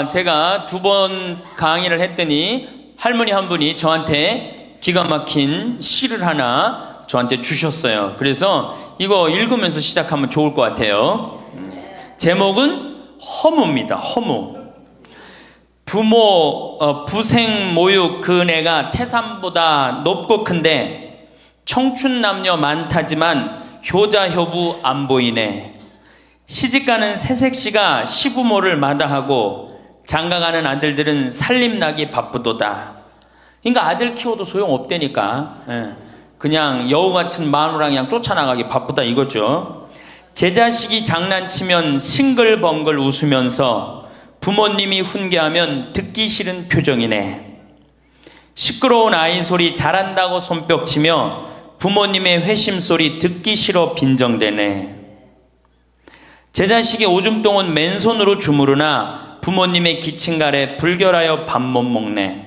제가 2번 강의를 했더니 할머니 한 분이 저한테 기가 막힌 시를 하나 저한테 주셨어요. 그래서 이거 읽으면서 시작하면 좋을 것 같아요. 제목은 허무입니다. 허무. 부생 모육 그 내가 태산보다 높고 큰데 청춘 남녀 많다지만 효자 효부 안 보이네. 시집가는 새색시가 시부모를 마다하고 장가가는 아들들은 살림나기 바쁘도다. 그러니까 아들 키워도 소용없다니까. 그냥 여우 같은 마누라 그냥 쫓아나가기 바쁘다 이거죠. 제 자식이 장난치면 싱글벙글 웃으면서 부모님이 훈계하면 듣기 싫은 표정이네. 시끄러운 아이 소리 잘한다고 손뼉치며 부모님의 회심 소리 듣기 싫어 빈정대네. 제 자식이 오줌똥은 맨손으로 주무르나 부모님의 기침갈에 불결하여 밥 못 먹네.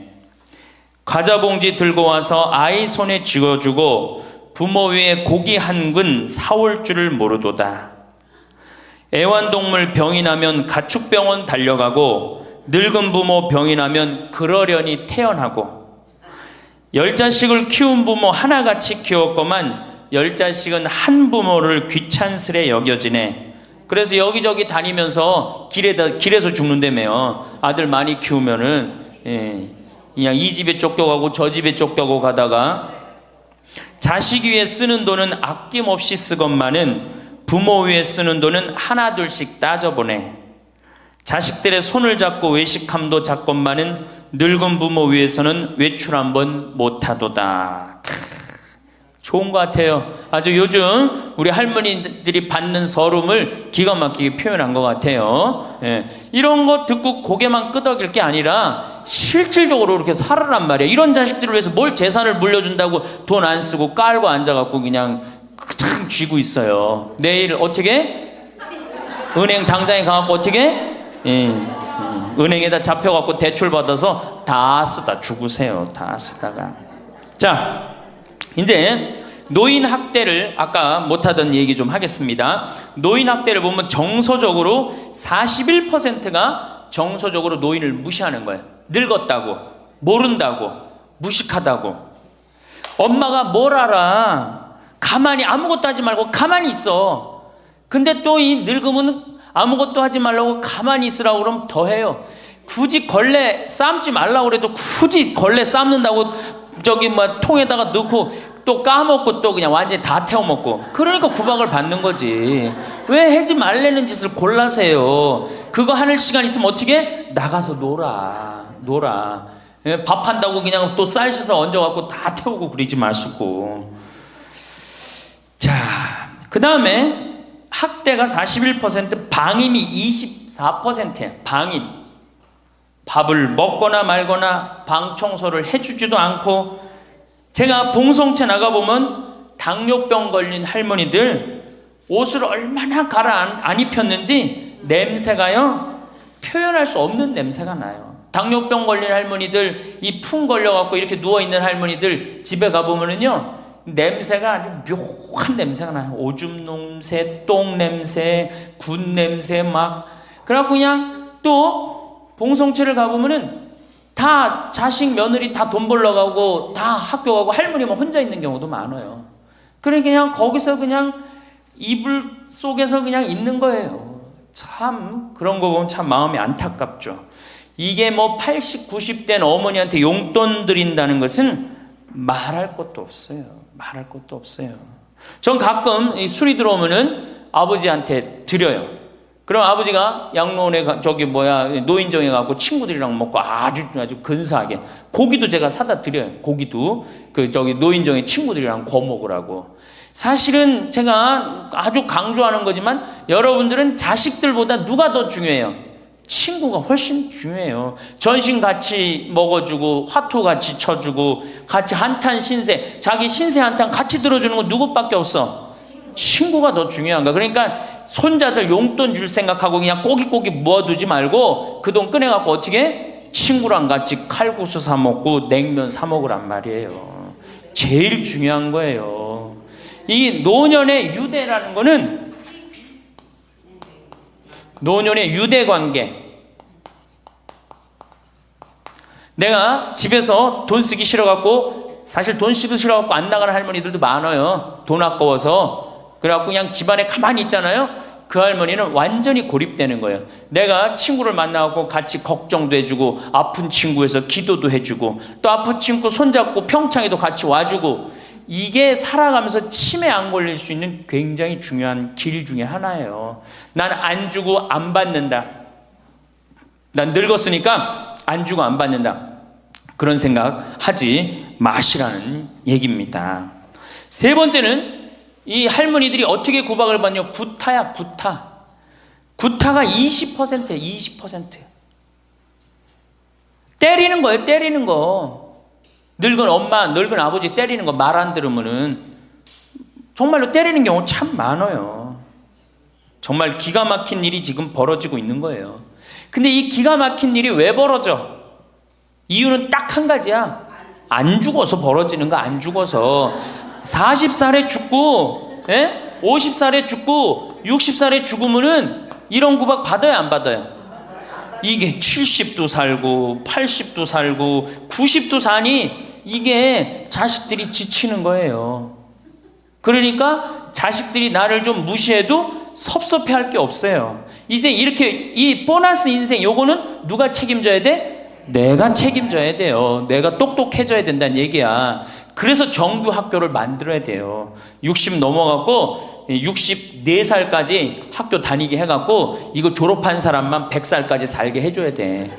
과자 봉지 들고 와서 아이 손에 쥐어주고 부모 위에 고기 한 근 사올 줄을 모르도다. 애완동물 병이 나면 가축병원 달려가고 늙은 부모 병이 나면 그러려니 태어나고 10자식을 키운 부모 하나같이 키웠건만 10자식은 한 부모를 귀찮스레 여겨지네. 그래서 여기저기 다니면서 길에서 죽는다며요. 아들 많이 키우면은 그냥 이 집에 쫓겨가고 저 집에 쫓겨가고 가다가 자식 위에 쓰는 돈은 아낌없이 쓰건만은 부모 위에 쓰는 돈은 하나둘씩 따져보네. 자식들의 손을 잡고 외식함도 작건만은 늙은 부모 위에서는 외출 한번 못하도다. 좋은 것 같아요. 아주 요즘 우리 할머니들이 받는 서름을 기가 막히게 표현한 것 같아요. 이런 거 듣고 고개만 끄덕일 게 아니라 실질적으로 이렇게 살아란 말이에요. 이런 자식들을 위해서 뭘 재산을 물려준다고 돈 안 쓰고 깔고 앉아갖고 그냥 참 쥐고 있어요. 내일 어떻게? 은행 당장에 가갖고 어떻게? 은행에다 잡혀갖고 대출 받아서 다 쓰다 죽으세요. 다 쓰다가. 자, 이제 노인 학대를 아까 못하던 얘기 좀 하겠습니다. 노인 학대를 보면 정서적으로 41%가 정서적으로 노인을 무시하는 거예요. 늙었다고, 모른다고, 무식하다고. 엄마가 뭘 알아? 가만히 아무것도 하지 말고 가만히 있어. 근데 또 이 늙으면 아무것도 하지 말라고 가만히 있으라고 그러면 더 해요. 굳이 걸레 삶지 말라고 그래도 굳이 걸레 삶는다고 저기 뭐 통에다가 넣고 또 까먹고 또 그냥 완전히 다 태워먹고. 그러니까 구박을 받는 거지. 왜 하지 말라는 짓을 골라세요. 그거 하는 시간 있으면 어떻게? 나가서 놀아. 밥 한다고 그냥 또 쌀 씻어 얹어갖고 다 태우고 그러지 마시고. 자, 그 다음에 학대가 41%, 방임이 24%예요. 방임. 밥을 먹거나 말거나 방 청소를 해주지도 않고. 제가 봉송체 나가보면 당뇨병 걸린 할머니들 옷을 얼마나 갈아 안 입혔는지 냄새가요, 표현할 수 없는 냄새가 나요. 당뇨병 걸린 할머니들, 이 풍 걸려갖고 이렇게 누워있는 할머니들 집에 가보면은요, 냄새가 아주 묘한 냄새가 나요. 오줌 냄새, 똥 냄새, 군 냄새 막. 그래갖고 그냥 또 봉송체를 가보면은 다 자식 며느리 다 돈 벌러 가고 다 학교 가고 할머니만 혼자 있는 경우도 많아요. 그러니까 그냥 거기서 그냥 이불 속에서 그냥 있는 거예요. 참 그런 거 보면 참 마음이 안타깝죠. 이게 뭐 80, 90된 어머니한테 용돈 드린다는 것은 말할 것도 없어요. 말할 것도 없어요. 전 가끔 이 술이 들어오면은 아버지한테 드려요. 그럼 아버지가 양로원에 노인정에 가고 친구들이랑 먹고 아주 근사하게 고기도 제가 사다 드려요. 고기도 노인정에 친구들이랑 구워 먹으라고. 사실은 제가 아주 강조하는 거지만 여러분들은 자식들보다 누가 더 중요해요? 친구가 훨씬 중요해요. 전신 같이 먹어주고 화투 같이 쳐주고 같이 한탄 신세, 자기 신세 한탄 같이 들어주는 건 누구밖에 없어? 친구가 더 중요한 거야. 그러니까 손자들 용돈 줄 생각하고 그냥 꼬깃꼬깃 모아두지 말고 그 돈 꺼내갖고 어떻게? 친구랑 같이 칼국수 사 먹고 냉면 사 먹으란 말이에요. 제일 중요한 거예요. 이 노년의 유대라는 거는 노년의 유대 관계, 내가 집에서 돈 쓰기 싫어갖고, 사실 돈 쓰기 싫어갖고 안 나가는 할머니들도 많아요. 돈 아까워서. 그래갖고 그냥 집안에 가만히 있잖아요. 그 할머니는 완전히 고립되는 거예요. 내가 친구를 만나고 같이 걱정도 해주고, 아픈 친구에서 기도도 해주고, 또 아픈 친구 손잡고 평창에도 같이 와주고, 이게 살아가면서 치매 안 걸릴 수 있는 굉장히 중요한 길 중에 하나예요. 난 안 주고 안 받는다. 난 늙었으니까 안 주고 안 받는다. 그런 생각 하지 마시라는 얘기입니다. 세 번째는 이 할머니들이 어떻게 구박을 받냐? 구타야, 구타. 구타가 20%예요, 20%. 때리는 거예요, 때리는 거. 늙은 엄마, 늙은 아버지 때리는 거 말 안 들으면은 정말로 때리는 경우 참 많아요. 정말 기가 막힌 일이 지금 벌어지고 있는 거예요. 근데 이 기가 막힌 일이 왜 벌어져? 이유는 딱 한 가지야. 안 죽어서 벌어지는 거, 안 죽어서. 40살에 죽고, 50살에 죽고, 60살에 죽으면은 이런 구박 받아요, 안 받아요? 이게 70도 살고 80도 살고 90도 사니 이게 자식들이 지치는 거예요. 그러니까 자식들이 나를 좀 무시해도 섭섭해할 게 없어요. 이제 이렇게 이 보너스 인생 요거는 누가 책임져야 돼? 내가 책임져야 돼요. 내가 똑똑해져야 된다는 얘기야. 그래서 정규 학교를 만들어야 돼요. 60 넘어갖고 64살까지 학교 다니게 해갖고 이거 졸업한 사람만 100살까지 살게 해줘야 돼.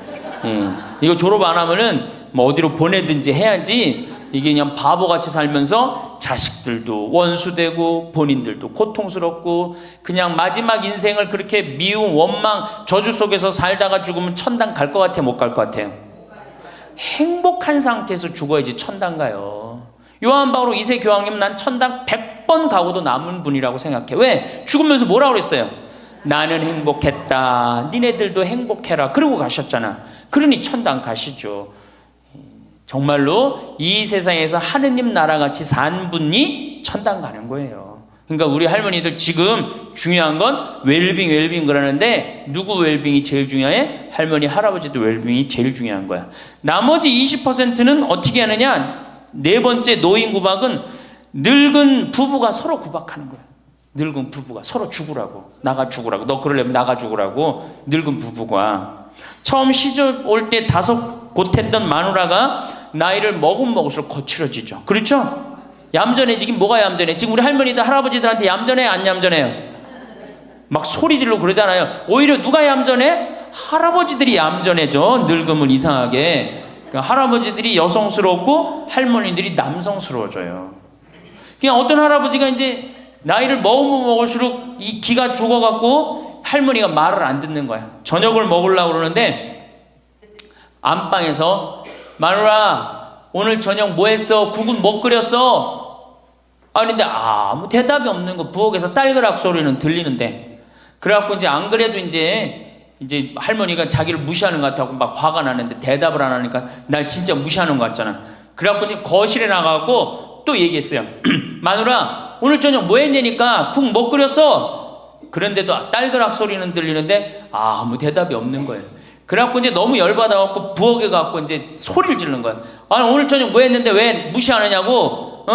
이거 졸업 안 하면은 뭐 어디로 보내든지 해야지. 이게 그냥 바보같이 살면서 자식들도 원수되고 본인들도 고통스럽고 그냥 마지막 인생을 그렇게 미움, 원망, 저주 속에서 살다가 죽으면 천당 갈 것 같아, 못 갈 것 같아요? 행복한 상태에서 죽어야지 천당 가요. 요한 바오로 2세 교황님, 난 천당 100번 가고도 남은 분이라고 생각해. 왜? 죽으면서 뭐라고 그랬어요? 나는 행복했다, 니네들도 행복해라, 그러고 가셨잖아. 그러니 천당 가시죠. 정말로 이 세상에서 하느님 나라같이 산 분이 천당 가는 거예요. 그러니까 우리 할머니들 지금 중요한 건 웰빙 그러는데 누구 웰빙이 제일 중요해? 할머니 할아버지도 웰빙이 제일 중요한 거야. 나머지 20%는 어떻게 하느냐? 네 번째 노인 구박은 늙은 부부가 서로 구박하는 거야. 늙은 부부가 서로 죽으라고, 나가 죽으라고, 너 그러려면 나가 죽으라고. 늙은 부부가 처음 시집 올 때 다섯 곧했던 마누라가 나이를 먹을수록 거칠어지죠. 그렇죠? 얌전해지긴 뭐가 얌전해? 지금 우리 할머니들 할아버지들한테 얌전해, 안 얌전해요? 막 소리 지르고 그러잖아요. 오히려 누가 얌전해? 할아버지들이 얌전해져. 늙으면 이상하게. 그러니까 할아버지들이 여성스럽고 할머니들이 남성스러워져요. 그냥 어떤 할아버지가 이제 나이를 먹으면 먹을수록 이 기가 죽어갖고 할머니가 말을 안 듣는 거야. 저녁을 먹으려고 그러는데 안방에서 마누라 오늘 저녁 뭐 했어? 국은 뭐 끓였어? 근데 아무 대답이 없는 거. 부엌에서 딸그락 소리는 들리는데. 그래갖고 이제 안 그래도 이제 할머니가 자기를 무시하는 것 같다고 막 화가 나는데 대답을 안 하니까 날 진짜 무시하는 것 같잖아. 그래갖고 이제 거실에 나가고 또 얘기했어요. 마누라 오늘 저녁 뭐 했냐니까 국 뭐 끓였어? 그런데도 딸그락 소리는 들리는데 아무 대답이 없는 거예요. 그래갖고 이제 너무 열받아갖고 부엌에 가갖고 이제 소리를 지르는 거야. 오늘 저녁 뭐 했는데 왜 무시하느냐고?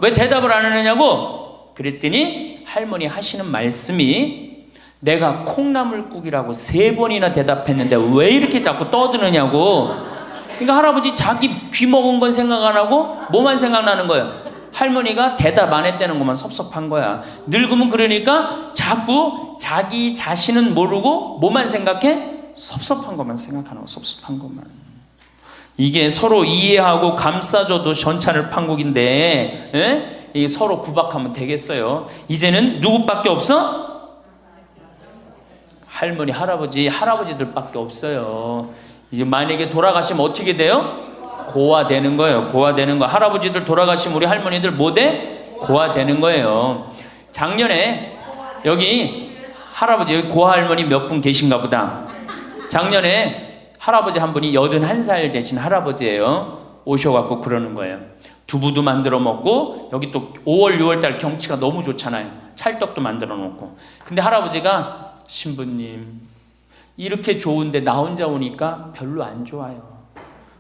왜 대답을 안 하느냐고? 그랬더니 할머니 하시는 말씀이 내가 콩나물국이라고 3번이나 대답했는데 왜 이렇게 자꾸 떠드느냐고. 그러니까 할아버지 자기 귀 먹은 건 생각 안 하고 뭐만 생각나는 거예요. 할머니가 대답 안 했다는 것만 섭섭한 거야. 늙으면 그러니까 자꾸 자기 자신은 모르고 뭐만 생각해? 섭섭한 것만 생각하는 거, 섭섭한 것만. 이게 서로 이해하고 감싸줘도 전차를 판국인데, 이게 서로 구박하면 되겠어요? 이제는 누구밖에 없어? 할머니, 할아버지들밖에 없어요. 이제 만약에 돌아가시면 어떻게 돼요? 고아되는 거예요. 고아되는 거. 할아버지들 돌아가시면 우리 할머니들 뭐 돼? 고아되는 거예요. 작년에 여기 고아할머니 몇 분 계신가 보다. 작년에 할아버지 한 분이 81살 되신 할아버지예요. 오셔갖고 그러는 거예요. 두부도 만들어 먹고 여기 또 5월 6월달 경치가 너무 좋잖아요. 찰떡도 만들어 놓고. 근데 할아버지가 신부님 이렇게 좋은데 나 혼자 오니까 별로 안 좋아요.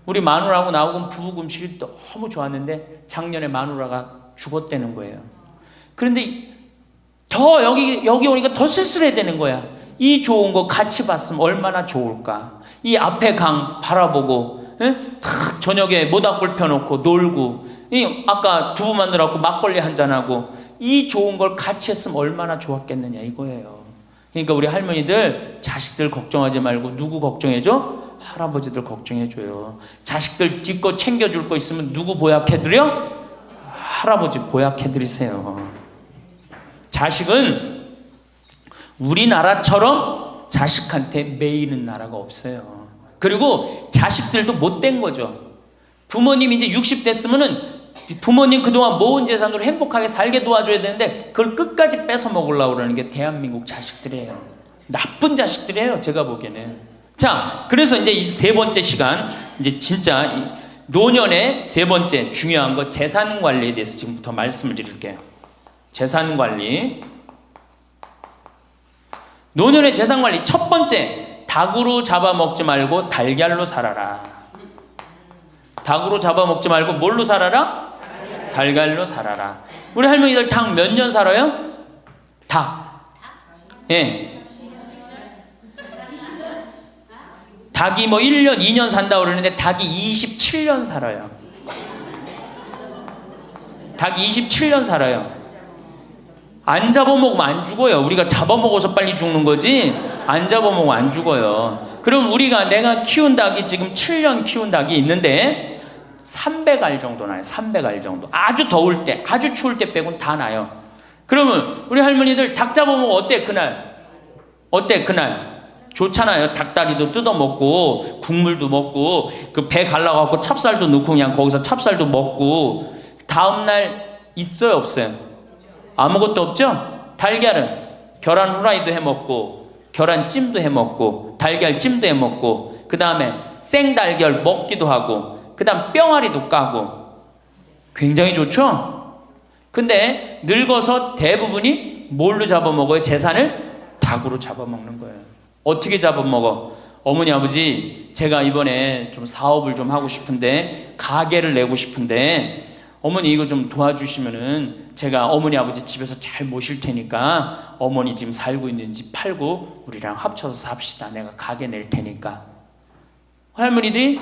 우리 마누라하고 나하고 부부금실이 너무 좋았는데 작년에 마누라가 죽었다는 거예요. 그런데 더 여기 오니까 더 쓸쓸해 되는 거야. 이 좋은 거 같이 봤으면 얼마나 좋을까. 이 앞에 강 바라보고 탁 저녁에 모닥불 펴놓고 놀고 아까 두부 만들어갖고 막걸리 한잔하고 이 좋은 걸 같이 했으면 얼마나 좋았겠느냐 이거예요. 그러니까 우리 할머니들 자식들 걱정하지 말고 누구 걱정해줘? 할아버지들 걱정해줘요. 자식들 뒷거 챙겨줄 거 있으면 누구 보약해드려? 할아버지 보약해드리세요. 자식은 우리나라처럼 자식한테 매이는 나라가 없어요. 그리고 자식들도 못된 거죠. 부모님이 이제 60 됐으면은 부모님 그동안 모은 재산으로 행복하게 살게 도와줘야 되는데 그걸 끝까지 뺏어 먹으려고 그러는 게 대한민국 자식들이에요. 나쁜 자식들이에요, 제가 보기에는. 자, 그래서 이제 이 세 번째 시간, 이제 진짜 이 노년의 세 번째 중요한 거 재산 관리에 대해서 지금부터 말씀을 드릴게요. 재산 관리. 노년의 재산 관리 첫 번째, 닭으로 잡아먹지 말고 달걀로 살아라. 닭으로 잡아먹지 말고 뭘로 살아라? 달걀로 살아라. 우리 할머니들 닭 몇 년 살아요? 닭. 예. 닭이 뭐 1년, 2년 산다고 그러는데 닭이 27년 살아요. 닭이 27년 살아요. 안 잡아먹으면 안 죽어요. 우리가 잡아먹어서 빨리 죽는 거지 안 잡아먹으면 안 죽어요. 그럼 내가 키운 닭이 지금 7년 키운 닭이 있는데 300알 정도 나요. 300알 정도. 아주 더울 때, 아주 추울 때 빼고는 다 나요. 그러면 우리 할머니들 닭 잡아먹으면 어때 그날? 어때 그날? 좋잖아요. 닭다리도 뜯어먹고 국물도 먹고 그 배 갈라갖고 찹쌀도 넣고 그냥 거기서 찹쌀도 먹고 다음날 있어요 없어요? 아무것도 없죠? 달걀은 계란 후라이도 해먹고 계란찜도 해먹고 달걀찜도 해먹고 그 다음에 생달걀 먹기도 하고 그 다음 뿅아리도 까고 굉장히 좋죠? 근데 늙어서 대부분이 뭘로 잡아먹어요? 재산을? 닭으로 잡아먹는 거예요. 어떻게 잡아먹어? 어머니 아버지 제가 이번에 좀 사업을 좀 하고 싶은데 가게를 내고 싶은데 어머니 이거 좀 도와주시면은 제가 어머니 아버지 집에서 잘 모실 테니까 어머니 지금 살고 있는 집 팔고 우리랑 합쳐서 삽시다. 내가 가게 낼 테니까. 할머니들이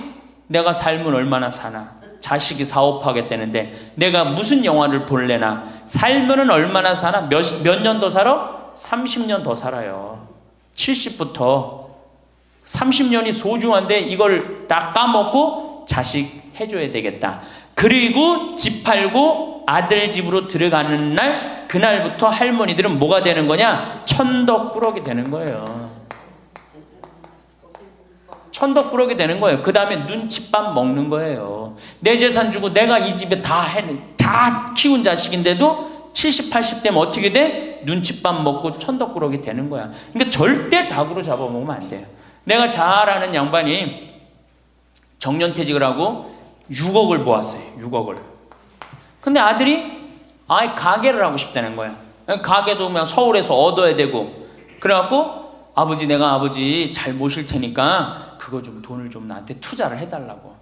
내가 살면 얼마나 사나? 자식이 사업하겠다는데 내가 무슨 영화를 볼래나? 살면은 얼마나 사나? 몇 년 더 살아? 30년 더 살아요. 70부터 30년이 소중한데 이걸 다 까먹고 자식 해줘야 되겠다. 그리고 집 팔고 아들 집으로 들어가는 날 그날부터 할머니들은 뭐가 되는 거냐? 천덕꾸러기 되는 거예요. 천덕꾸러기 되는 거예요. 그 다음에 눈칫밥 먹는 거예요. 내 재산 주고 내가 이 집에 다 키운 자식인데도 70, 80 되면 어떻게 돼? 눈칫밥 먹고 천덕꾸러기 되는 거야. 그러니까 절대 닭으로 잡아먹으면 안 돼요. 내가 잘 아는 양반이 정년퇴직을 하고 6억을 모았어요. 6억을. 근데 아들이 가게를 하고 싶다는 거야. 가게도 그냥 서울에서 얻어야 되고. 그래갖고 내가 아버지 잘 모실 테니까 그거 좀 돈을 좀 나한테 투자를 해달라고.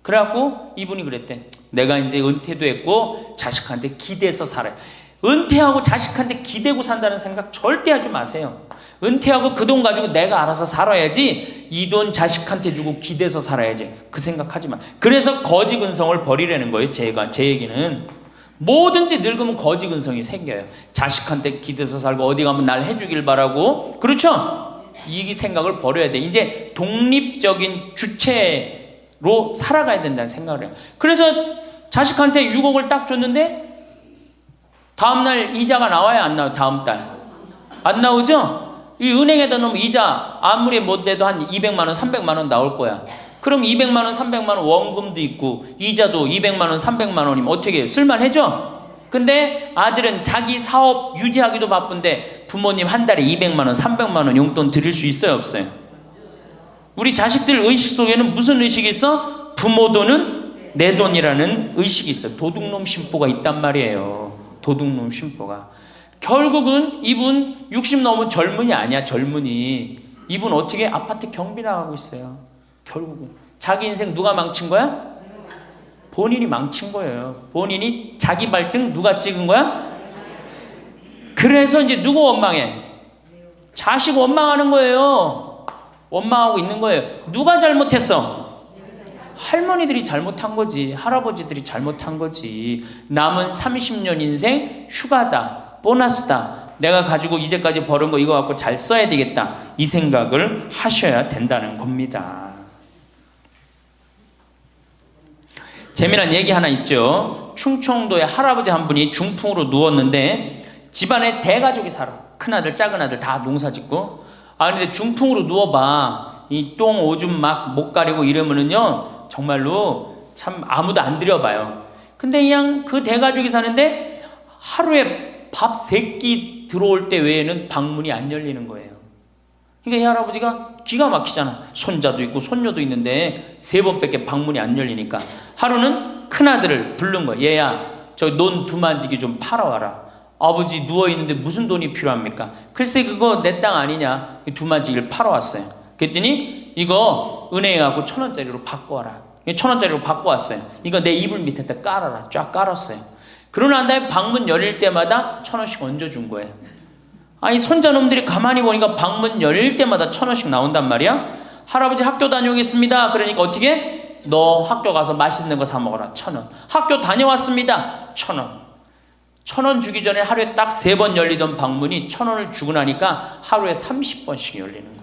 그래갖고 이분이 그랬대. 내가 이제 은퇴도 했고 자식한테 기대서 살아요. 은퇴하고 자식한테 기대고 산다는 생각 절대 하지 마세요. 은퇴하고 그 돈 가지고 내가 알아서 살아야지 이 돈 자식한테 주고 기대서 살아야지 그 생각하지 마. 그래서 거지 근성을 버리라는 거예요. 제 얘기는 뭐든지 늙으면 거지 근성이 생겨요. 자식한테 기대서 살고 어디 가면 날 해주길 바라고. 그렇죠? 이 생각을 버려야 돼. 이제 독립적인 주체로 살아가야 된다는 생각을 해요. 그래서 자식한테 6억을 딱 줬는데 다음날 이자가 나와야 안 나와요? 다음 달 안 나오죠? 이 은행에다 놓으면 이자 아무리 못 돼도 한 200만 원, 300만 원 나올 거야. 그럼 200만 원, 300만 원 원금도 있고 이자도 200만 원, 300만 원이면 어떻게 해요? 쓸만해져? 근데 아들은 자기 사업 유지하기도 바쁜데 부모님 한 달에 200만 원, 300만 원 용돈 드릴 수 있어요, 없어요? 우리 자식들 의식 속에는 무슨 의식이 있어? 부모 돈은 내 돈이라는 의식이 있어요. 도둑놈 심보가 있단 말이에요. 도둑놈 심보가. 결국은 이분 60 넘은 젊은이 아니야. 젊은이. 이분 어떻게 아파트 경비 나가고 있어요. 결국은 자기 인생 누가 망친 거야? 본인이 망친 거예요. 본인이 자기 발등 누가 찍은 거야? 그래서 이제 누구 원망해? 자식 원망하는 거예요. 원망하고 있는 거예요. 누가 잘못했어? 할머니들이 잘못한 거지. 할아버지들이 잘못한 거지. 남은 30년 인생 휴가다, 보너스다. 내가 가지고 이제까지 벌은 거 이거 갖고 잘 써야 되겠다. 이 생각을 하셔야 된다는 겁니다. 재미난 얘기 하나 있죠. 충청도에 할아버지 한 분이 중풍으로 누웠는데 집안에 대가족이 살아. 큰아들 작은아들 다 농사 짓고. 근데 중풍으로 누워봐. 이 똥 오줌 막 못 가리고 이러면은요 정말로 참 아무도 안 들여봐요. 근데 그냥 그 대가족이 사는데 하루에 밥 3끼 들어올 때 외에는 방문이 안 열리는 거예요. 그러니까 이 할아버지가 기가 막히잖아. 손자도 있고 손녀도 있는데 3번밖에 방문이 안 열리니까 하루는 큰아들을 부른 거예요. 얘야 저 논 두만지기 좀 팔아와라. 아버지 누워있는데 무슨 돈이 필요합니까? 글쎄 그거 내 땅 아니냐. 두만지기를 팔아왔어요. 그랬더니 이거 은행에 가고 1,000원짜리로 바꿔와라. 1,000원짜리로 바꿔왔어요. 이거 내 이불 밑에다 깔아라. 쫙 깔았어요. 그러고 난 다음에 방문 열릴 때마다 1,000원씩 얹어준 거예요. 아니 손자놈들이 가만히 보니까 방문 열릴 때마다 1,000원씩 나온단 말이야. 할아버지 학교 다녀오겠습니다. 그러니까 어떻게? 너 학교 가서 맛있는 거 사 먹어라. 1,000원. 학교 다녀왔습니다. 1,000원. 1,000원 주기 전에 하루에 딱 3번 열리던 방문이 1,000원을 주고 나니까 하루에 30번씩 열리는 거예요.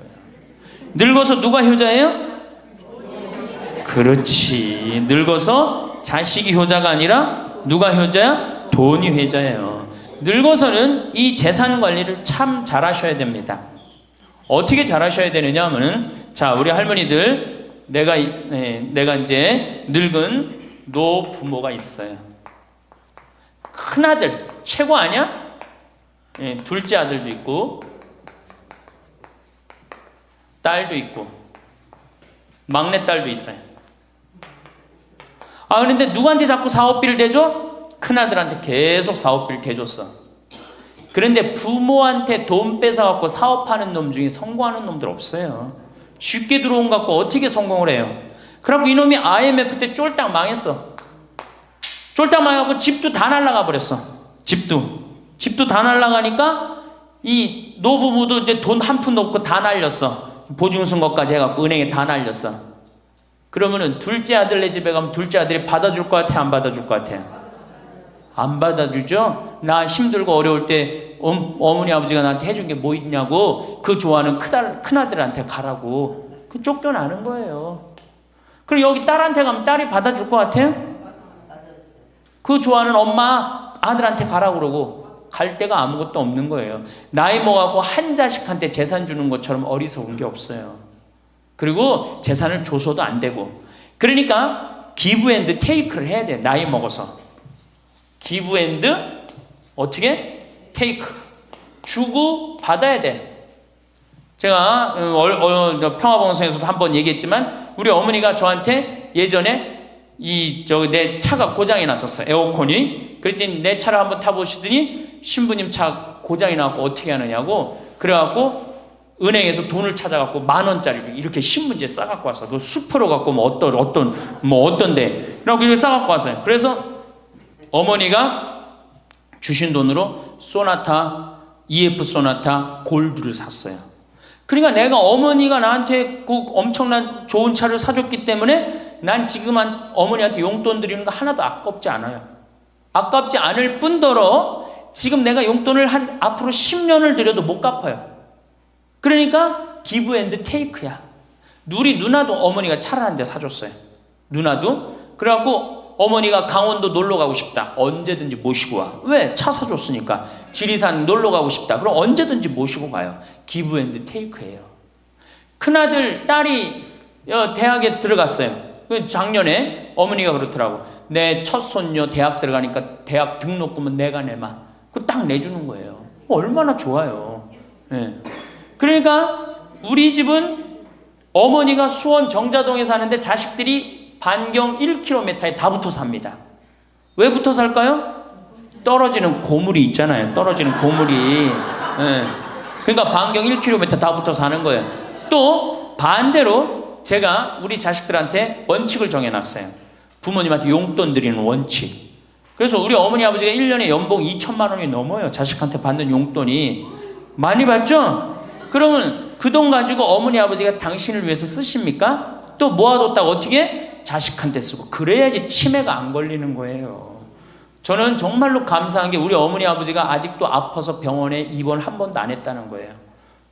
늙어서 누가 효자예요? 그렇지. 늙어서 자식이 효자가 아니라 누가 효자야? 돈이 효자예요. 늙어서는 이 재산 관리를 참 잘하셔야 됩니다. 어떻게 잘하셔야 되느냐 하면은 자 우리 할머니들 내가 이제 늙은 노부모가 있어요. 큰아들 최고 아니야? 둘째 아들도 있고 딸도 있고 막내딸도 있어요. 그런데 누구한테 자꾸 사업비를 대줘? 큰아들한테 계속 사업비를 대줬어. 그런데 부모한테 돈 뺏어갖고 사업하는 놈 중에 성공하는 놈들 없어요. 쉽게 들어온 거 갖고 어떻게 성공을 해요? 그래갖고 이놈이 IMF 때 쫄딱 망했어. 쫄딱 망해갖고 집도 다 날라가 버렸어. 집도 다 날라가니까 이 노부부도 이제 돈 한 푼 넣고 다 날렸어. 보증선 것까지 해갖고 은행에 다 날렸어. 그러면은 둘째 아들 네 집에 가면 둘째 아들이 받아줄 것 같아? 안 받아줄 것 같아? 안 받아주죠? 나 힘들고 어려울 때 어머니 아버지가 나한테 해준 게 뭐 있냐고 그 좋아하는 큰아들한테 가라고 그 쫓겨나는 거예요. 그럼 여기 딸한테 가면 딸이 받아줄 것 같아요? 그 좋아하는 엄마 아들한테 가라고 그러고 갈 데가 아무것도 없는 거예요. 나이 먹어갖고 한 자식한테 재산 주는 것처럼 어리석은 게 없어요. 그리고 재산을 줘서도 안 되고 그러니까 기브 앤드 테이크를 해야 돼. 나이 먹어서 기브 앤드 어떻게? 테이크. 주고 받아야 돼. 제가 평화방송에서도 한번 얘기했지만 우리 어머니가 저한테 예전에 내 차가 고장이 났었어요. 에어컨이. 그랬더니 내 차를 한번 타보시더니 신부님 차 고장이 나고 어떻게 하느냐고 그래갖고 은행에서 돈을 찾아갖고 10,000원짜리를 이렇게 신문지에 싸갖고 왔어. 그 수표로 갖고 어떤데. 그래갖고 이렇게 싸갖고 왔어요. 그래서 어머니가 주신 돈으로 소나타, EF 소나타 골드를 샀어요. 그러니까 내가 어머니가 나한테 그 엄청난 좋은 차를 사줬기 때문에 난 지금 어머니한테 용돈 드리는 거 하나도 아깝지 않아요. 아깝지 않을 뿐더러 지금 내가 용돈을 앞으로 10년을 드려도 못 갚아요. 그러니까 기브 앤드 테이크야. 우리 누나도 어머니가 차를 한 대 사줬어요. 누나도. 그래갖고 어머니가 강원도 놀러 가고 싶다. 언제든지 모시고 와. 왜? 차 사줬으니까. 지리산 놀러 가고 싶다. 그럼 언제든지 모시고 가요. 기브 앤드 테이크예요. 큰아들, 딸이 대학에 들어갔어요. 작년에 어머니가 그렇더라고. 내 첫 손녀 대학 들어가니까 대학 등록금은 내가 내마. 그거 딱 내주는 거예요. 얼마나 좋아요. 네. 그러니까 우리 집은 어머니가 수원 정자동에 사는데 자식들이 반경 1km에 다 붙어 삽니다. 왜 붙어 살까요? 떨어지는 고물이 있잖아요. 떨어지는 고물이. 네. 그러니까 반경 1km 다 붙어 사는 거예요. 또 반대로 제가 우리 자식들한테 원칙을 정해놨어요. 부모님한테 용돈 드리는 원칙. 그래서 우리 어머니 아버지가 1년에 연봉 2천만 원이 넘어요. 자식한테 받는 용돈이. 많이 받죠? 그러면 그 돈 가지고 어머니 아버지가 당신을 위해서 쓰십니까? 또 모아뒀다가 어떻게? 자식한테 쓰고. 그래야지 치매가 안 걸리는 거예요. 저는 정말로 감사한 게 우리 어머니 아버지가 아직도 아파서 병원에 입원 한 번도 안 했다는 거예요.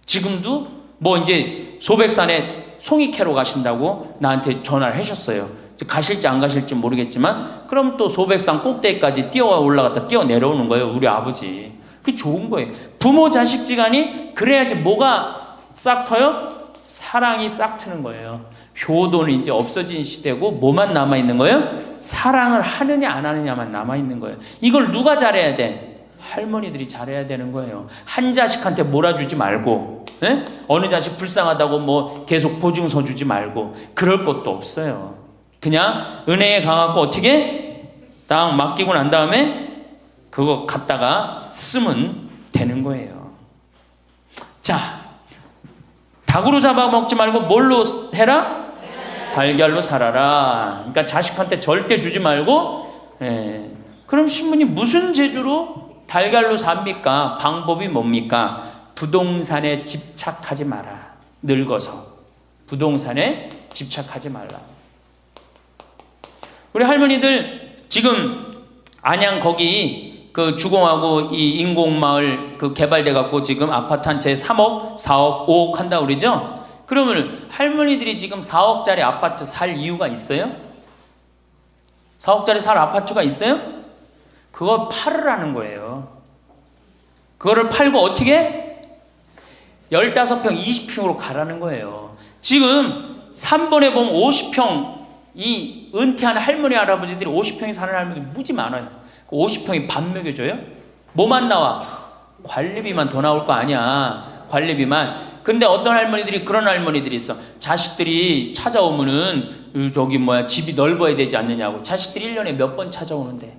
지금도 뭐 이제 소백산에 송이 캐러 가신다고 나한테 전화를 하셨어요. 가실지 안 가실지 모르겠지만 그럼 또 소백산 꼭대기까지 뛰어 올라갔다 뛰어 내려오는 거예요. 우리 아버지. 그게 좋은 거예요. 부모 자식 지간이 그래야지 뭐가 싹 터요? 사랑이 싹 트는 거예요. 효도는 이제 없어진 시대고 뭐만 남아있는 거예요? 사랑을 하느냐 안 하느냐만 남아있는 거예요. 이걸 누가 잘해야 돼? 할머니들이 잘해야 되는 거예요. 한 자식한테 몰아주지 말고, 에? 어느 자식 불쌍하다고 뭐 계속 보증서 주지 말고 그럴 것도 없어요. 그냥 은행에 가갖고 어떻게 딱 맡기고 난 다음에 그거 갖다가 쓰면 되는 거예요. 자, 닭으로 잡아먹지 말고 뭘로 해라? 달걀로 살아라. 그러니까 자식한테 절대 주지 말고. 그럼 신부님 무슨 재주로 달걀로 삽니까? 방법이 뭡니까? 부동산에 집착하지 마라. 늙어서 부동산에 집착하지 말라. 우리 할머니들 지금 안양 거기 그 주공하고 이 인공마을 그 개발돼 갖고 지금 아파트 한 채 3억, 4억, 5억 한다고 그러죠? 그러면 할머니들이 지금 4억짜리 아파트 살 이유가 있어요? 4억짜리 살 아파트가 있어요? 그거 팔으라는 거예요. 그거를 팔고 어떻게? 15평, 20평으로 가라는 거예요. 지금 3번에 보면 50평 이 은퇴한 할머니 할아버지들이 50평에 사는 할머니들이 무지 많아요. 50평이 밥 먹여줘요? 뭐만 나와? 관리비만 더 나올 거 아니야. 관리비만. 근데 어떤 할머니들이 그런 할머니들이 있어. 자식들이 찾아오면은 집이 넓어야 되지 않느냐고. 자식들이 1년에 몇 번 찾아오는데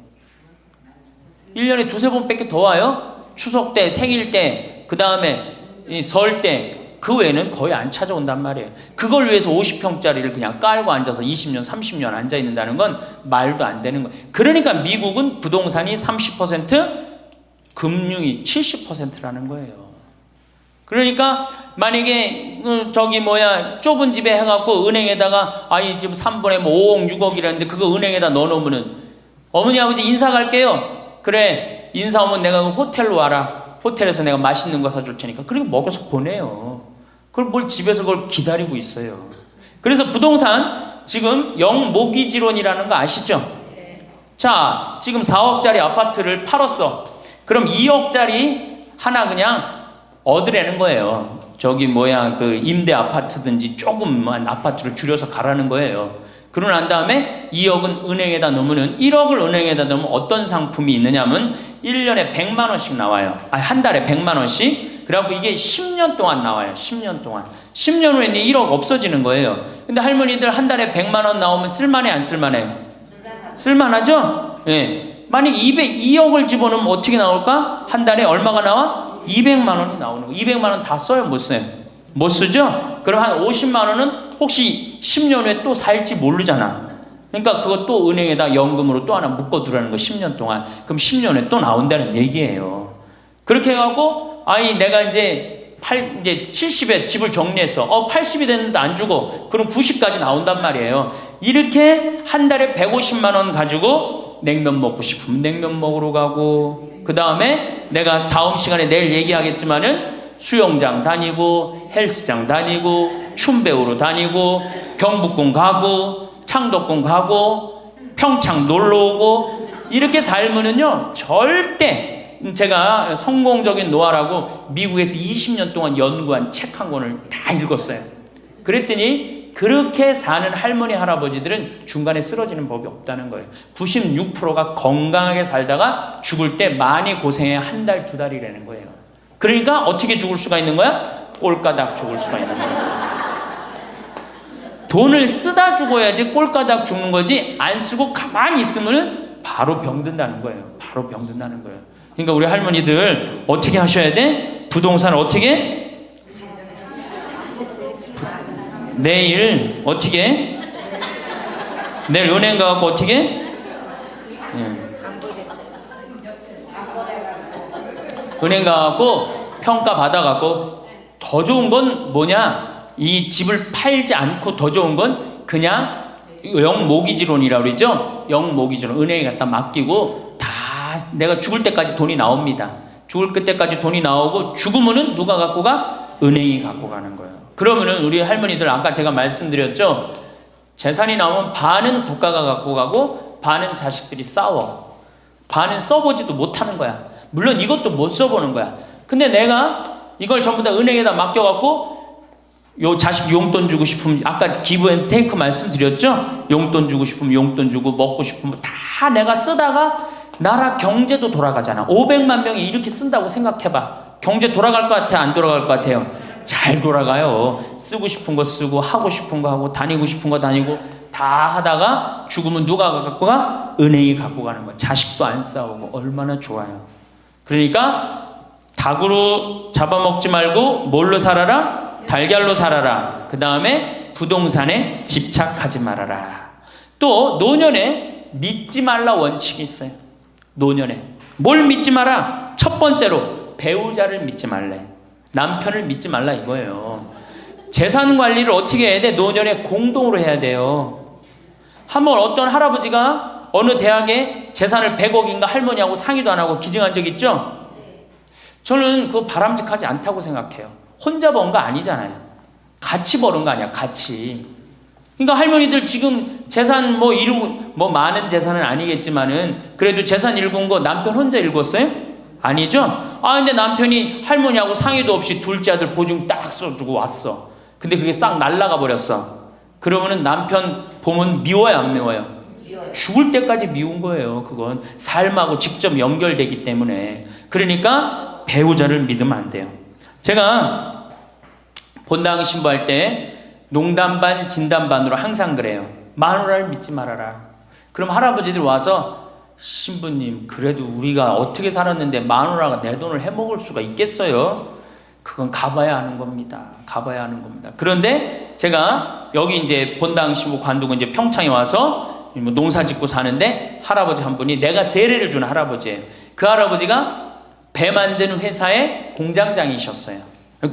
1년에 두세 번밖에 더 와요? 추석 때, 생일 때, 그 다음에 설 때. 그 외에는 거의 안 찾아온단 말이에요. 그걸 위해서 50평짜리를 그냥 깔고 앉아서 20년, 30년 앉아 있는다는 건 말도 안 되는 거예요. 그러니까 미국은 부동산이 30%, 금융이 70%라는 거예요. 그러니까 만약에 좁은 집에 해갖고 은행에다가 이 지금 3번에 뭐 5억, 6억이라는데 그거 은행에다 넣어놓으면은 어머니 아버지 인사 갈게요. 그래, 인사 오면 내가 호텔로 와라. 호텔에서 내가 맛있는 거 사줄 테니까. 그리고 먹어서 보내요. 그걸 뭘 집에서 그걸 기다리고 있어요. 그래서 부동산 지금 영모기지론이라는 거 아시죠? 자, 지금 4억짜리 아파트를 팔았어. 그럼 2억짜리 하나 그냥 얻으라는 거예요. 그 임대 아파트든지 조금만 아파트를 줄여서 가라는 거예요. 그러고 난 다음에 2억은 은행에다 넣으면 1억을 은행에다 넣으면 어떤 상품이 있느냐면 1년에 100만 원씩 나와요. 한 달에 100만 원씩. 그래갖고 이게 10년 동안 나와요. 10년 동안. 10년 후에는 1억 없어지는 거예요. 근데 할머니들 한 달에 100만 원 나오면 쓸만해 안 쓸만해요? 쓸만하죠? 예. 만약 2억을 집어넣으면 어떻게 나올까? 한 달에 얼마가 나와? 200만 원이 나오는 거예요. 200만 원 다 써요? 못 써요? 못 쓰죠? 그럼 한 50만 원은 혹시 10년 후에 또 살지 모르잖아. 그러니까 그거 또 은행에다 연금으로 또 하나 묶어두라는 거 10년 동안. 그럼 10년 후에 또 나온다는 얘기예요. 그렇게 해갖고 내가 이제 70에 집을 정리했어. 80이 됐는데 안 주고 그럼 90까지 나온단 말이에요. 이렇게 한 달에 150만 원 가지고 냉면 먹고 싶으면 냉면 먹으러 가고, 그 다음에 내가 다음 시간에 내일 얘기하겠지만은 수영장 다니고 헬스장 다니고 춤 배우러 다니고 경복궁 가고 창덕궁 가고 평창 놀러 오고 이렇게 살면은요 절대, 제가 성공적인 노화라고 미국에서 20년 동안 연구한 책 한 권을 다 읽었어요. 그랬더니 그렇게 사는 할머니 할아버지들은 중간에 쓰러지는 법이 없다는 거예요. 96%가 건강하게 살다가 죽을 때 많이 고생해 한 달, 두 달이라는 거예요. 그러니까 어떻게 죽을 수가 있는 거야? 꼴까닥 죽을 수가 있는 거야. 돈을 쓰다 죽어야지 꼴까닥 죽는 거지, 안 쓰고 가만히 있으면 바로 병든다는 거예요. 바로 병든다는 거예요. 그러니까 우리 할머니들 어떻게 하셔야 돼? 부동산 어떻게? 내일 어떻게? 내일 은행 가갖고 어떻게? 은행 가갖고 평가 받아갖고 더 좋은 건 뭐냐? 이 집을 팔지 않고 더 좋은 건 그냥 영모기지론이라고 그러죠? 영모기지론. 은행에 갖다 맡기고 다 내가 죽을 때까지 돈이 나옵니다. 죽을 그때까지 돈이 나오고 죽으면은 누가 갖고 가? 은행이 갖고 가는 거예요. 그러면은 우리 할머니들 아까 제가 말씀드렸죠? 재산이 나오면 반은 국가가 갖고 가고 반은 자식들이 싸워. 반은 써보지도 못하는 거야. 물론 이것도 못 써보는 거야. 근데 내가 이걸 전부 다 은행에다 맡겨갖고 요 자식 용돈 주고 싶으면 아까 기브앤테이크 말씀드렸죠? 용돈 주고 싶으면 용돈 주고 먹고 싶으면 다 내가 쓰다가 나라 경제도 돌아가잖아. 500만 명이 이렇게 쓴다고 생각해봐. 경제 돌아갈 것 같아? 안 돌아갈 것 같아요? 잘 돌아가요. 쓰고 싶은 거 쓰고 하고 싶은 거 하고 다니고 싶은 거 다니고 다 하다가 죽으면 누가 갖고 가? 은행이 갖고 가는 거야. 자식도 안 싸우고 얼마나 좋아요. 그러니까 닭으로 잡아먹지 말고 뭘로 살아라? 달걀로 살아라. 그 다음에 부동산에 집착하지 말아라. 또 노년에 믿지 말라 원칙이 있어요. 노년에 뭘 믿지 마라? 첫 번째로 배우자를 믿지 말래. 남편을 믿지 말라 이거예요. 재산 관리를 어떻게 해야 돼? 노년에 공동으로 해야 돼요. 한번 어떤 할아버지가 어느 대학에 재산을 100억인가 할머니하고 상의도 안 하고 기증한 적 있죠? 저는 그거 바람직하지 않다고 생각해요. 혼자 번 거 아니잖아요. 같이 버는 거 아니야, 같이. 그러니까 할머니들 지금 재산 뭐 많은 재산은 아니겠지만은 그래도 재산 읽은 거 남편 혼자 읽었어요? 아니죠? 근데 남편이 할머니하고 상의도 없이 둘째 아들 보증 딱 써주고 왔어. 근데 그게 싹 날라가 버렸어. 그러면은 남편 보면 미워요, 안 미워요? 죽을 때까지 미운 거예요. 그건 삶하고 직접 연결되기 때문에. 그러니까 배우자를 믿으면 안 돼요. 제가 본당 신부할 때 농담 반 진담 반으로 항상 그래요. 마누라를 믿지 말아라. 그럼 할아버지들 와서 신부님 그래도 우리가 어떻게 살았는데 마누라가 내 돈을 해먹을 수가 있겠어요? 그건 가봐야 하는 겁니다. 가봐야 하는 겁니다. 그런데 제가 여기 이제 본당 신부 관두고 이제 평창에 와서 농사 짓고 사는데 할아버지 한 분이 내가 세례를 주는 할아버지예요. 그 할아버지가 배 만드는 회사의 공장장이셨어요.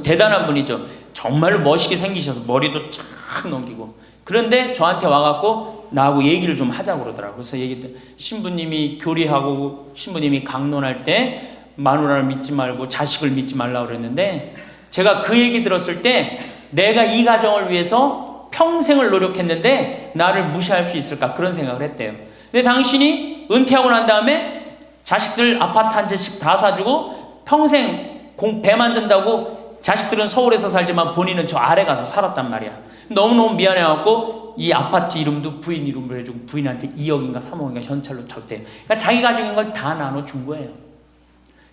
대단한 분이죠. 정말로 멋있게 생기셔서 머리도 쫙 넘기고. 그런데 저한테 와갖고 나하고 얘기를 좀 하자고 그러더라고요. 그래서 얘기했더니 신부님이 교리하고 신부님이 강론할 때 마누라를 믿지 말고 자식을 믿지 말라고 그랬는데 제가 그 얘기 들었을 때 내가 이 가정을 위해서 평생을 노력했는데 나를 무시할 수 있을까 그런 생각을 했대요. 근데 당신이 은퇴하고 난 다음에 자식들 아파트 한 채씩 다 사주고 평생 배 만든다고 자식들은 서울에서 살지만 본인은 저 아래 가서 살았단 말이야. 너무너무 미안해갖고 이 아파트 이름도 부인 이름으로 해주고 부인한테 2억인가 3억인가 현찰로 줬대요. 그러니까 자기 가진 걸 다 나눠준 거예요.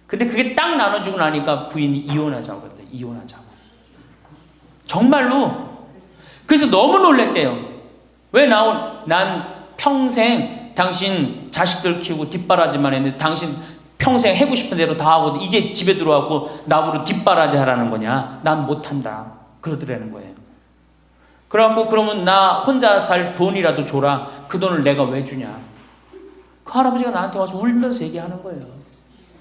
근데 그게 딱 나눠주고 나니까 부인이 이혼하자고 그랬대요. 이혼하자고. 정말로. 그래서 너무 놀랬대요. 왜 난 평생 당신 자식들 키우고 뒷바라지만 했는데 당신 평생 해고 싶은 대로 다 하고 이제 집에 들어와서 나보고 뒷바라지 하라는 거냐? 난 못한다. 그러더라는 거예요. 그래갖고 그러면 나 혼자 살 돈이라도 줘라. 그 돈을 내가 왜 주냐? 그 할아버지가 나한테 와서 울면서 얘기하는 거예요.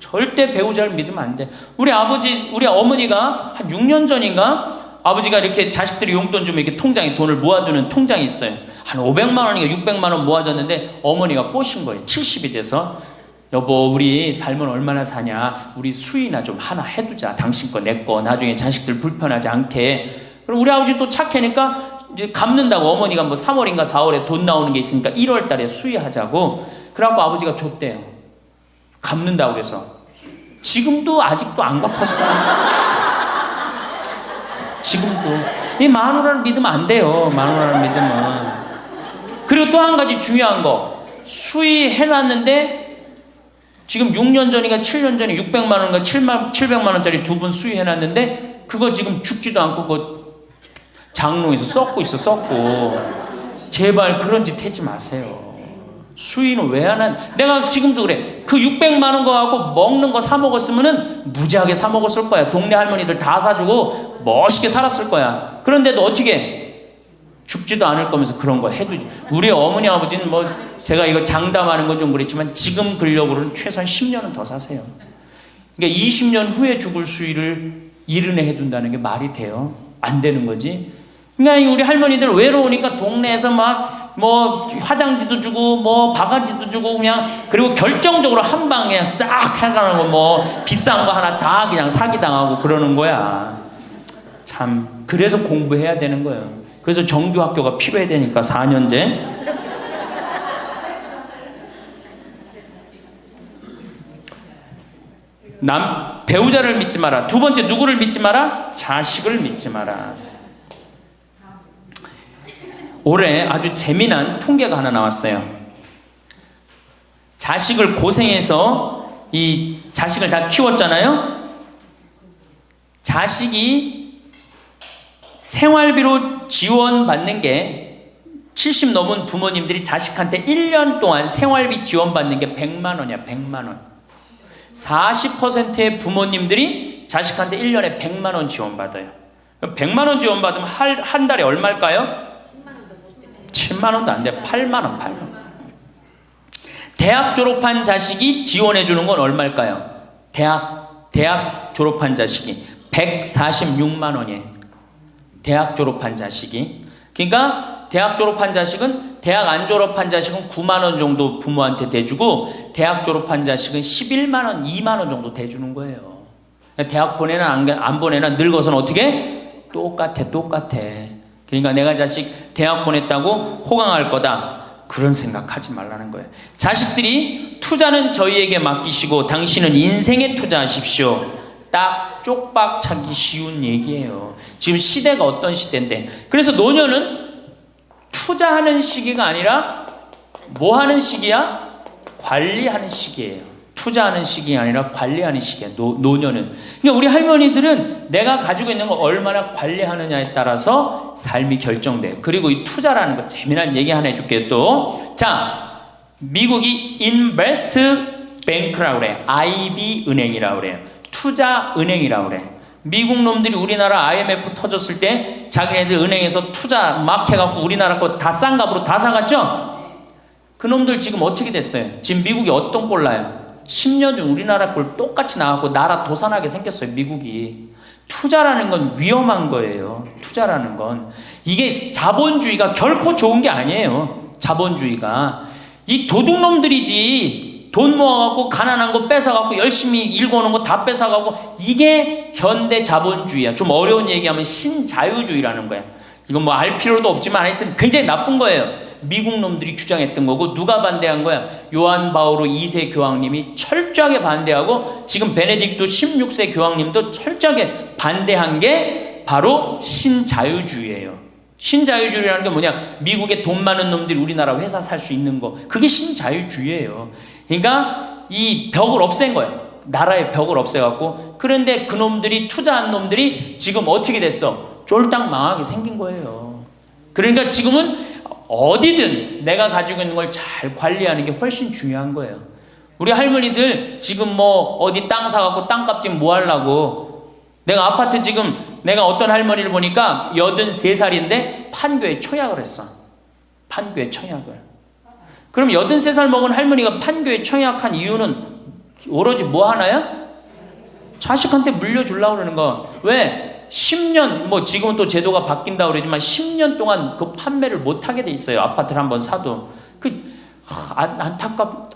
절대 배우자를 믿으면 안 돼. 우리 어머니가 한 6년 전인가 아버지가 이렇게 자식들이 용돈 주면 이렇게 통장에 돈을 모아두는 통장이 있어요. 한 500만 원인가 600만 원 모아졌는데 어머니가 꼬신 거예요. 70이 돼서 여보 우리 살면 얼마나 사냐. 우리 수의나 좀 하나 해두자. 당신 거 내 거 나중에 자식들 불편하지 않게. 그럼 우리 아버지 또 착하니까 이제 갚는다고 어머니가 뭐 3월인가 4월에 돈 나오는 게 있으니까 1월 달에 수의하자고. 그래갖고 아버지가 줬대요. 갚는다고 그래서. 지금도 아직도 안 갚았어요. 지금도. 이 마누라를 믿으면 안 돼요. 마누라를 믿으면. 그리고 또 한 가지 중요한 거. 수의해놨는데 지금 6년 전인가 7년 전에 600만 원인가 700만 원짜리 2분 수의해놨는데 그거 지금 죽지도 않고 그거 장롱에서 썩고 있어. 썩고. 제발 그런 짓 하지 마세요. 수의는 왜 안 한? 내가 지금도 그래. 그 600만 원 거 갖고 먹는 거 사 먹었으면은 무지하게 사 먹었을 거야. 동네 할머니들 다 사주고 멋있게 살았을 거야. 그런데도 어떻게 죽지도 않을 거면서 그런 거 해도. 우리 어머니 아버지는 뭐 제가 이거 장담하는 건 좀 그렇지만 지금 근력으로는 최소한 10년은 더 사세요. 그러니까 20년 후에 죽을 수위를 이른해 해둔다는 게 말이 돼요? 안 되는 거지. 그러니까 우리 할머니들 외로우니까 동네에서 막 뭐 화장지도 주고 뭐 바가지도 주고 그냥, 그리고 결정적으로 한 방에 싹 해가는 거 뭐 비싼 거 하나 다 그냥 사기당하고 그러는 거야. 참, 그래서 공부해야 되는 거예요. 그래서 정규 학교가 필요해 되니까 4년제. 배우자를 믿지 마라. 두 번째, 누구를 믿지 마라? 자식을 믿지 마라. 올해 아주 재미난 통계가 하나 나왔어요. 자식을 고생해서 이 자식을 다 키웠잖아요. 자식이 생활비로 지원받는 게 70 넘은 부모님들이 자식한테 1년 동안 생활비 지원받는 게 100만 원이야. 100만 원. 40%의 부모님들이 자식한테 1년에 100만 원 지원받아요. 100만 원 지원받으면 한 달에 얼마일까요? 7만 원도 안 돼. 8만 원, 8만 원. 대학 졸업한 자식이 지원해 주는 건 얼마일까요? 대학 졸업한 자식이 146만 원이에요. 대학 졸업한 자식이. 그러니까 대학 졸업한 자식은, 대학 안 졸업한 자식은 9만 원 정도 부모한테 대주고, 대학 졸업한 자식은 11만 원, 2만 원 정도 대주는 거예요. 대학 보내나 안 보내나 늙어서는 어떻게? 똑같아. 그러니까 내가 자식 대학 보냈다고 호강할 거다, 그런 생각하지 말라는 거예요. 자식들이 투자는 저희에게 맡기시고 당신은 인생에 투자하십시오. 딱 쪽박 차기 쉬운 얘기예요. 지금 시대가 어떤 시대인데. 그래서 노년은 투자하는 시기가 아니라 뭐 하는 시기야? 관리하는 시기예요. 투자하는 시기가 아니라 관리하는 시기야. 노년은. 그러니까 우리 할머니들은 내가 가지고 있는 걸 얼마나 관리하느냐에 따라서 삶이 결정돼. 그리고 이 투자라는 거 재미난 얘기 하나 해줄게요. 또, 자, 미국이 인베스트 뱅크라고 그래. IB 은행이라고 그래요. 투자 은행이라고 그래. 미국 놈들이 우리나라 IMF 터졌을 때 자기네들 은행에서 투자 막 해갖고 우리나라 거 다 싼 값으로 다 사갔죠? 그 놈들 지금 어떻게 됐어요? 지금 미국이 어떤 꼴 나요? 10년 전 우리나라 꼴 똑같이 나왔고 나라 도산하게 생겼어요. 미국이. 투자라는 건 위험한 거예요. 투자라는 건. 이게 자본주의가 결코 좋은 게 아니에요. 자본주의가. 이 도둑놈들이지. 돈 모아갖고 가난한 거 뺏어갖고 열심히 일궈놓은 거 다 뺏어가고, 이게 현대 자본주의야. 좀 어려운 얘기하면 신자유주의라는 거야. 이건 뭐 알 필요도 없지만 하여튼 굉장히 나쁜 거예요. 미국 놈들이 주장했던 거고, 누가 반대한 거야? 요한 바오로 2세 교황님이 철저하게 반대하고, 지금 베네딕토 16세 교황님도 철저하게 반대한 게 바로 신자유주의예요. 신자유주의라는 게 뭐냐? 미국에 돈 많은 놈들이 우리나라 회사 살 수 있는 거. 그게 신자유주의예요. 그러니까 이 벽을 없앤 거예요. 나라의 벽을 없애갖고. 그런데 그 놈들이, 투자한 놈들이 지금 어떻게 됐어? 쫄딱 망하게 생긴 거예요. 그러니까 지금은 어디든 내가 가지고 있는 걸 잘 관리하는 게 훨씬 중요한 거예요. 우리 할머니들 지금 뭐 어디 땅 사갖고 땅값 뛰면 뭐 하려고. 내가 아파트 지금, 내가 어떤 할머니를 보니까 83살인데 판교에 청약을 했어. 판교에 청약을. 그럼 83살 먹은 할머니가 판교에 청약한 이유는 오로지 뭐 하나야? 자식한테 물려주려고 그러는 거. 왜? 10년, 뭐 지금은 또 제도가 바뀐다고 그러지만 10년 동안 그 판매를 못하게 돼 있어요. 아파트를 한번 사도.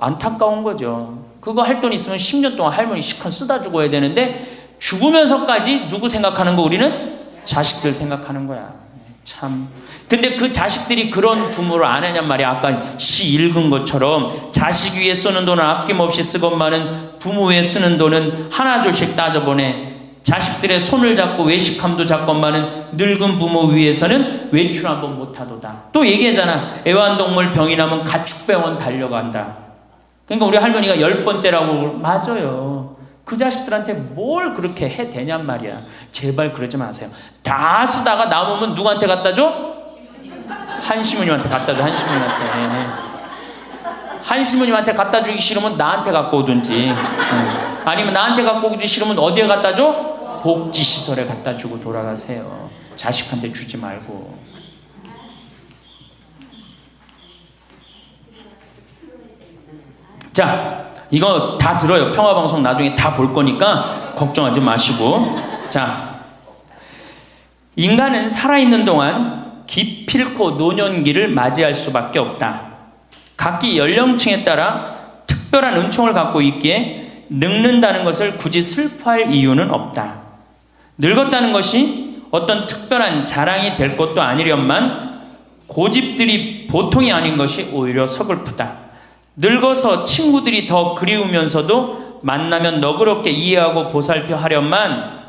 안타까운 거죠. 그거 할 돈 있으면 10년 동안 할머니 시컨 쓰다 죽어야 되는데, 죽으면서까지 누구 생각하는 거? 우리는 자식들 생각하는 거야. 참. 근데 그 자식들이 그런 부모를 안 하냔 말이야. 아까 시 읽은 것처럼 자식 위에 쓰는 돈은 아낌없이 쓰건만은 부모 위에 쓰는 돈은 하나둘씩 따져보내. 자식들의 손을 잡고 외식함도 잡건만은 늙은 부모 위해서는 외출 한번 못하도다. 또 얘기하잖아. 애완동물 병이 나면 가축병원 달려간다. 그러니까 우리 할머니가 10번째라고. 맞아요. 그 자식들한테 뭘 그렇게 해 대냔 말이야. 제발 그러지 마세요. 다 쓰다가 남으면 누구한테 갖다 줘? 한시모님한테 갖다 줘. 한시모님한테. 한시모님한테 갖다 주기 싫으면 나한테 갖고 오든지, 아니면 나한테 갖고 오기 싫으면 어디에 갖다 줘? 복지시설에 갖다 주고 돌아가세요. 자식한테 주지 말고. 자, 이거 다 들어요. 평화방송 나중에 다 볼 거니까 걱정하지 마시고. 자, 인간은 살아있는 동안 기필코 노년기를 맞이할 수밖에 없다. 각기 연령층에 따라 특별한 은총을 갖고 있기에 늙는다는 것을 굳이 슬퍼할 이유는 없다. 늙었다는 것이 어떤 특별한 자랑이 될 것도 아니련만 고집들이 보통이 아닌 것이 오히려 서글프다. 늙어서 친구들이 더 그리우면서도 만나면 너그럽게 이해하고 보살펴 하련만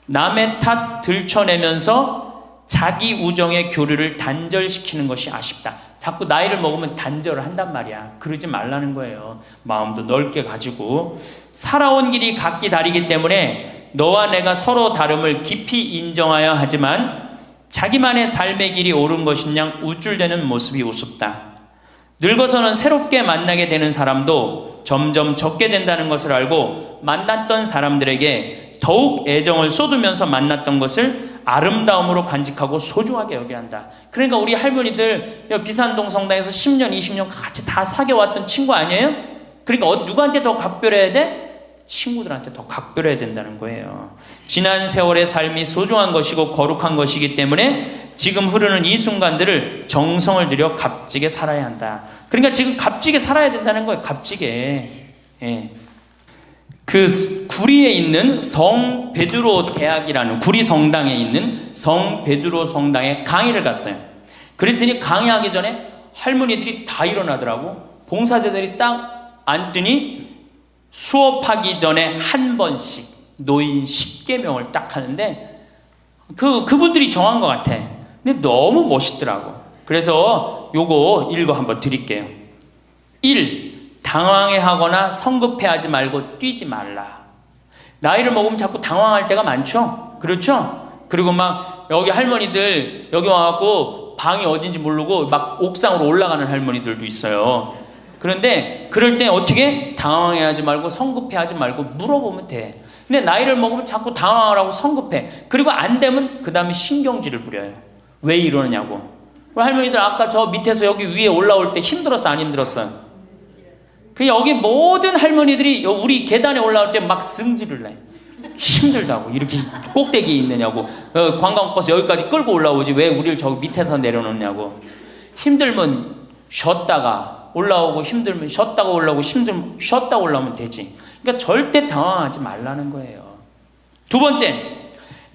남의 탓 들춰내면서 자기 우정의 교류를 단절시키는 것이 아쉽다. 자꾸 나이를 먹으면 단절을 한단 말이야. 그러지 말라는 거예요. 마음도 넓게 가지고. 살아온 길이 각기 다르기 때문에 너와 내가 서로 다름을 깊이 인정하여야 하지만 자기만의 삶의 길이 옳은 것인양 우쭐대는 모습이 우습다. 늙어서는 새롭게 만나게 되는 사람도 점점 적게 된다는 것을 알고 만났던 사람들에게 더욱 애정을 쏟으면서 만났던 것을 아름다움으로 간직하고 소중하게 여겨야 한다. 그러니까 우리 할머니들 비산동 성당에서 10년, 20년 같이 다 사귀어왔던 친구 아니에요? 그러니까 누구한테 더 각별해야 돼? 친구들한테 더 각별해야 된다는 거예요. 지난 세월의 삶이 소중한 것이고 거룩한 것이기 때문에 지금 흐르는 이 순간들을 정성을 들여 값지게 살아야 한다. 그러니까 지금 값지게 살아야 된다는 거예요. 값지게. 예. 그 구리에 있는 성 베드로 대학이라는 구리 성당에 있는 성 베드로 성당에 강의를 갔어요. 그랬더니 강의하기 전에 할머니들이 다 일어나더라고. 봉사자들이 딱 앉더니 수업하기 전에 한 번씩 노인 10계명을 딱 하는데 그분들이 정한 것 같아. 근데 너무 멋있더라고. 그래서 요거 읽어 한번 드릴게요. 1. 당황해하거나 성급해하지 말고 뛰지 말라. 나이를 먹으면 자꾸 당황할 때가 많죠. 그렇죠? 그리고 막 여기 할머니들 여기 와갖고 방이 어딘지 모르고 막 옥상으로 올라가는 할머니들도 있어요. 그런데 그럴 때 어떻게? 당황해하지 말고 성급해하지 말고 물어보면 돼. 근데 나이를 먹으면 자꾸 당황을 하고 성급해. 그리고 안 되면 그 다음에 신경질을 부려요. 왜 이러느냐고. 할머니들 아까 저 밑에서 여기 위에 올라올 때 힘들었어 안 힘들었어요? 그 여기 모든 할머니들이 우리 계단에 올라올 때 막 승질을 내. 힘들다고. 이렇게 꼭대기에 있느냐고. 관광버스 여기까지 끌고 올라오지 왜 우리를 저기 밑에서 내려놓냐고. 힘들면 쉬었다가 올라오고 힘들면 쉬었다가 올라오고 힘들면 쉬었다가 올라오면 되지. 그러니까 절대 당황하지 말라는 거예요. 두 번째,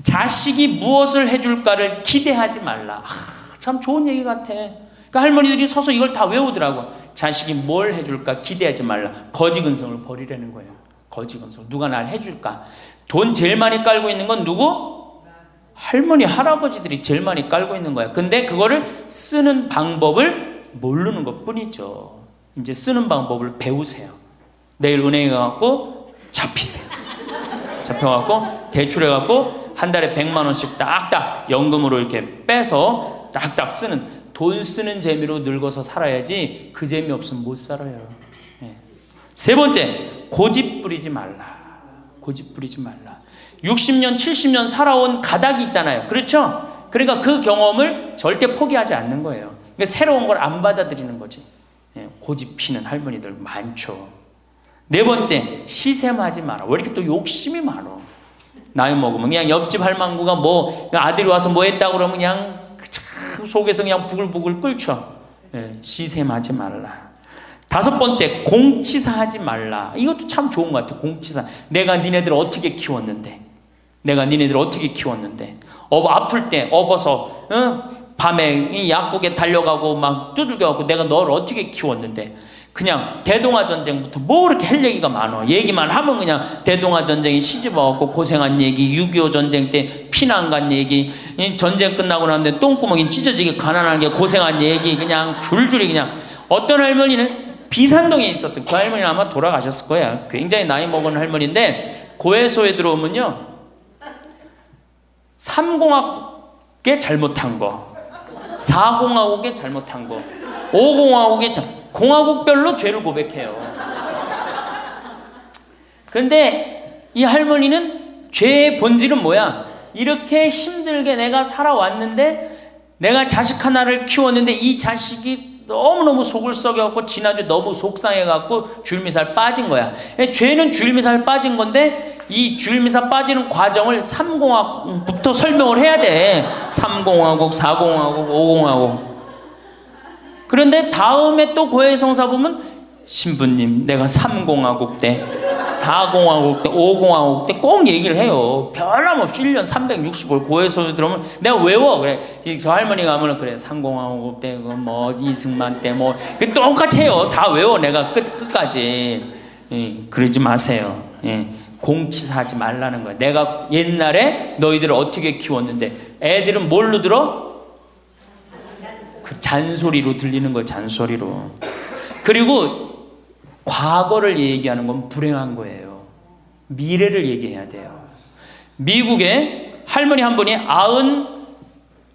자식이 무엇을 해줄까를 기대하지 말라. 참 좋은 얘기 같아. 그러니까 할머니들이 서서 이걸 다 외우더라고. 자식이 뭘 해줄까 기대하지 말라. 거지근성을 버리라는 거예요. 거지근성. 누가 날 해줄까. 돈 제일 많이 깔고 있는 건 누구? 할머니 할아버지들이 제일 많이 깔고 있는 거야. 근데 그거를 쓰는 방법을 모르는 것 뿐이죠. 이제 쓰는 방법을 배우세요. 내일 은행에 가갖고 잡히세요. 잡혀갖고 대출해갖고 한 달에 100만 원씩 딱딱 연금으로 이렇게 빼서 딱딱 쓰는. 돈 쓰는 재미로 늙어서 살아야지 그 재미 없으면 못 살아요. 예. 세 번째, 고집 부리지 말라. 고집 부리지 말라. 60년, 70년 살아온 가닥이 있잖아요. 그렇죠? 그러니까 그 경험을 절대 포기하지 않는 거예요. 그러니까 새로운 걸 안 받아들이는 거지. 예. 고집 피는 할머니들 많죠. 네 번째, 시샘하지 마라. 왜 이렇게 또 욕심이 많아? 나이 먹으면 그냥 옆집 할망구가 뭐 아들이 와서 뭐 했다고 그러면 그냥 속에서 그냥 부글부글 끓죠. 예, 시샘하지 말라. 다섯 번째, 공치사하지 말라. 이것도 참 좋은 것 같아요. 공치사. 내가 니네들 어떻게 키웠는데, 내가 니네들 어떻게 키웠는데, 아플 때 업어서 밤에 이 약국에 달려가고 막 두들겨갖고 내가 너를 어떻게 키웠는데. 그냥 대동아 전쟁부터 뭐 이렇게 할 얘기가 많아. 얘기만 하면 그냥 대동아 전쟁에 시집와갖고 고생한 얘기, 6.25 전쟁 때 피난 간 얘기, 전쟁 끝나고 나는데 똥구멍이 찢어지게 가난하게 고생한 얘기, 그냥 줄줄이 그냥. 어떤 할머니는 비산동에 있었던 그 할머니는 아마 돌아가셨을 거야. 굉장히 나이 먹은 할머니인데 고해소에 들어오면요 3공학에 잘못한 거, 4공화국에 잘못한 거, 5공화국에 공화국별로 죄를 고백해요. 그런데 이 할머니는 죄의 본질은 뭐야? 이렇게 힘들게 내가 살아왔는데 내가 자식 하나를 키웠는데 이 자식이 너무너무 속을 썩여갖고 지난주 너무 속상해갖고 줄미살 빠진 거야. 죄는 줄미살 빠진 건데 이 줄미살 빠지는 과정을 3공학부터 설명을 해야 돼. 3공화국, 4공화국, 5공화국. 그런데 다음에 또 고해성사 보면 신부님 내가 3공화국 때 4공화국 때 5공화국 때 꼭 얘기를 해요. 변함없이 1년 365일 고해성사 들으면 내가 외워. 그래 저 할머니가 하면 그래 3공화국 때 뭐 이승만 때 뭐 똑같이 해요. 다 외워 내가 끝까지. 예, 그러지 마세요. 예, 공치사하지 말라는 거야. 내가 옛날에 너희들을 어떻게 키웠는데 애들은 뭘로 들어? 그 잔소리로 들리는 거야. 잔소리로. 그리고 과거를 얘기하는 건 불행한 거예요. 미래를 얘기해야 돼요. 미국에 할머니 한 분이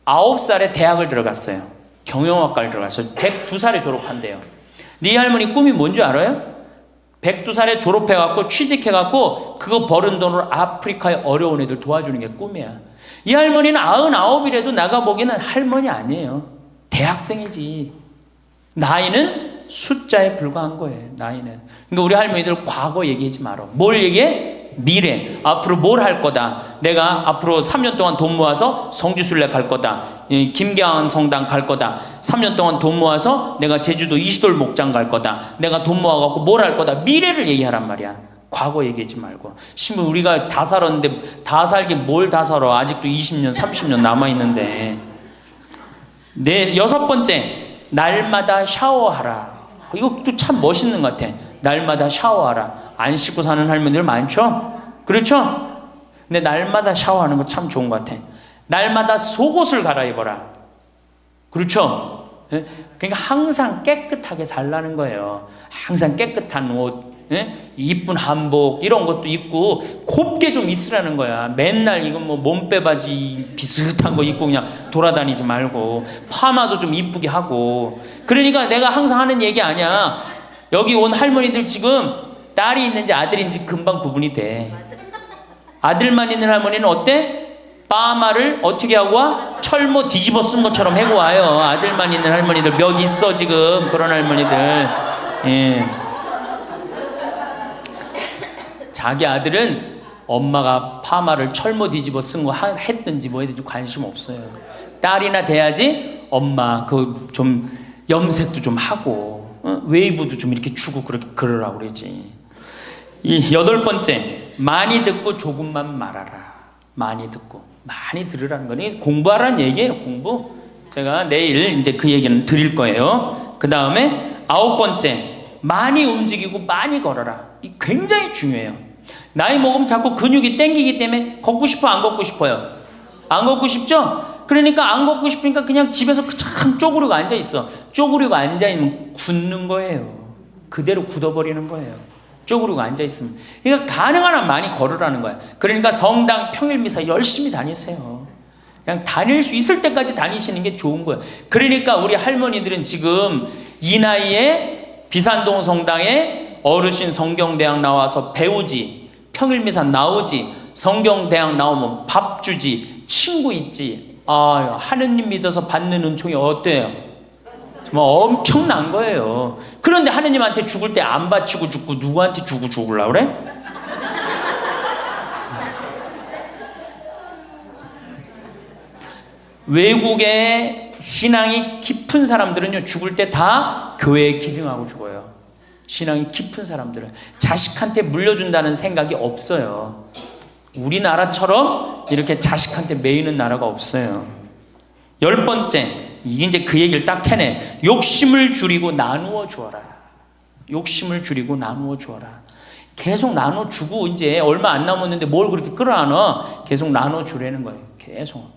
99살에 대학을 들어갔어요. 경영학과를 들어갔어요. 102살에 졸업한대요. 네 할머니 꿈이 뭔지 알아요? 102살에 졸업해갖고 취직해갖고 그거 버는 돈으로 아프리카의 어려운 애들 도와주는 게 꿈이야. 이 할머니는 99이라도 나가보기에는 할머니 아니에요. 대학생이지. 나이는 숫자에 불과한 거예요. 나이는. 그러니까 우리 할머니들 과거 얘기하지 마라. 뭘 얘기해? 미래. 앞으로 뭘 할 거다. 내가 앞으로 3년 동안 돈 모아서 성지순례 갈 거다. 김계한 성당 갈 거다. 3년 동안 돈 모아서 내가 제주도 이시돌 목장 갈 거다. 내가 돈 모아갖고 뭘 할 거다. 미래를 얘기하란 말이야. 과거 얘기하지 말고. 심지어 우리가 다 살았는데 다 살게 뭘 다 살아. 아직도 20년 30년 남아있는데. 여섯 번째, 날마다 샤워하라. 이것도 참 멋있는 것 같아. 날마다 샤워하라. 안 씻고 사는 할머니들 많죠? 그렇죠? 근데 날마다 샤워하는 거 참 좋은 것 같아. 날마다 속옷을 갈아입어라. 그렇죠? 그러니까 항상 깨끗하게 살라는 거예요. 항상 깨끗한 옷, 이쁜 한복 이런 것도 입고 곱게 좀 있으라는 거야. 맨날 이건 뭐 몸빼바지 비슷한 거 입고 그냥 돌아다니지 말고 파마도 좀 이쁘게 하고. 그러니까 내가 항상 하는 얘기 아니야. 여기 온 할머니들 지금 딸이 있는지 아들이 있는지 금방 구분이 돼. 아들만 있는 할머니는 어때? 파마를 어떻게 하고 와? 철모 뒤집어 쓴 것처럼 해고 와요. 아들만 있는 할머니들 몇 있어 지금. 그런 할머니들. 예. 자기 아들은 엄마가 파마를 철모 뒤집어 쓴 거 했든지 뭐 했든지 관심 없어요. 딸이나 돼야지 엄마 그 좀 염색도 좀 하고 웨이브도 좀 이렇게 주고 그러라고 그러지. 이 여덟 번째, 많이 듣고 조금만 말하라. 많이 듣고 많이 들으라는 거니 공부하라는 얘기예요. 공부. 제가 내일 이제 그 얘기는 드릴 거예요. 그 다음에 아홉 번째, 많이 움직이고 많이 걸어라. 이 굉장히 중요해요. 나이 먹으면 자꾸 근육이 땡기기 때문에 걷고 싶어 안 걷고 싶어요? 안 걷고 싶죠? 그러니까 안 걷고 싶으니까 그냥 집에서 참 쪼그리고 앉아있어. 쪼그리고 앉아있으면 굳는 거예요. 그대로 굳어버리는 거예요. 쪼그리고 앉아있으면. 그러니까 가능한 한 많이 걸으라는 거야. 그러니까 성당 평일미사 열심히 다니세요. 그냥 다닐 수 있을 때까지 다니시는 게 좋은 거예요. 그러니까 우리 할머니들은 지금 이 나이에 비산동 성당에 어르신 성경대학 나와서 배우지, 평일미사 나오지, 성경대학 나오면 밥 주지, 친구 있지. 아, 하느님 믿어서 받는 은총이 어때요? 정말 엄청난 거예요. 그런데 하느님한테 죽을 때 안 바치고 죽고 누구한테 주고 죽으려고 그래? 외국의 신앙이 깊은 사람들은요, 죽을 때 다 교회에 기증하고 죽어요. 신앙이 깊은 사람들은 자식한테 물려준다는 생각이 없어요. 우리나라처럼 이렇게 자식한테 매이는 나라가 없어요. 열 번째, 이게 이제 그 얘기를 딱 해내. 욕심을 줄이고 나누어 주어라. 욕심을 줄이고 나누어 주어라. 계속 나눠 주고 이제 얼마 안 남았는데 뭘 그렇게 끌어안아? 계속 나눠 주라는 거예요. 계속.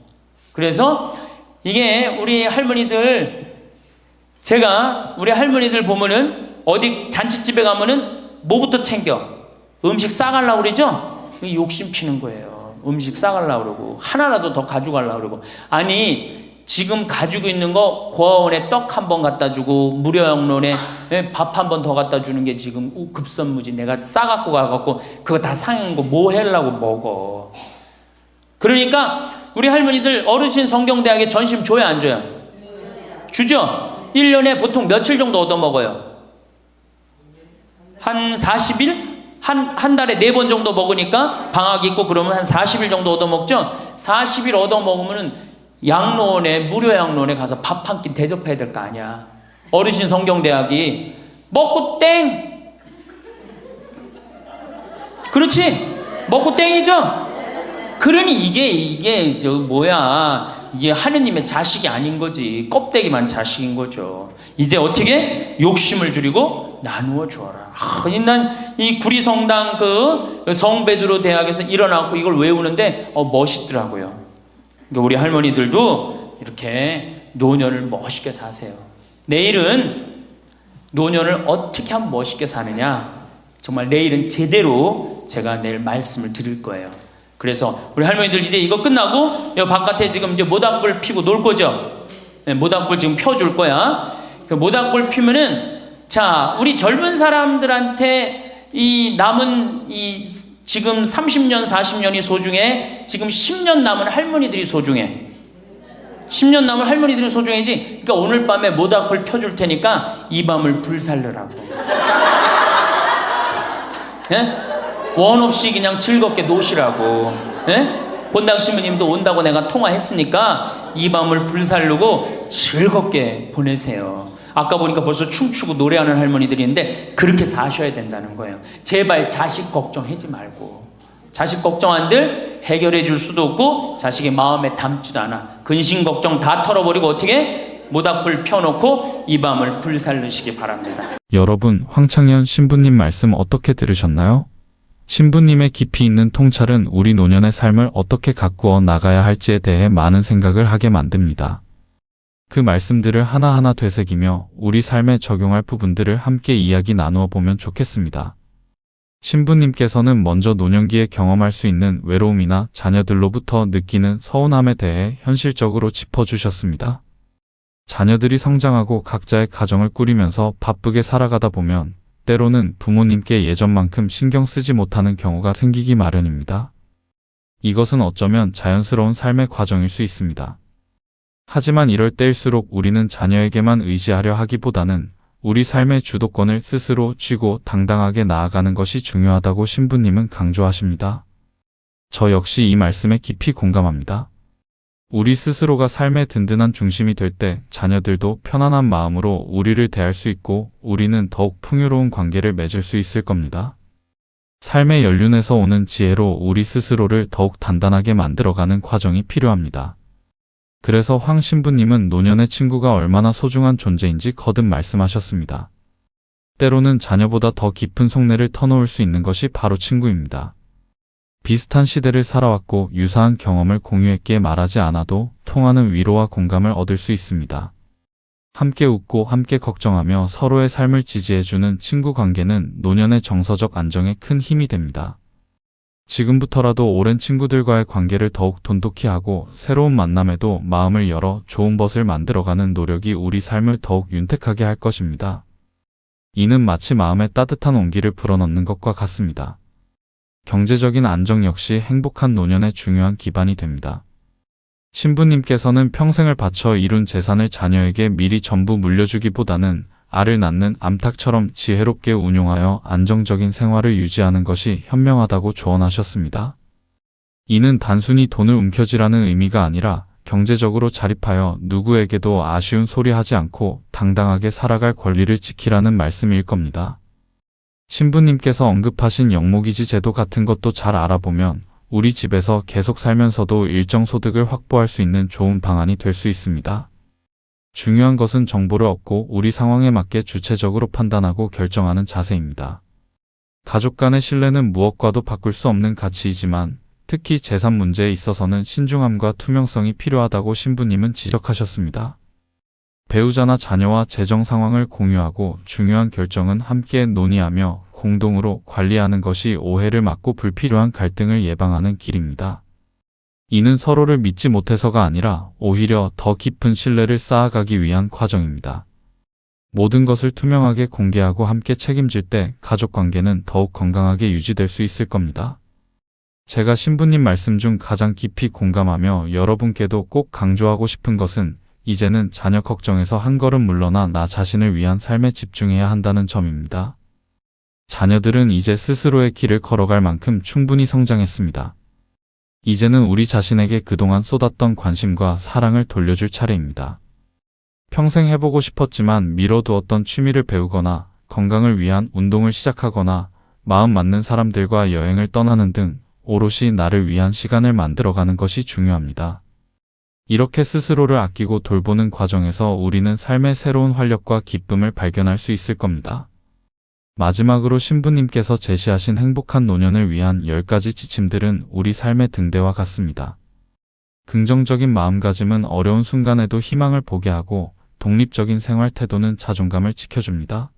그래서 이게 우리 할머니들, 제가 우리 할머니들 보면은 어디 잔치집에 가면은 뭐부터 챙겨? 음식 싸가려고 그러죠? 욕심 피는 거예요. 음식 싸가려고 그러고 하나라도 더 가져가려고 그러고. 아니 지금 가지고 있는 거 고아원에 떡 한 번 갖다 주고 무료영론에 밥 한 번 더 갖다 주는 게 지금 급선무지. 내가 싸갖고 가갖고 그거 다 상한 거 뭐 하려고 먹어. 그러니까 우리 할머니들 어르신 성경대학에 전심 줘야 안 줘요? 주죠? 1년에 보통 며칠 정도 얻어먹어요? 한 40일? 한 달에 4번 정도 먹으니까 방학 있고 그러면 한 40일 정도 얻어먹죠? 40일 얻어먹으면 양로원에, 무료 양로원에 가서 밥 한 끼 대접해야 될 거 아니야. 어르신 성경대학이 먹고 땡! 그렇지? 먹고 땡이죠? 그러니 이게 이게 하느님의 자식이 아닌 거지. 껍데기만 자식인 거죠. 이제 어떻게? 욕심을 줄이고 나누어 주어라. 난 이 구리성당 그 성베드로 대학에서 일어나고 이걸 외우는데 멋있더라고요. 그러니까 우리 할머니들도 이렇게 노년을 멋있게 사세요. 내일은 노년을 어떻게 하면 멋있게 사느냐, 정말 내일은 제대로 제가 내일 말씀을 드릴 거예요. 그래서 우리 할머니들 이제 이거 끝나고 여 바깥에 지금 이제 모닥불 피고 놀 거죠? 네, 모닥불 지금 펴줄 거야. 그 모닥불 피면은, 자, 우리 젊은 사람들한테 이 남은 이 지금 30년 40년이 소중해? 지금 10년 남은 할머니들이 소중해? 10년 남은 할머니들이 소중해지. 그러니까 오늘 밤에 모닥불 펴줄 테니까 이 밤을 불살르라고. 예? 원 없이 그냥 즐겁게 노시라고. 예? 본당 신부님도 온다고 내가 통화했으니까 이 밤을 불살르고 즐겁게 보내세요. 아까 보니까 벌써 춤추고 노래하는 할머니들이 있는데 그렇게 사셔야 된다는 거예요. 제발 자식 걱정하지 말고. 자식 걱정한들 해결해 줄 수도 없고 자식의 마음에 담지도 않아. 근심 걱정 다 털어버리고 어떻게? 모닥불 펴놓고 이 밤을 불살르시기 바랍니다. 여러분, 황창현 신부님 말씀 어떻게 들으셨나요? 신부님의 깊이 있는 통찰은 우리 노년의 삶을 어떻게 가꾸어 나가야 할지에 대해 많은 생각을 하게 만듭니다. 그 말씀들을 하나하나 되새기며 우리 삶에 적용할 부분들을 함께 이야기 나누어 보면 좋겠습니다. 신부님께서는 먼저 노년기에 경험할 수 있는 외로움이나 자녀들로부터 느끼는 서운함에 대해 현실적으로 짚어주셨습니다. 자녀들이 성장하고 각자의 가정을 꾸리면서 바쁘게 살아가다 보면 때로는 부모님께 예전만큼 신경 쓰지 못하는 경우가 생기기 마련입니다. 이것은 어쩌면 자연스러운 삶의 과정일 수 있습니다. 하지만 이럴 때일수록 우리는 자녀에게만 의지하려 하기보다는 우리 삶의 주도권을 스스로 쥐고 당당하게 나아가는 것이 중요하다고 신부님은 강조하십니다. 저 역시 이 말씀에 깊이 공감합니다. 우리 스스로가 삶의 든든한 중심이 될 때 자녀들도 편안한 마음으로 우리를 대할 수 있고 우리는 더욱 풍요로운 관계를 맺을 수 있을 겁니다. 삶의 연륜에서 오는 지혜로 우리 스스로를 더욱 단단하게 만들어가는 과정이 필요합니다. 그래서 황 신부님은 노년의 친구가 얼마나 소중한 존재인지 거듭 말씀하셨습니다. 때로는 자녀보다 더 깊은 속내를 터놓을 수 있는 것이 바로 친구입니다. 비슷한 시대를 살아왔고 유사한 경험을 공유했기에 말하지 않아도 통하는 위로와 공감을 얻을 수 있습니다. 함께 웃고 함께 걱정하며 서로의 삶을 지지해주는 친구 관계는 노년의 정서적 안정에 큰 힘이 됩니다. 지금부터라도 오랜 친구들과의 관계를 더욱 돈독히 하고 새로운 만남에도 마음을 열어 좋은 것을 만들어가는 노력이 우리 삶을 더욱 윤택하게 할 것입니다. 이는 마치 마음에 따뜻한 온기를 불어넣는 것과 같습니다. 경제적인 안정 역시 행복한 노년의 중요한 기반이 됩니다. 신부님께서는 평생을 바쳐 이룬 재산을 자녀에게 미리 전부 물려주기보다는 알을 낳는 암탉처럼 지혜롭게 운용하여 안정적인 생활을 유지하는 것이 현명하다고 조언하셨습니다. 이는 단순히 돈을 움켜쥐라는 의미가 아니라 경제적으로 자립하여 누구에게도 아쉬운 소리 하지 않고 당당하게 살아갈 권리를 지키라는 말씀일 겁니다. 신부님께서 언급하신 영모기지 제도 같은 것도 잘 알아보면 우리 집에서 계속 살면서도 일정 소득을 확보할 수 있는 좋은 방안이 될 수 있습니다. 중요한 것은 정보를 얻고 우리 상황에 맞게 주체적으로 판단하고 결정하는 자세입니다. 가족 간의 신뢰는 무엇과도 바꿀 수 없는 가치이지만 특히 재산 문제에 있어서는 신중함과 투명성이 필요하다고 신부님은 지적하셨습니다. 배우자나 자녀와 재정 상황을 공유하고 중요한 결정은 함께 논의하며 공동으로 관리하는 것이 오해를 막고 불필요한 갈등을 예방하는 길입니다. 이는 서로를 믿지 못해서가 아니라 오히려 더 깊은 신뢰를 쌓아가기 위한 과정입니다. 모든 것을 투명하게 공개하고 함께 책임질 때 가족 관계는 더욱 건강하게 유지될 수 있을 겁니다. 제가 신부님 말씀 중 가장 깊이 공감하며 여러분께도 꼭 강조하고 싶은 것은 이제는 자녀 걱정에서 한 걸음 물러나 나 자신을 위한 삶에 집중해야 한다는 점입니다. 자녀들은 이제 스스로의 길을 걸어갈 만큼 충분히 성장했습니다. 이제는 우리 자신에게 그동안 쏟았던 관심과 사랑을 돌려줄 차례입니다. 평생 해보고 싶었지만 미뤄두었던 취미를 배우거나 건강을 위한 운동을 시작하거나 마음 맞는 사람들과 여행을 떠나는 등 오롯이 나를 위한 시간을 만들어가는 것이 중요합니다. 이렇게 스스로를 아끼고 돌보는 과정에서 우리는 삶의 새로운 활력과 기쁨을 발견할 수 있을 겁니다. 마지막으로 신부님께서 제시하신 행복한 노년을 위한 10가지 지침들은 우리 삶의 등대와 같습니다. 긍정적인 마음가짐은 어려운 순간에도 희망을 보게 하고 독립적인 생활 태도는 자존감을 지켜줍니다.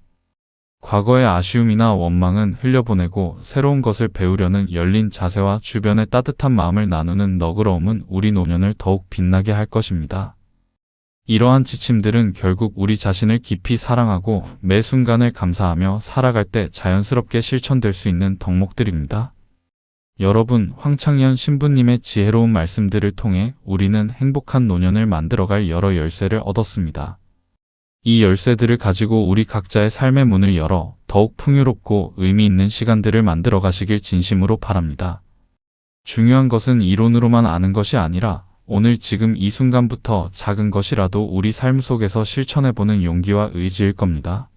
과거의 아쉬움이나 원망은 흘려보내고 새로운 것을 배우려는 열린 자세와 주변의 따뜻한 마음을 나누는 너그러움은 우리 노년을 더욱 빛나게 할 것입니다. 이러한 지침들은 결국 우리 자신을 깊이 사랑하고 매 순간을 감사하며 살아갈 때 자연스럽게 실천될 수 있는 덕목들입니다. 여러분, 황창현 신부님의 지혜로운 말씀들을 통해 우리는 행복한 노년을 만들어갈 여러 열쇠를 얻었습니다. 이 열쇠들을 가지고 우리 각자의 삶의 문을 열어 더욱 풍요롭고 의미 있는 시간들을 만들어 가시길 진심으로 바랍니다. 중요한 것은 이론으로만 아는 것이 아니라 오늘 지금 이 순간부터 작은 것이라도 우리 삶 속에서 실천해보는 용기와 의지일 겁니다.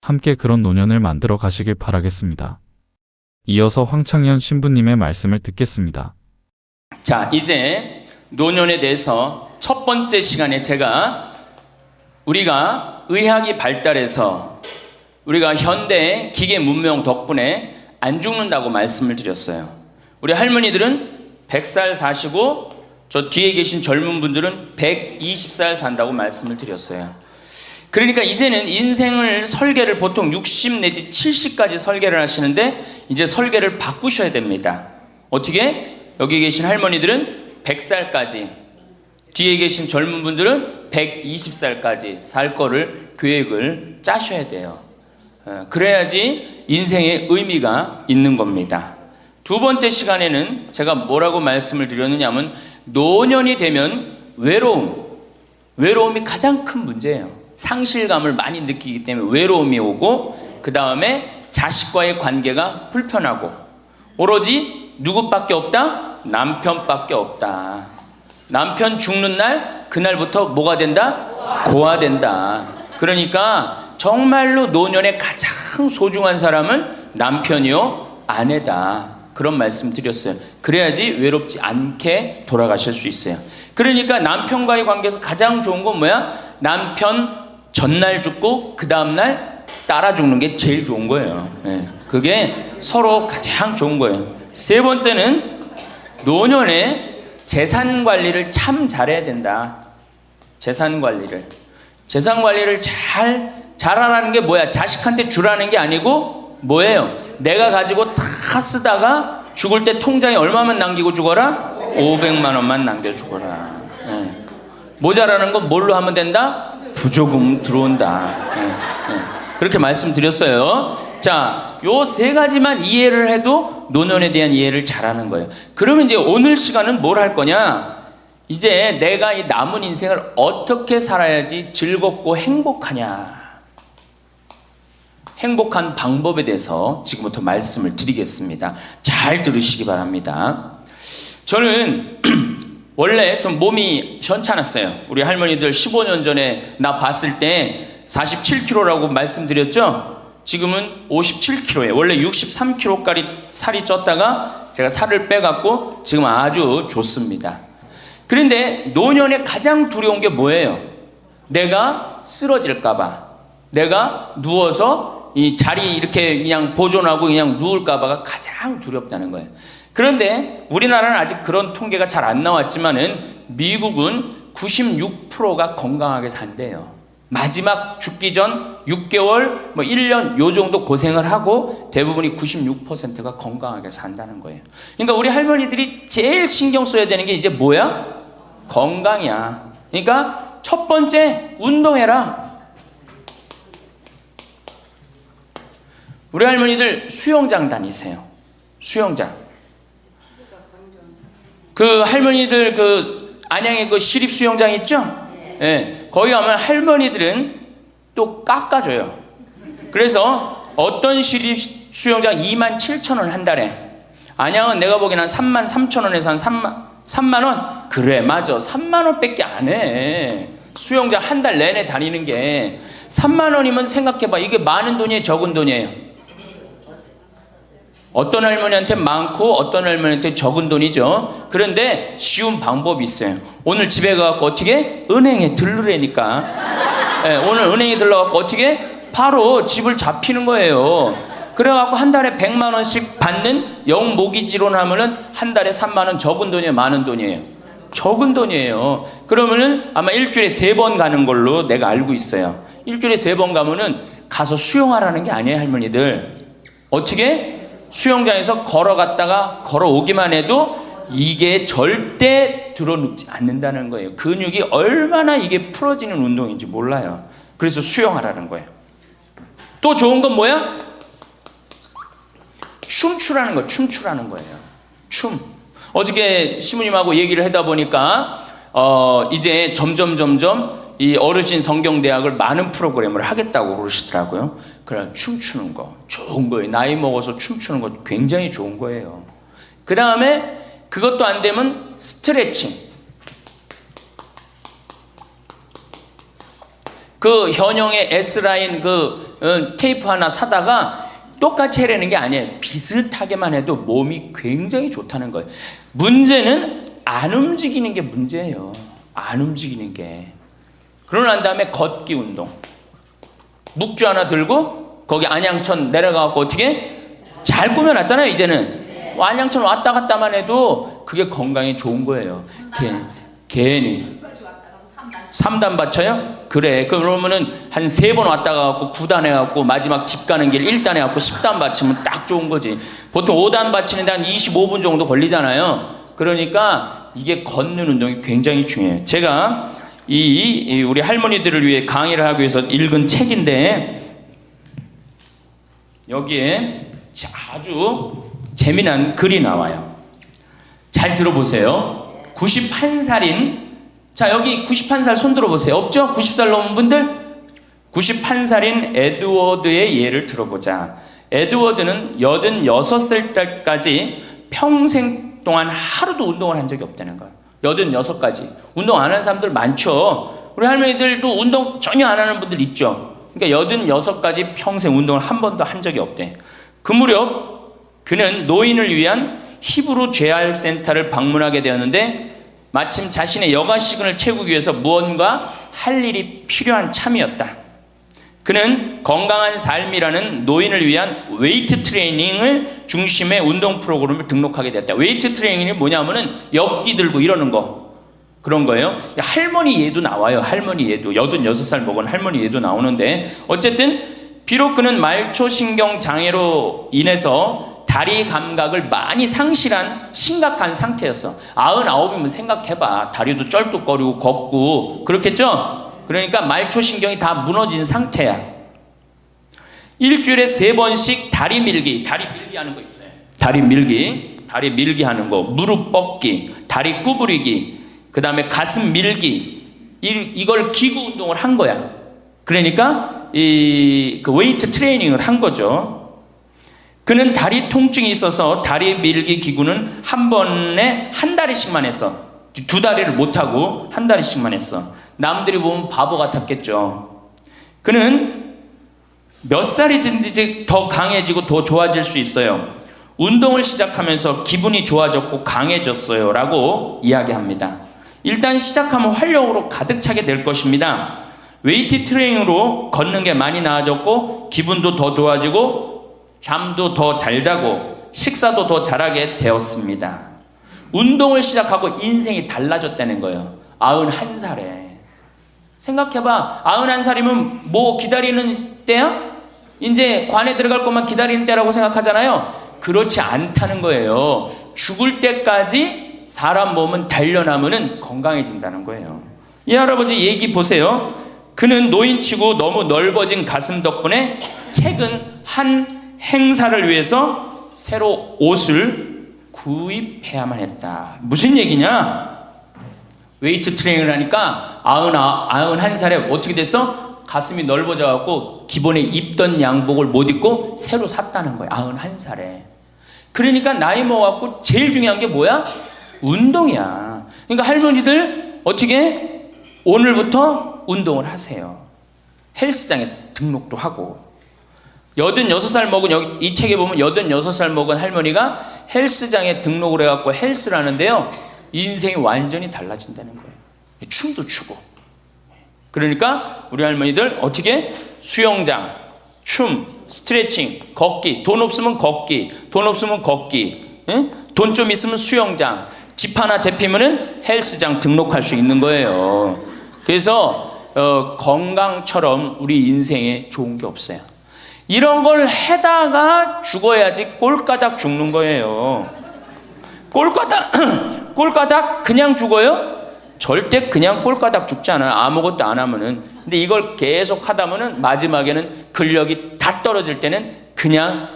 함께 그런 노년을 만들어 가시길 바라겠습니다. 이어서 황창현 신부님의 말씀을 듣겠습니다. 자, 이제 노년에 대해서 첫 번째 시간에 우리가 의학이 발달해서 우리가 현대 기계 문명 덕분에 안 죽는다고 말씀을 드렸어요. 우리 할머니들은 100살 사시고 저 뒤에 계신 젊은 분들은 120살 산다고 말씀을 드렸어요. 그러니까 이제는 인생을 설계를 보통 60 내지 70까지 설계를 하시는데 이제 설계를 바꾸셔야 됩니다. 어떻게? 여기 계신 할머니들은 100살까지, 뒤에 계신 젊은 분들은 120살까지 살 거를 계획을 짜셔야 돼요. 그래야지 인생의 의미가 있는 겁니다. 두 번째 시간에는 제가 뭐라고 말씀을 드렸느냐면 노년이 되면 외로움이 가장 큰 문제예요. 상실감을 많이 느끼기 때문에 외로움이 오고 그 다음에 자식과의 관계가 불편하고 오로지 누구밖에 없다? 남편밖에 없다. 남편 죽는 날 그날부터 뭐가 된다? 고아된다. 그러니까 정말로 노년에 가장 소중한 사람은 남편이요 아내다. 그런 말씀 드렸어요. 그래야지 외롭지 않게 돌아가실 수 있어요. 그러니까 남편과의 관계에서 가장 좋은 건 뭐야? 남편 전날 죽고 그 다음날 따라 죽는 게 제일 좋은 거예요. 그게 서로 가장 좋은 거예요. 세 번째는 노년에 재산 관리를 참 잘해야 된다. 재산 관리를 잘하라는 게 뭐야? 자식한테 주라는 게 아니고 뭐예요? 내가 가지고 다 쓰다가 죽을 때 통장에 얼마만 남기고 죽어라? 500만 원만 남겨 죽어라. 모자라는 건 뭘로 하면 된다? 부조금 들어온다. 그렇게 말씀드렸어요. 자, 요 세 가지만 이해를 해도 노년에 대한 이해를 잘하는 거예요. 그러면 이제 오늘 시간은 뭘 할 거냐? 이제 내가 이 남은 인생을 어떻게 살아야지 즐겁고 행복하냐? 행복한 방법에 대해서 지금부터 말씀을 드리겠습니다. 잘 들으시기 바랍니다. 저는 원래 좀 몸이 현찮았어요. 우리 할머니들 15년 전에 나 봤을 때 47kg라고 말씀드렸죠? 지금은 57kg예요. 원래 63kg까지 살이 쪘다가 제가 살을 빼갖고 지금 아주 좋습니다. 그런데 노년에 가장 두려운 게 뭐예요? 내가 쓰러질까봐, 내가 누워서 이 자리 이렇게 그냥 보존하고 그냥 누울까봐가 가장 두렵다는 거예요. 그런데 우리나라는 아직 그런 통계가 잘 안 나왔지만은 미국은 96%가 건강하게 산대요. 마지막 죽기 전 6개월, 1년 요 정도 고생을 하고 대부분이 96%가 건강하게 산다는 거예요. 그러니까 우리 할머니들이 제일 신경 써야 되는 게 이제 뭐야? 건강이야. 그러니까 첫 번째 운동해라. 우리 할머니들 수영장 다니세요. 수영장. 그 할머니들 그 안양에 그 시립 수영장 있죠? 예, 거기 가면 할머니들은 또 깎아줘요. 그래서 어떤 수영장 27,000원 한 달에, 안양은 내가 보기엔 한 33,000원에서 한 3만 원? 그래, 맞아. 3만 원밖에 안 해. 수영장 한 달 내내 다니는 게 3만 원이면 생각해봐. 이게 많은 돈이에요, 적은 돈이에요? 어떤 할머니한테 많고 어떤 할머니한테 적은 돈이죠. 그런데 쉬운 방법이 있어요. 오늘 집에 가서 어떻게? 은행에 들르라니까. 네, 오늘 은행에 들러갖고 어떻게? 바로 집을 잡히는 거예요. 그래갖고 한 달에 100만 원씩 받는 영모기지론 하면은 한 달에 3만 원. 적은 돈이에요, 많은 돈이에요? 적은 돈이에요. 그러면은 아마 일주일에 3번 가는 걸로 내가 알고 있어요. 일주일에 3번 가면은 가서 수영하라는 게 아니에요, 할머니들. 어떻게? 수영장에서 걸어갔다가 걸어오기만 해도 이게 절대 들어눕지 않는다는 거예요. 근육이 얼마나 이게 풀어지는 운동인지 몰라요. 그래서 수영하라는 거예요. 또 좋은 건 뭐야? 춤추라는 거, 춤추라는 거예요. 춤. 어저께 시부님하고 얘기를 하다 보니까 이제 점점 이 어르신 성경대학을 많은 프로그램을 하겠다고 그러시더라고요. 그래, 춤추는 거 좋은 거예요. 나이 먹어서 춤추는 거 굉장히 좋은 거예요. 그 다음에 그것도 안 되면 스트레칭. 그 현영의 S라인 테이프 하나 사다가 똑같이 해라는 게 아니에요. 비슷하게만 해도 몸이 굉장히 좋다는 거예요. 문제는 안 움직이는 게 문제예요. 안 움직이는 게. 그러고 난 다음에 걷기 운동. 묵주 하나 들고 거기 안양천 내려가고 어떻게? 잘 꾸며놨잖아요, 이제는. 안양천 왔다 갔다만 해도 그게 건강에 좋은 거예요. 괜히. 3단 받쳐요? 그래. 그러면은 한 3번 왔다 가고 9단 해갖고 마지막 집 가는 길 1단 해갖고 10단 받치면 딱 좋은 거지. 보통 5단 받치는데 한 25분 정도 걸리잖아요. 그러니까 이게 걷는 운동이 굉장히 중요해요. 제가 우리 할머니들을 위해 강의를 하기 위해서 읽은 책인데 여기에 아주 재미난 글이 나와요. 잘 들어보세요. 91살인, 자, 여기 91살 손 들어보세요. 없죠? 90살 넘은 분들? 91살인 에드워드의 예를 들어보자. 에드워드는 86살 때까지 평생 동안 하루도 운동을 한 적이 없다는 거예요. 86까지. 운동 안 하는 사람들 많죠. 우리 할머니들도 운동 전혀 안 하는 분들 있죠. 그러니까 86까지 평생 운동을 한 번도 한 적이 없대. 그 무렵 그는 노인을 위한 히브루 재활 센터를 방문하게 되었는데 마침 자신의 여가 시간을 채우기 위해서 무언가 할 일이 필요한 참이었다. 그는 건강한 삶이라는 노인을 위한 웨이트 트레이닝을 중심의 운동 프로그램을 등록하게 됐다. 웨이트 트레이닝이 뭐냐면은 엽기 들고 이러는 거, 그런 거예요. 할머니 예도 나와요. 할머니 예도. 86살 먹은 할머니 예도 나오는데, 어쨌든 비록 그는 말초신경 장애로 인해서 다리 감각을 많이 상실한 심각한 상태였어. 99이면 생각해봐. 다리도 쩔뚝거리고 걷고 그렇겠죠? 그러니까 말초신경이 다 무너진 상태야. 일주일에 3번씩 다리 밀기 하는 거 있어요. 다리 밀기 하는 거, 무릎 뻗기, 다리 구부리기, 그 다음에 가슴 밀기, 이걸 기구 운동을 한 거야. 그러니까 그 웨이트 트레이닝을 한 거죠. 그는 다리 통증이 있어서 다리 밀기 기구는 한 번에 한 다리씩만 했어. 2다리를 못하고 한 다리씩만 했어. 남들이 보면 바보 같았겠죠. 그는 몇 살이든지 더 강해지고 더 좋아질 수 있어요. 운동을 시작하면서 기분이 좋아졌고 강해졌어요 라고 이야기합니다. 일단 시작하면 활력으로 가득 차게 될 것입니다. 웨이트 트레이닝으로 걷는 게 많이 나아졌고 기분도 더 좋아지고 잠도 더 잘 자고 식사도 더 잘하게 되었습니다. 운동을 시작하고 인생이 달라졌다는 거예요. 91살에. 생각해봐. 91살이면 뭐 기다리는 때야? 이제 관에 들어갈 것만 기다리는 때라고 생각하잖아요. 그렇지 않다는 거예요. 죽을 때까지 사람 몸은 단련하면 건강해진다는 거예요. 이 할아버지 얘기 보세요. 그는 노인치고 너무 넓어진 가슴 덕분에 최근 한 행사를 위해서 새로 옷을 구입해야만 했다. 무슨 얘기냐? 웨이트 트레이닝을 하니까 91살에 어떻게 됐어? 가슴이 넓어져갖고 기본에 입던 양복을 못 입고 새로 샀다는 거예요. 91살에. 그러니까 나이 먹어갖고 제일 중요한 게 뭐야? 운동이야. 그러니까 할머니들 어떻게 오늘부터 운동을 하세요. 헬스장에 등록도 하고. 86살 먹은, 여기 이 책에 보면 86살 먹은 할머니가 헬스장에 등록을 해갖고 헬스를 하는데요. 인생이 완전히 달라진다는 거예요. 춤도 추고. 그러니까 우리 할머니들 어떻게? 수영장, 춤, 스트레칭, 걷기. 돈 없으면 걷기. 돈 없으면 걷기. 돈 좀 있으면 수영장. 집 하나 잡히면은 헬스장 등록할 수 있는 거예요. 그래서 건강처럼 우리 인생에 좋은 게 없어요. 이런 걸 해다가 죽어야지 꼴까닥 죽는 거예요. 꼴까닥 그냥 죽어요? 절대 그냥 꼴까닥 죽지 않아요. 아무것도 안 하면은. 근데 이걸 계속 하다 보면 마지막에는 근력이 다 떨어질 때는 그냥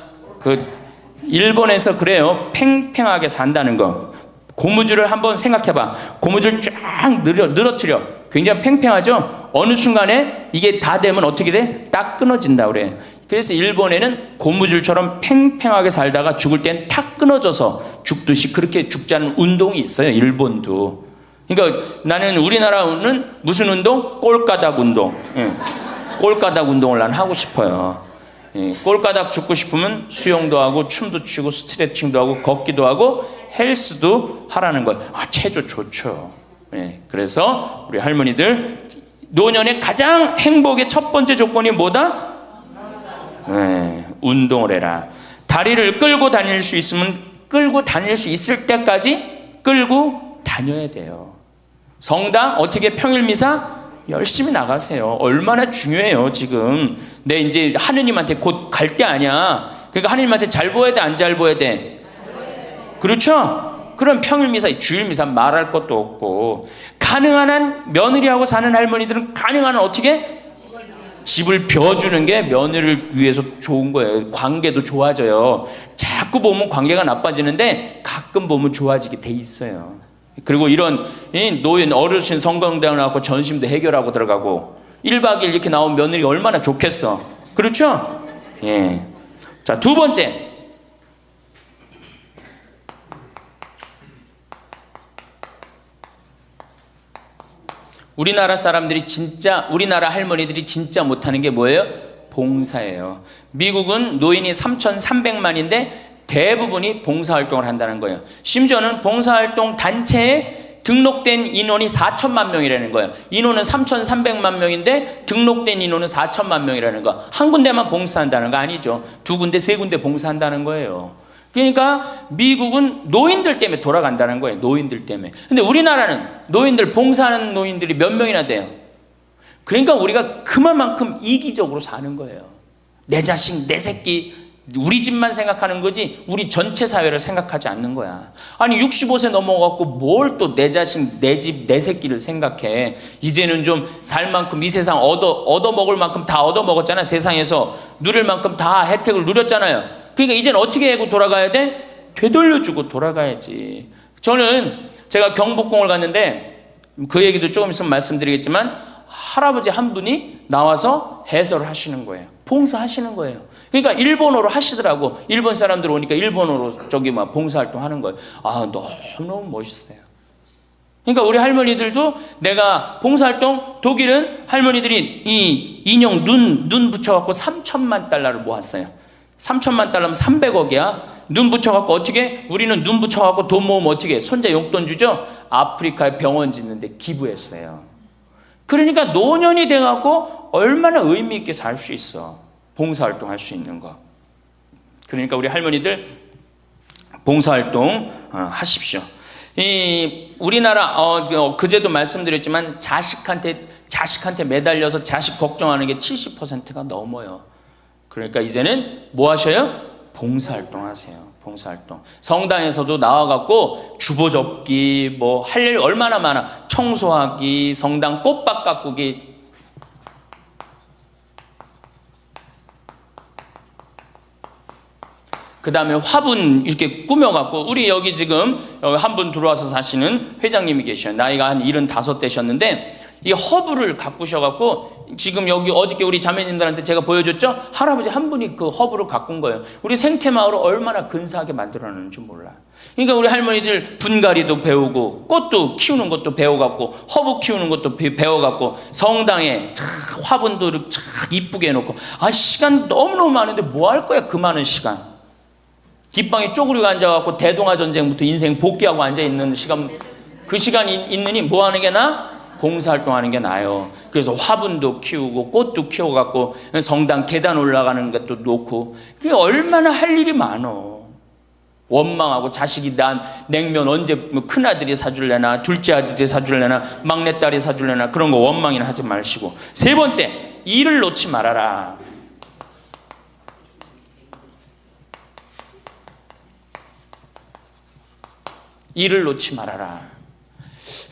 일본에서 그래요. 팽팽하게 산다는 거. 고무줄을 한번 생각해봐. 고무줄 쫙 늘어뜨려. 굉장히 팽팽하죠? 어느 순간에 이게 다 되면 어떻게 돼? 딱 끊어진다 그래. 그래서 일본에는 고무줄처럼 팽팽하게 살다가 죽을 땐 탁 끊어져서 죽듯이 그렇게 죽지 않은 운동이 있어요. 일본도. 그러니까 나는 우리나라는 무슨 운동? 꼴까닥 운동. 꼴까닥 운동을 난 하고 싶어요. 꼴까닥 죽고 싶으면 수영도 하고 춤도 추고 스트레칭도 하고 걷기도 하고 헬스도 하라는 거예요. 체조 좋죠. 그래서 우리 할머니들 노년의 가장 행복의 첫 번째 조건이 뭐다? 운동을 해라. 다리를 끌고 다닐 수 있으면 끌고 다닐 수 있을 때까지 끌고 다녀야 돼요. 성당 어떻게 평일 미사 열심히 나가세요. 얼마나 중요해요. 지금 내 이제 하느님한테 곧 갈 때 아니야. 그러니까 하느님한테 잘 보여야 돼, 안 잘 보여야 돼? 그렇죠? 그럼 평일 미사, 주일 미사 말할 것도 없고. 가능한 한 며느리하고 사는 할머니들은 가능한 한 어떻게? 집을 벼주는 게 며느리를 위해서 좋은 거예요. 관계도 좋아져요. 자꾸 보면 관계가 나빠지는데 가끔 보면 좋아지게 돼 있어요. 그리고 이런 노인 어르신 성경대학 나와서 전심도 해결하고 들어가고 1박 2일 이렇게 나온 며느리 얼마나 좋겠어. 그렇죠? 예. 자, 두 번째. 우리나라 사람들이 진짜, 우리나라 할머니들이 진짜 못하는 게 뭐예요? 봉사예요. 미국은 노인이 3,300만인데 대부분이 봉사활동을 한다는 거예요. 심지어는 봉사활동 단체에 등록된 인원이 4천만 명이라는 거예요. 인원은 3,300만 명인데 등록된 인원은 4천만 명이라는 거. 한 군데만 봉사한다는 거 아니죠. 두 군데, 세 군데 봉사한다는 거예요. 그러니까 미국은 노인들 때문에 돌아간다는 거예요. 노인들 때문에. 근데 우리나라는 노인들, 봉사하는 노인들이 몇 명이나 돼요. 그러니까 우리가 그만큼 이기적으로 사는 거예요. 내 자식, 내 새끼, 우리 집만 생각하는 거지 우리 전체 사회를 생각하지 않는 거야. 아니 65세 넘어갖고 뭘 또 내 자식, 내 집, 내 새끼를 생각해. 이제는 좀 살 만큼 이 세상 얻어먹을 만큼 다 얻어먹었잖아. 세상에서 누릴 만큼 다 혜택을 누렸잖아요. 그러니까 이제는 어떻게 하고 돌아가야 돼? 되돌려주고 돌아가야지. 저는 제가 경복궁을 갔는데 그 얘기도 조금 있으면 말씀드리겠지만 할아버지 한 분이 나와서 해설을 하시는 거예요. 봉사하시는 거예요. 그러니까 일본어로 하시더라고. 일본 사람들 오니까 일본어로 막 봉사활동 하는 거예요. 너무 멋있어요. 그러니까 우리 할머니들도 내가 봉사활동, 독일은 할머니들이 이 인형 눈 붙여갖고 3천만 달러를 모았어요. 3천만 달러면 300억이야. 눈 붙여갖고 어떻게? 우리는 눈 붙여갖고 돈 모으면 어떻게? 손자 용돈 주죠? 아프리카에 병원 짓는데 기부했어요. 그러니까 노년이 돼갖고 얼마나 의미 있게 살 수 있어. 봉사활동 할 수 있는 거. 그러니까 우리 할머니들 봉사활동 하십시오. 우리나라 그제도 말씀드렸지만 자식한테 매달려서 자식 걱정하는 게 70%가 넘어요. 그러니까 이제는 뭐 하셔요? 봉사활동 하세요. 봉사활동. 성당에서도 나와갖고 주보 접기, 뭐 할 일 얼마나 많아. 청소하기, 성당 꽃밭 가꾸기. 그 다음에 화분 이렇게 꾸며갖고, 우리 여기 지금 한 분 들어와서 사시는 회장님이 계셔요. 나이가 한 75 되셨는데, 이 허브를 가꾸셔갖고 지금 여기 어저께 우리 자매님들한테 제가 보여줬죠? 할아버지 한 분이 그 허브를 가꾼 거예요. 우리 생태마을을 얼마나 근사하게 만들어놨는지 몰라. 그러니까 우리 할머니들 분갈이도 배우고 꽃도 키우는 것도 배워갖고 허브 키우는 것도 배워갖고 성당에 화분도 참 이쁘게 해놓고 시간 너무너무 많은데 뭐 할 거야 그 많은 시간. 뒷방에 쪼그리고 앉아갖고 대동아 전쟁부터 인생 복귀하고 앉아있는 시간, 그 시간 있느니 뭐 하는 게 나아? 봉사활동하는 게 나아요. 그래서 화분도 키우고 꽃도 키워갖고 성당 계단 올라가는 것도 놓고, 그게 얼마나 할 일이 많어. 원망하고 자식이 난 냉면 언제 큰아들이 사줄래나 둘째 아들이 사줄래나 막내딸이 사줄래나 그런 거 원망이나 하지 마시고. 세 번째, 일을 놓지 말아라. 일을 놓지 말아라.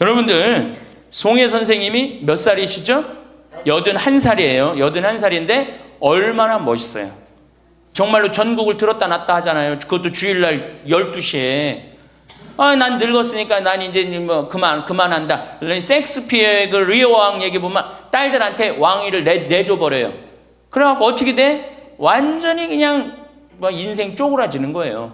여러분들 송혜 선생님이 몇 살이시죠? 81살이에요. 81살인데 얼마나 멋있어요. 정말로 전국을 들었다 놨다 하잖아요. 그것도 주일날 12시에. 난 늙었으니까 난 이제 뭐 그만한다. 섹스피어의 그 리오 왕 얘기 보면 딸들한테 왕위를 내줘버려요. 그래갖고 어떻게 돼? 완전히 그냥 막 인생 쪼그라지는 거예요.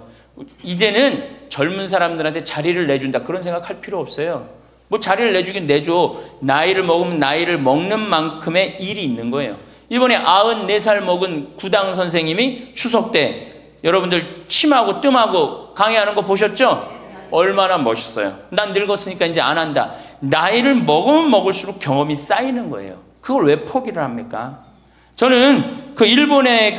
이제는 젊은 사람들한테 자리를 내준다 그런 생각할 필요 없어요. 뭐 자리를 내주긴 내줘. 나이를 먹으면 나이를 먹는 만큼의 일이 있는 거예요. 이번에 94살 먹은 구당 선생님이 추석 때 여러분들 침하고 뜸하고 강의하는 거 보셨죠? 얼마나 멋있어요. 난 늙었으니까 이제 안 한다. 나이를 먹으면 먹을수록 경험이 쌓이는 거예요. 그걸 왜 포기를 합니까? 저는 그 일본의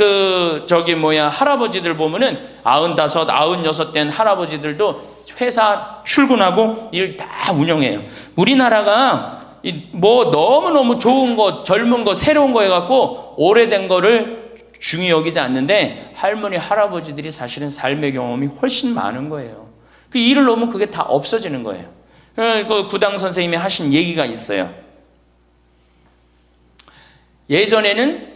할아버지들 보면은 95, 96 된 할아버지들도 회사 출근하고 일 다 운영해요. 우리나라가 뭐 너무너무 좋은 거, 젊은 거, 새로운 거 해갖고 오래된 거를 중히 여기지 않는데 할머니, 할아버지들이 사실은 삶의 경험이 훨씬 많은 거예요. 그 일을 놓으면 그게 다 없어지는 거예요. 그 구당 선생님이 하신 얘기가 있어요. 예전에는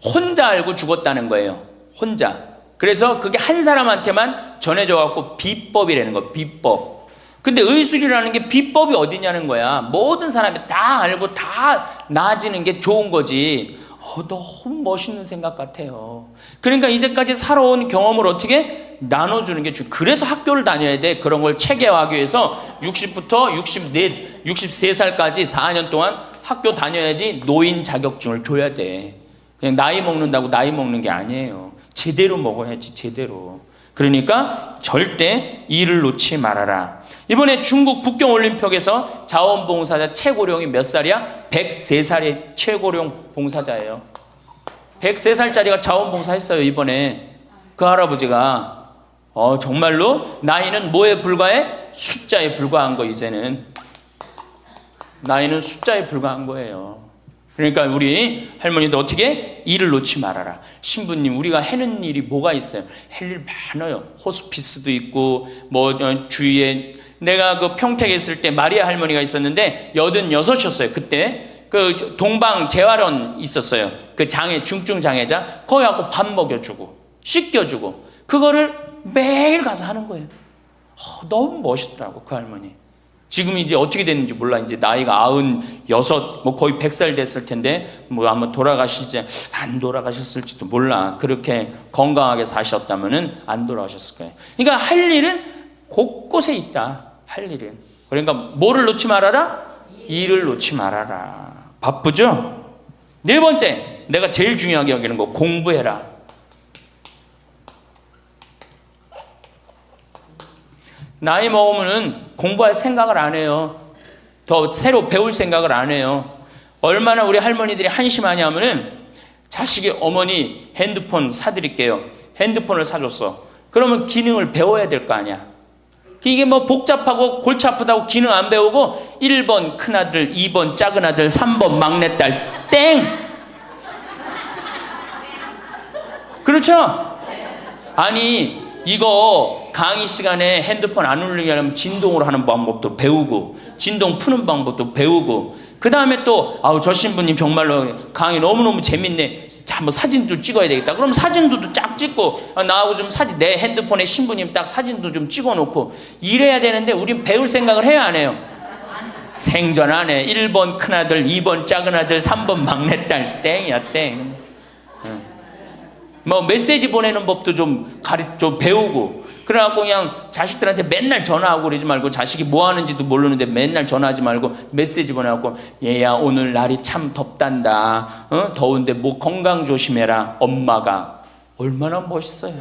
혼자 알고 죽었다는 거예요. 혼자. 그래서 그게 한 사람한테만 전해져갖고 비법이라는 거예요. 비법. 근데 의술이라는 게 비법이 어디냐는 거야. 모든 사람이 다 알고 다 나아지는 게 좋은 거지. 너무 멋있는 생각 같아요. 그러니까 이제까지 살아온 경험을 어떻게 나눠주는 게 중요해요. 그래서 학교를 다녀야 돼. 그런 걸 체계화하기 위해서 60부터 63살까지 4년 동안 학교 다녀야지 노인 자격증을 줘야 돼. 그냥 나이 먹는다고 나이 먹는 게 아니에요. 제대로 먹어야지, 제대로. 그러니까 절대 일을 놓지 말아라. 이번에 중국 북경올림픽에서 자원봉사자 최고령이 몇 살이야? 103살의 최고령 봉사자예요. 103살짜리가 자원봉사 했어요, 이번에. 그 할아버지가. 정말로 나이는 뭐에 불과해? 숫자에 불과한 거, 이제는. 나이는 숫자에 불과한 거예요. 그러니까 우리 할머니도 어떻게? 일을 놓지 말아라. 신부님, 우리가 해는 일이 뭐가 있어요? 할 일 많아요. 호스피스도 있고 주위에, 내가 그 평택에 있을 때 마리아 할머니가 있었는데 86이었어요. 그때 그 동방 재활원 있었어요. 그 중증 장애자. 거기 가고 밥 먹여주고 씻겨주고 그거를 매일 가서 하는 거예요. 너무 멋있더라고, 그 할머니. 지금 이제 어떻게 됐는지 몰라. 이제 나이가 96, 거의 100살 됐을 텐데, 아마 안 돌아가셨을지도 몰라. 그렇게 건강하게 사셨다면은 안 돌아가셨을 거예요. 그러니까 할 일은 곳곳에 있다. 할 일은. 그러니까 뭐를 놓지 말아라? 일을 놓지 말아라. 바쁘죠? 네 번째, 내가 제일 중요하게 여기는 거, 공부해라. 나이 먹으면은 공부할 생각을 안 해요. 더 새로 배울 생각을 안 해요. 얼마나 우리 할머니들이 한심하냐 하면은 자식이 어머니 핸드폰 사드릴게요. 핸드폰을 사줬어. 그러면 기능을 배워야 될 거 아니야. 이게 복잡하고 골치 아프다고 기능 안 배우고 1번 큰아들, 2번 작은아들, 3번 막내딸 땡! 그렇죠? 아니 이거 강의 시간에 핸드폰 안 울리게 하려면 진동으로 하는 방법도 배우고 진동 푸는 방법도 배우고 그 다음에 또 저 신부님 정말로 강의 너무너무 재밌네. 한번 사진도 찍어야 되겠다. 그럼 사진도 쫙 찍고 나하고 좀 내 핸드폰에 신부님 딱 사진도 좀 찍어놓고 이래야 되는데 우린 배울 생각을 해야 안 해요? 생전 안에 1번 큰아들, 2번 작은아들, 3번 막내딸. 땡이야 땡. 뭐 메시지 보내는 법도 좀 배우고, 그래갖고 그냥 자식들한테 맨날 전화하고 그러지 말고, 자식이 뭐 하는지도 모르는데 맨날 전화하지 말고 메시지 보내갖고, 얘야 오늘 날이 참 덥단다, 더운데 뭐 건강 조심해라. 엄마가 얼마나 멋있어요.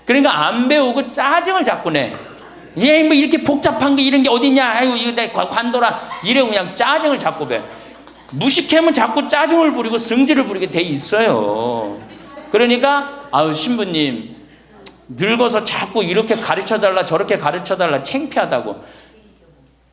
그러니까 안 배우고 짜증을 자꾸 내. 얘 뭐 이렇게 복잡한 게 이런 게 어딨냐, 아이고 이거 내 관둬라, 이래고 그냥 짜증을 자꾸 배. 무식하면 자꾸 짜증을 부리고 성질을 부리게 돼 있어요. 그러니까 아유 신부님 늙어서 자꾸 이렇게 가르쳐달라 저렇게 가르쳐달라 창피하다고.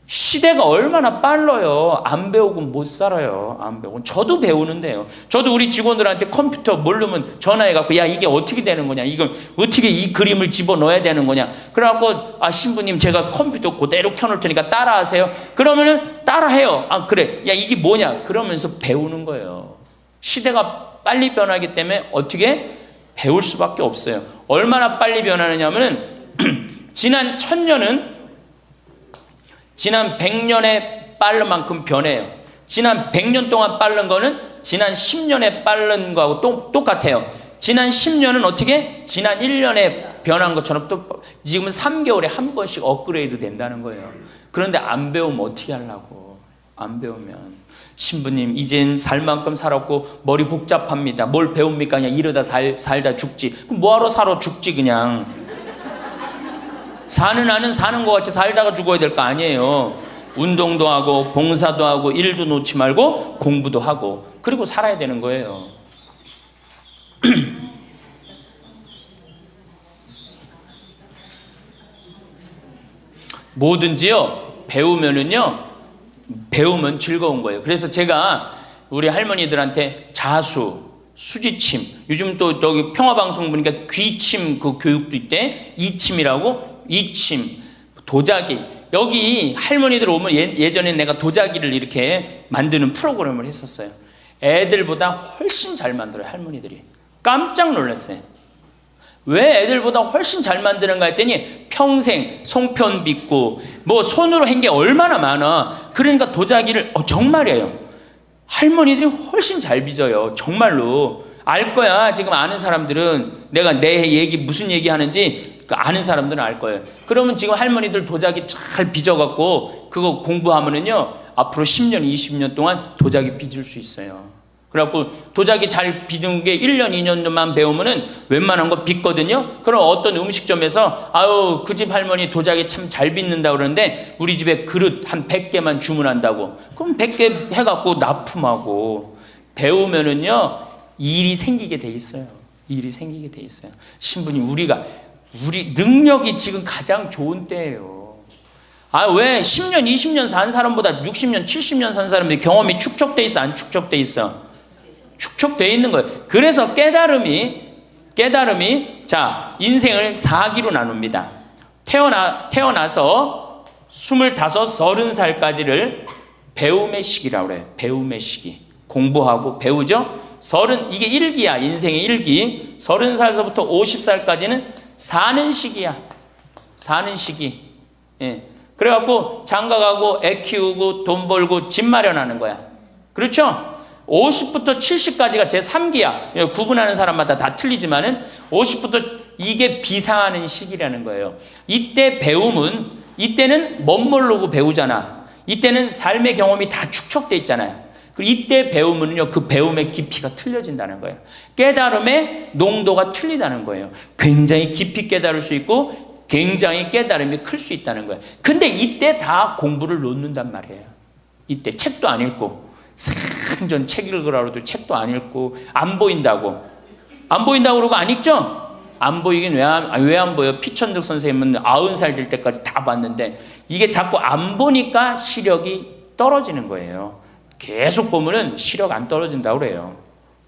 시대가 얼마나 빨라요. 안 배우고 못 살아요. 안 배우고. 저도 배우는데요. 저도 우리 직원들한테 컴퓨터 모르면 전화해갖고 야 이게 어떻게 되는 거냐, 이걸 어떻게 이 그림을 집어넣어야 되는 거냐. 그래갖고 아 신부님 제가 컴퓨터 그대로 켜놓을 테니까 따라하세요. 그러면은 따라해요. 아 그래, 야 이게 뭐냐, 그러면서 배우는 거예요. 시대가 빨리 변하기 때문에 어떻게 배울 수밖에 없어요. 얼마나 빨리 변하느냐면은 지난 1000년은 지난 100년에 빠른 만큼 변해요. 지난 100년 동안 빠른 거는 지난 10년에 빠른 거하고 똑같아요. 지난 10년은 어떻게? 지난 1년에 변한 것처럼 또 지금은 3개월에 한 번씩 업그레이드 된다는 거예요. 그런데 안 배우면 어떻게 하려고. 안 배우면. 신부님 이젠 살 만큼 살았고 머리 복잡합니다. 뭘 배웁니까? 그냥 이러다 살다 죽지. 그럼 뭐하러 살아 죽지 그냥. 사는 나는 사는 것 같이 살다가 죽어야 될 거 아니에요. 운동도 하고 봉사도 하고 일도 놓지 말고 공부도 하고 그리고 살아야 되는 거예요. 뭐든지요 배우면 즐거운 거예요. 그래서 제가 우리 할머니들한테 자수, 수지침, 요즘 또 저기 평화방송 보니까 귀침 그 교육도 있대. 이침이라고. 이침, 도자기. 여기 할머니들 오면 예전에 내가 도자기를 이렇게 만드는 프로그램을 했었어요. 애들보다 훨씬 잘 만들어요. 할머니들이. 깜짝 놀랐어요. 왜 애들보다 훨씬 잘 만드는가 했더니 평생 송편 빚고 뭐 손으로 한 게 얼마나 많아. 그러니까 도자기를 정말이에요. 할머니들이 훨씬 잘 빚어요. 정말로. 알 거야. 지금 아는 사람들은 내가 내 얘기 무슨 얘기 하는지 아는 사람들은 알 거예요. 그러면 지금 할머니들 도자기 잘 빚어갖고 그거 공부하면은요 앞으로 10년 20년 동안 도자기 빚을 수 있어요. 그래갖고 도자기 잘 빚은 게 1년 2년만 배우면은 웬만한 거 빚거든요. 그럼 어떤 음식점에서 아유 그 집 할머니 도자기 참 잘 빚는다 그러는데 우리 집에 그릇 한 100개만 주문한다고. 그럼 100개 해갖고 납품하고. 배우면은요 일이 생기게 돼 있어요. 일이 생기게 돼 있어요. 신부님 우리 능력이 지금 가장 좋은 때예요. 아 왜 10년 20년 산 사람보다 60년 70년 산 사람들이 경험이 축적돼 있어 안 축적돼 있어? 축적돼 있는 거예요. 그래서 깨달음이 자 인생을 4기로 나눕니다. 태어나서 25, 30살까지를 배움의 시기라고 그래요. 배움의 시기. 공부하고 배우죠. 이게 1기야. 인생의 1기. 30살서부터 50살까지는 사는 시기야. 사는 시기. 예. 그래갖고 장가가고 애 키우고 돈 벌고 집 마련하는 거야. 그렇죠? 50부터 70까지가 제 3기야. 구분하는 사람마다 다 틀리지만은 50부터 이게 비상하는 시기라는 거예요. 이때는 멋모르고 배우잖아. 이때는 삶의 경험이 다 축적돼 있잖아요. 그리고 이때 배우면요, 그 배움의 깊이가 틀려진다는 거예요. 깨달음의 농도가 틀리다는 거예요. 굉장히 깊이 깨달을 수 있고 굉장히 깨달음이 클 수 있다는 거예요. 근데 이때 다 공부를 놓는단 말이에요. 이때 책도 안 읽고 생전 책 읽으라고 해도 책도 안 읽고 안 보인다고 그러고 안 읽죠? 안 보이긴 왜 안 보여? 피천득 선생님은 90살 될 때까지 다 봤는데 이게 자꾸 안 보니까 시력이 떨어지는 거예요. 계속 보면은 시력 안 떨어진다고 그래요.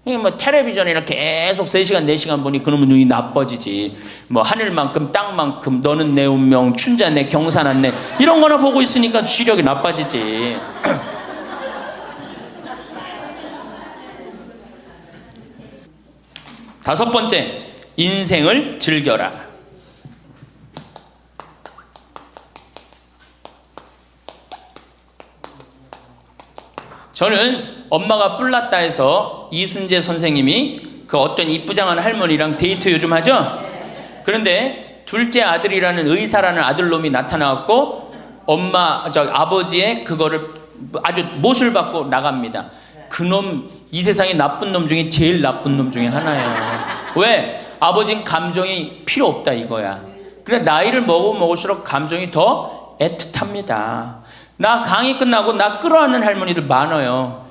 뭐 텔레비전이나 계속 3시간 4시간 보니 그놈의 눈이 나빠지지. 뭐 하늘만큼 땅만큼 너는 내 운명 춘자네 경사났네 이런 거나 보고 있으니까 시력이 나빠지지. 다섯 번째, 인생을 즐겨라. 저는 엄마가 뿔났다 해서 이순재 선생님이 그 어떤 이쁘장한 할머니랑 데이트 요즘 하죠? 그런데 둘째 아들이라는 의사라는 아들놈이 나타나갖고 아버지의 그거를 아주 못을 받고 나갑니다. 그놈 이 세상에 나쁜 놈 중에 제일 나쁜 놈 중에 하나예요. 왜? 아버지는 감정이 필요 없다 이거야. 그래 나이를 먹을수록 감정이 더 애틋합니다. 나 강의 끝나고 나 끌어안는 할머니들 많아요.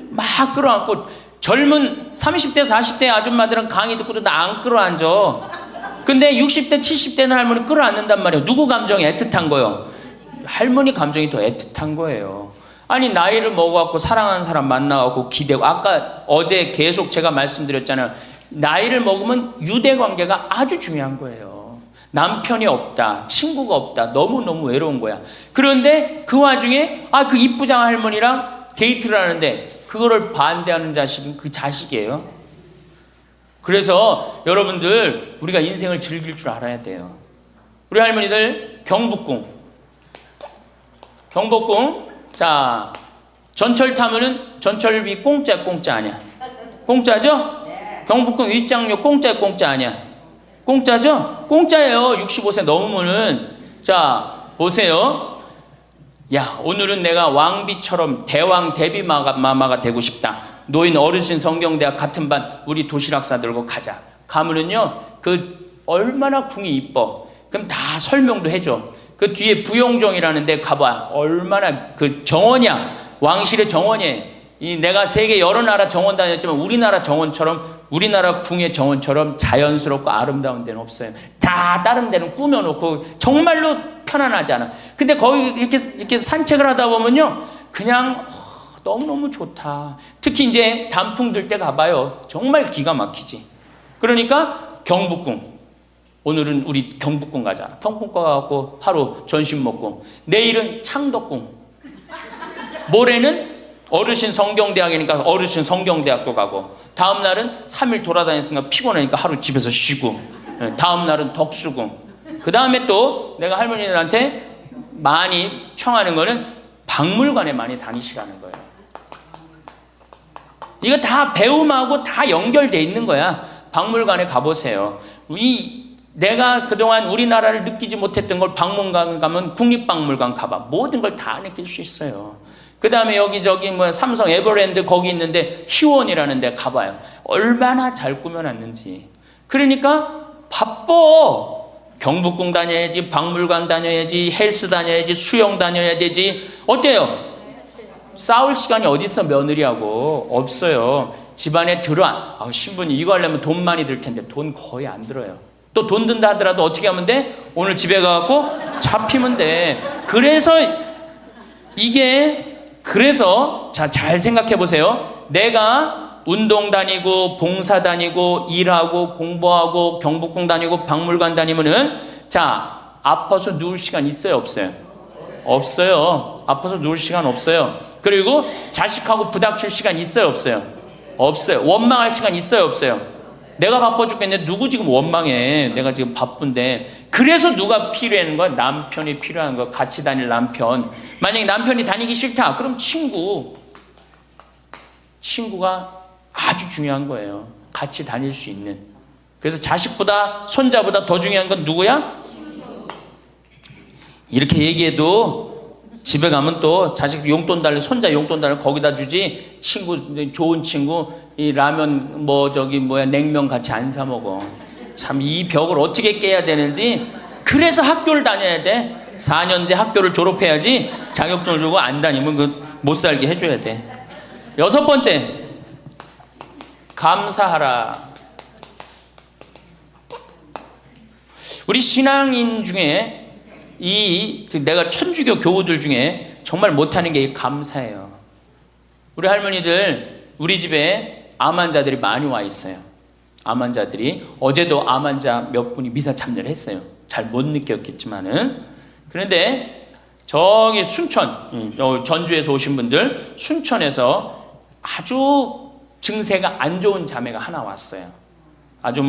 막 끌어안고 젊은 30대 40대 아줌마들은 강의 듣고도 나 안 끌어안죠. 근데 60대 70대는 할머니 끌어안는단 말이에요. 누구 감정이 애틋한 거예요? 할머니 감정이 더 애틋한 거예요. 아니 나이를 먹어갖고 사랑하는 사람 만나갖고 기대고 아까 어제 계속 제가 말씀드렸잖아요. 나이를 먹으면 유대관계가 아주 중요한 거예요. 남편이 없다, 친구가 없다, 너무너무 외로운 거야. 그런데 그 와중에 그 이쁘장 할머니랑 데이트를 하는데 그거를 반대하는 자식은 그 자식이에요. 그래서 여러분들 우리가 인생을 즐길 줄 알아야 돼요. 우리 할머니들 경복궁 자 전철 타면은 전철비 공짜 아니야? 공짜죠? 경복궁 윗장료 공짜 아니야? 공짜죠? 공짜예요. 65세 넘으면은. 자 보세요. 야 오늘은 내가 왕비처럼 대왕 대비마마가 되고 싶다. 노인 어르신 성경대학 같은 반 우리 도시락 싸들고 가자. 가면은요 그 얼마나 궁이 이뻐. 그럼 다 설명도 해줘. 그 뒤에 부용정이라는 데 가봐. 얼마나 그 정원이야. 왕실의 정원이에요. 내가 세계 여러 나라 정원 다녔지만 우리나라 정원처럼 우리나라 궁의 정원처럼 자연스럽고 아름다운 데는 없어요. 다 다른 데는 꾸며놓고 정말로 편안하지 않아. 근데 거기 이렇게 산책을 하다 보면요 그냥 너무너무 좋다. 특히 이제 단풍 들 때 가봐요. 정말 기가 막히지. 그러니까 경복궁 오늘은 우리 경복궁 가자. 경복궁 가갖고 하루 점심 먹고 내일은 창덕궁 모레는 어르신 성경대학이니까 어르신 성경대학도 가고 다음 날은 3일 돌아다녔으니까 피곤하니까 하루 집에서 쉬고 다음 날은 덕수궁 그 다음에 또 내가 할머니들한테 많이 청하는 거는 박물관에 많이 다니시라는 거예요. 이거 다 배움하고 다 연결돼 있는 거야. 박물관에 가보세요. 내가 그동안 우리나라를 느끼지 못했던 걸 박물관 가면 국립박물관 가봐. 모든 걸 다 느낄 수 있어요. 그 다음에 여기저기 삼성 에버랜드 거기 있는데 희원이라는 데 가봐요. 얼마나 잘 꾸며놨는지. 그러니까 바빠. 경복궁 다녀야지, 박물관 다녀야지, 헬스 다녀야지, 수영 다녀야 되지. 어때요? 싸울 시간이 어디 있어 며느리하고. 없어요. 집안에 신부님 이거 하려면 돈 많이 들 텐데 돈 거의 안 들어요. 또 돈 든다 하더라도 어떻게 하면 돼? 오늘 집에 가갖고 잡히면 돼. 그래서 잘 생각해 보세요. 내가 운동 다니고 봉사 다니고 일하고 공부하고 경복궁 다니고 박물관 다니면은 아파서 누울 시간 있어요 없어요? 없어요. 아파서 누울 시간 없어요. 그리고 자식하고 부닥칠 시간 있어요 없어요? 없어요. 원망할 시간 있어요 없어요? 내가 바빠 죽겠는데 누구 지금 원망해. 내가 지금 바쁜데. 그래서 누가 필요한 거야? 남편이 필요한 거야. 같이 다닐 남편. 만약에 남편이 다니기 싫다 그럼 친구가 아주 중요한 거예요. 같이 다닐 수 있는. 그래서 자식보다 손자보다 더 중요한 건 누구야? 이렇게 얘기해도 집에 가면 또 자식 용돈 달래, 손자 용돈 달래 거기다 주지. 좋은 친구 이 라면 냉면 같이 안 사 먹어. 참 이 벽을 어떻게 깨야 되는지. 그래서 학교를 다녀야 돼. 4년제 학교를 졸업해야지. 자격증을 주고 안 다니면 못 살게 해줘야 돼. 6번째, 감사하라. 우리 신앙인 중에 내가 천주교 교우들 중에 정말 못하는 게 감사해요. 우리 할머니들 우리 집에 암 환자들이 많이 와 있어요. 암 환자들이. 어제도 암 환자 몇 분이 미사 참여를 했어요. 잘 못 느꼈겠지만은. 그런데 저기 순천, 전주에서 오신 분들, 순천에서 아주 증세가 안 좋은 자매가 하나 왔어요. 아주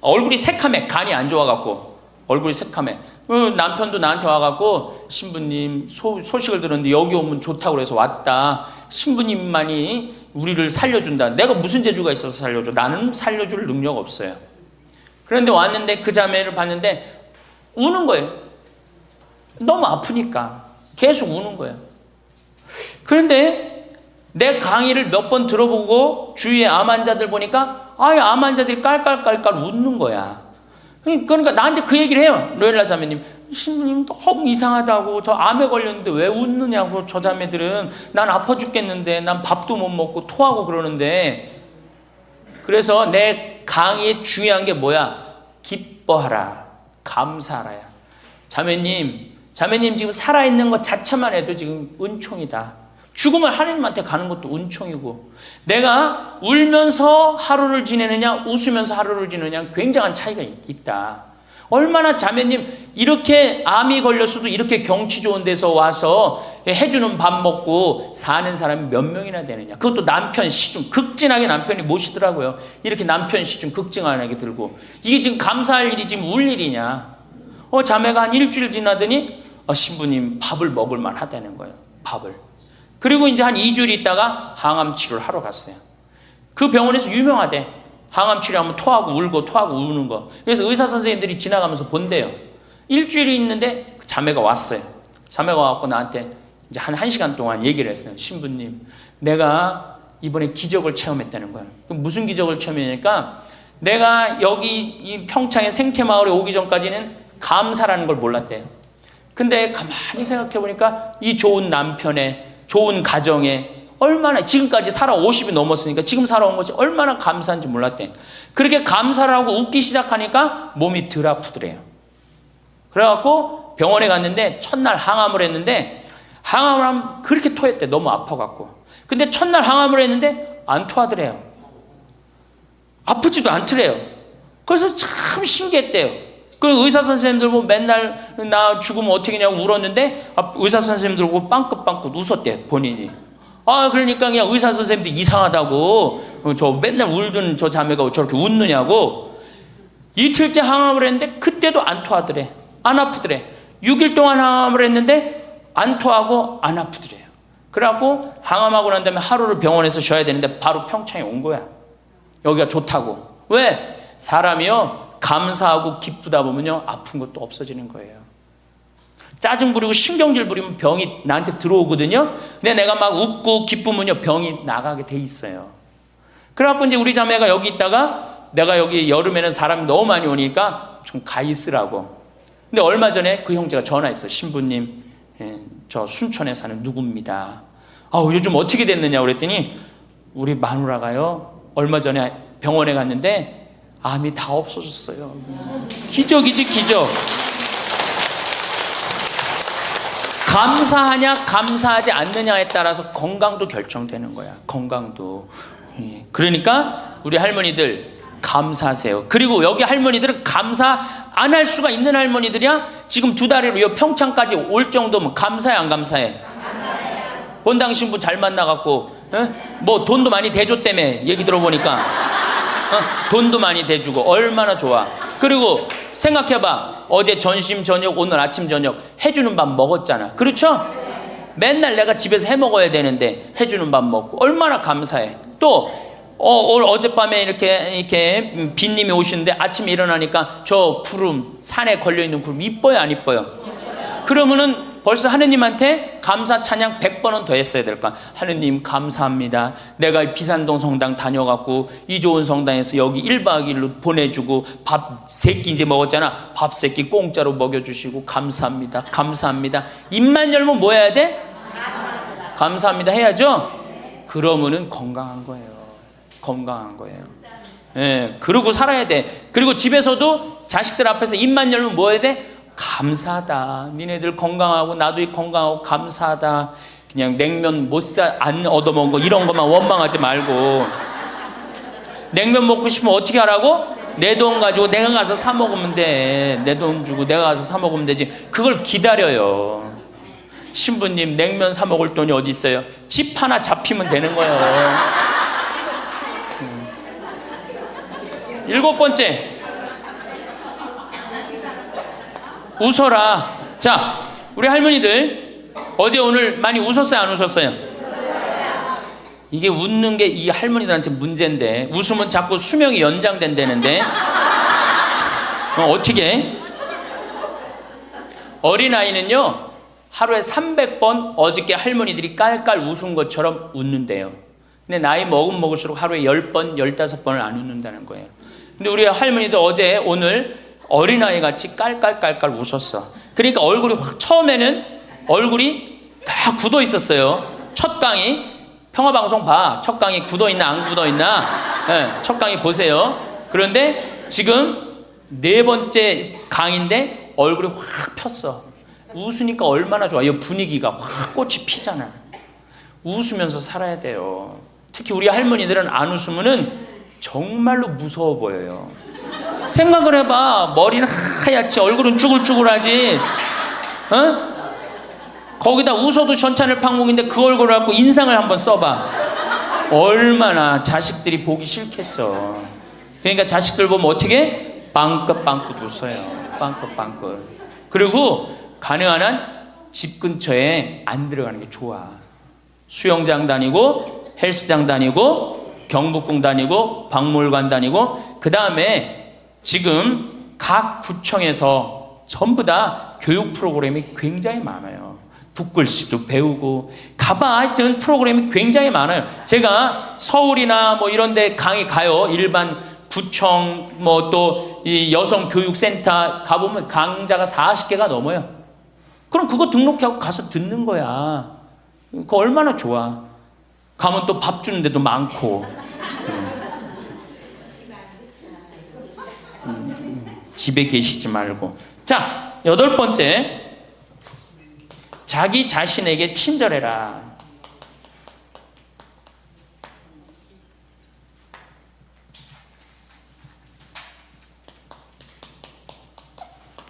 얼굴이 새카매. 간이 안 좋아갖고 얼굴이 새카매. 남편도 나한테 와갖고 신부님 소식을 들었는데 여기 오면 좋다고 그래서 왔다. 신부님만이 우리를 살려준다. 내가 무슨 재주가 있어서 살려줘? 나는 살려줄 능력 없어요. 그런데 왔는데 그 자매를 봤는데 우는 거예요. 너무 아프니까 계속 우는 거예요. 그런데 내 강의를 몇 번 들어보고 주위에 암 환자들 보니까 암 환자들이 깔깔깔깔 웃는 거야. 그러니까 나한테 그 얘기를 해요. 로엘라 자매님, 신부님 너무 이상하다고. 저 암에 걸렸는데 왜 웃느냐고. 저 자매들은 난 아파 죽겠는데 난 밥도 못 먹고 토하고 그러는데. 그래서 내 강의에 중요한 게 뭐야? 기뻐하라, 감사하라야. 자매님 지금 살아있는 것 자체만 해도 지금 은총이다. 죽으면 하나님한테 가는 것도 은총이고, 내가 울면서 하루를 지내느냐 웃으면서 하루를 지내느냐 굉장한 차이가 있다. 얼마나 자매님 이렇게 암이 걸렸어도 이렇게 경치 좋은 데서 와서 해주는 밥 먹고 사는 사람이 몇 명이나 되느냐. 그것도 남편 시중 극진하게 남편이 모시더라고요. 이렇게 남편 시중 극진하게 들고. 이게 지금 감사할 일이 지금 울 일이냐. 자매가 한 일주일 지나더니 신부님 밥을 먹을 만 하다는 거예요. 밥을. 그리고 이제 한 2주일 있다가 항암 치료를 하러 갔어요. 그 병원에서 유명하대. 항암 치료하면 토하고 울고 토하고 우는 거. 그래서 의사 선생님들이 지나가면서 본대요. 일주일이 있는데 그 자매가 왔어요. 자매가 와서 나한테 이제 한 1시간 동안 얘기를 했어요. 신부님, 내가 이번에 기적을 체험했다는 거예요. 그럼 무슨 기적을 체험했냐니까, 내가 여기 이 평창의 생태마을에 오기 전까지는 감사라는 걸 몰랐대요. 근데 가만히 생각해 보니까 이 좋은 남편의 좋은 가정에 얼마나 지금까지 살아 50이 넘었으니까 지금 살아온 것이 얼마나 감사한지 몰랐대. 그렇게 감사를 하고 웃기 시작하니까 몸이 덜 아프더래요. 그래갖고 병원에 갔는데 첫날 항암을 했는데, 항암을 하면 그렇게 토했대. 너무 아파갖고. 근데 첫날 항암을 했는데 안 토하더래요. 아프지도 않더래요. 그래서 참 신기했대요. 그 의사 선생님들 보고 맨날 나 죽으면 어떻게 하냐고 울었는데 의사 선생님들 보고 빵긋빵긋 웃었대, 본인이. 그러니까 그냥 의사 선생님들 이상하다고, 저 맨날 울던 저 자매가 저렇게 웃느냐고. 이틀째 항암을 했는데 그때도 안 토하더래. 안 아프더래. 6일 동안 항암을 했는데 안 토하고 안 아프더래요. 그래갖고 항암하고 난 다음에 하루를 병원에서 쉬어야 되는데 바로 평창에 온 거야. 여기가 좋다고. 왜? 사람이요 감사하고 기쁘다 보면요 아픈 것도 없어지는 거예요. 짜증 부리고 신경질 부리면 병이 나한테 들어오거든요. 근데 내가 막 웃고 기쁘면요 병이 나가게 돼 있어요. 그래갖고 이제 우리 자매가 여기 있다가, 내가 여기 여름에는 사람이 너무 많이 오니까 좀 가 있으라고. 근데 얼마 전에 그 형제가 전화했어요. 신부님, 저 순천에 사는 누구입니다. 요즘 어떻게 됐느냐 그랬더니, 우리 마누라가요 얼마 전에 병원에 갔는데 암이 다 없어졌어요. 기적이지, 기적. 감사하냐 감사하지 않느냐에 따라서 건강도 결정되는 거야. 건강도. 그러니까 우리 할머니들 감사하세요. 그리고 여기 할머니들은 감사 안 할 수가 있는 할머니들이야. 지금 2달에 이 평창까지 올 정도면 감사해 안 감사해? 본당 신부 잘 만나갖고 뭐 돈도 많이 대줬다며 얘기 들어보니까. 돈도 많이 대주고 얼마나 좋아. 그리고 생각해봐. 어제 점심 저녁 오늘 아침 저녁 해주는 밥 먹었잖아. 그렇죠? 맨날 내가 집에서 해 먹어야 되는데 해주는 밥 먹고 얼마나 감사해. 또 어젯밤에 이렇게 빈님이 오시는데 아침에 일어나니까 저 구름, 산에 걸려있는 구름 이뻐요 안 이뻐요? 그러면은 벌써 하느님한테 감사 찬양 100번은 더 했어야 될 거야. 하느님 감사합니다. 내가 비산동 성당 다녀갖고 이 좋은 성당에서 여기 1박 2일로 보내주고 밥 3끼 이제 먹었잖아. 밥 3끼 공짜로 먹여주시고 감사합니다. 감사합니다. 입만 열면 뭐 해야 돼? 감사합니다 해야죠. 그러면은 건강한 거예요. 건강한 거예요. 그러고 살아야 돼. 그리고 집에서도 자식들 앞에서 입만 열면 뭐 해야 돼? 감사하다. 니네들 건강하고 나도 건강하고 감사하다. 그냥 냉면 안 얻어먹은 거 이런 것만 원망하지 말고. 냉면 먹고 싶으면 어떻게 하라고? 내 돈 가지고 내가 가서 사 먹으면 돼. 내 돈 주고 내가 가서 사 먹으면 되지. 그걸 기다려요. 신부님 냉면 사 먹을 돈이 어디 있어요? 집 하나 잡히면 되는 거예요. 7번째, 웃어라. 자, 우리 할머니들 어제 오늘 많이 웃었어요, 안 웃었어요? 이게 웃는 게 이 할머니들한테 문제인데, 웃으면 자꾸 수명이 연장된다는데 어떻게? 어린아이는요 하루에 300번 어저께 할머니들이 깔깔 웃은 것처럼 웃는데요. 근데 나이 먹을수록 하루에 10번, 15번을 안 웃는다는 거예요. 근데 우리 할머니들 어제 오늘 어린아이 같이 깔깔깔깔 웃었어. 그러니까 얼굴이 처음에는 얼굴이 다 굳어 있었어요. 첫 강의 평화방송 봐. 첫 강의 굳어 있나 안 굳어 있나? 네, 첫 강의 보세요. 그런데 지금 4번째 강의인데 얼굴이 확 폈어. 웃으니까 얼마나 좋아. 이 분위기가 확 꽃이 피잖아. 웃으면서 살아야 돼요. 특히 우리 할머니들은 안 웃으면은 정말로 무서워 보여요. 생각을 해봐. 머리는 하얗지, 얼굴은 쭈글쭈글하지. 어? 거기다 웃어도 전찬을 방목인데 그 얼굴을 갖고 인상을 한번 써봐. 얼마나 자식들이 보기 싫겠어. 그러니까 자식들 보면 어떻게? 빵긋빵긋 웃어요. 빵긋빵긋. 그리고 가능한 한 집 근처에 안 들어가는 게 좋아. 수영장 다니고 헬스장 다니고 경복궁 다니고 박물관 다니고, 그 다음에 지금 각 구청에서 전부 다 교육 프로그램이 굉장히 많아요. 붓글씨도 배우고 가봐. 하여튼 프로그램이 굉장히 많아요. 제가 서울이나 뭐 이런 데 강의 가요. 일반 구청 뭐 또 이 여성교육센터 가보면 강좌가 40개가 넘어요. 그럼 그거 등록하고 가서 듣는 거야. 그거 얼마나 좋아. 가면 또 밥 주는 데도 많고. 집에 계시지 말고. 자, 8번째. 자기 자신에게 친절해라.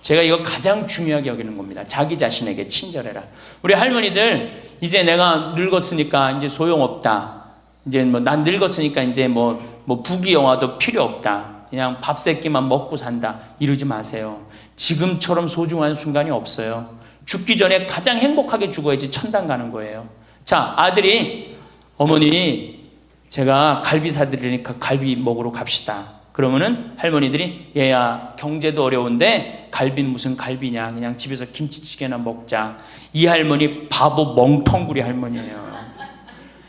제가 이거 가장 중요하게 여기는 겁니다. 자기 자신에게 친절해라. 우리 할머니들 이제 내가 늙었으니까 이제 소용없다. 이제 뭐 난 늙었으니까 이제 뭐 부귀영화도 필요 없다. 그냥 밥 세 끼만 먹고 산다. 이러지 마세요. 지금처럼 소중한 순간이 없어요. 죽기 전에 가장 행복하게 죽어야지 천당 가는 거예요. 자, 아들이 어머니 제가 갈비 사드리니까 갈비 먹으러 갑시다. 그러면은 할머니들이 얘야 경제도 어려운데 갈비는 무슨 갈비냐, 그냥 집에서 김치찌개나 먹자. 이 할머니 바보 멍텅구리 할머니예요.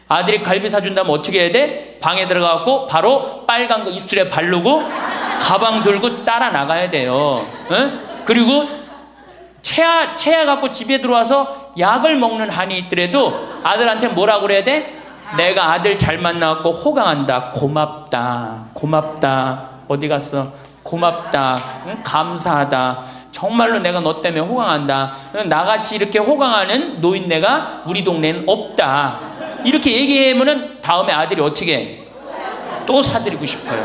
아들이 갈비 사준다면 어떻게 해야 돼? 방에 들어가고 바로 빨간 거 입술에 바르고 가방 들고 따라 나가야 돼요. 응? 그리고 체하 갖고 집에 들어와서 약을 먹는 한이 있더라도 아들한테 뭐라고 그래야 돼? 내가 아들 잘 만나갖고 호강한다. 고맙다. 고맙다. 어디 갔어? 고맙다. 응? 감사하다. 정말로 내가 너 때문에 호강한다. 나같이 이렇게 호강하는 노인네가 우리 동네는 없다. 이렇게 얘기하면은 다음에 아들이 어떻게 해? 또 사드리고 싶어요.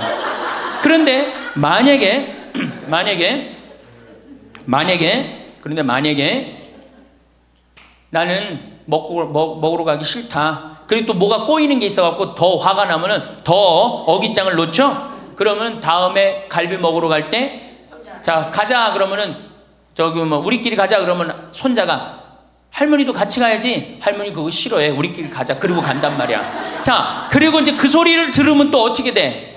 그런데 만약에 나는 먹으러 가기 싫다. 그리고 또 뭐가 꼬이는 게 있어갖고 더 화가 나면은 더 어깃장을 놓죠? 그러면 다음에 갈비 먹으러 갈 때, 자, 가자. 그러면은, 저기 뭐, 우리끼리 가자. 그러면 손자가, 할머니도 같이 가야지. 할머니 그거 싫어해. 우리끼리 가자. 그리고 간단 말이야. 자, 그리고 이제 그 소리를 들으면 또 어떻게 돼?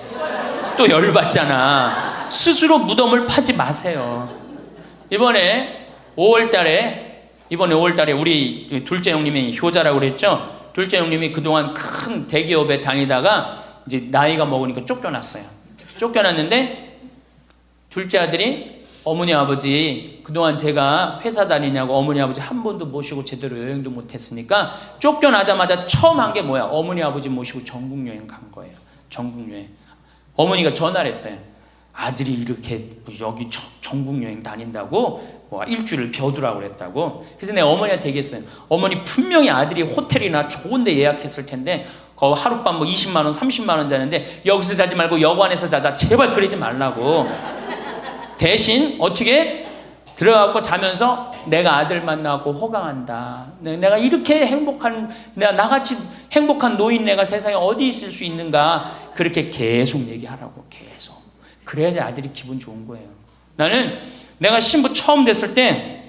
또 열받잖아. 스스로 무덤을 파지 마세요. 이번에 5월 달에 우리 둘째 형님이 효자라고 그랬죠? 둘째 형님이 그동안 큰 대기업에 다니다가 이제 나이가 먹으니까 쫓겨났어요. 쫓겨났는데 둘째 아들이 어머니 아버지 그동안 제가 회사 다니냐고 어머니 아버지 한 번도 모시고 제대로 여행도 못했으니까 쫓겨나자마자 처음 한 게 뭐야? 어머니 아버지 모시고 전국 여행 간 거예요. 전국 여행. 어머니가 전화를 했어요. 아들이 이렇게 여기 전국 여행 다닌다고 뭐 일주일을 벼두라고 그랬다고. 그래서 내가 어머니한테 얘기했어요. 어머니 분명히 아들이 호텔이나 좋은 데 예약했을 텐데 거 하룻밤 뭐 20만 원 30만 원 자는데 여기서 자지 말고 여관에서 자자. 제발 그러지 말라고. 대신 어떻게 들어가고 자면서 내가 아들 만나고 호강한다. 내가 이렇게 행복한, 내가 나같이 행복한 노인네가 세상에 어디 있을 수 있는가. 그렇게 계속 얘기하라고. 계속. 그래야지 아들이 기분 좋은 거예요. 나는 내가 신부 처음 됐을 때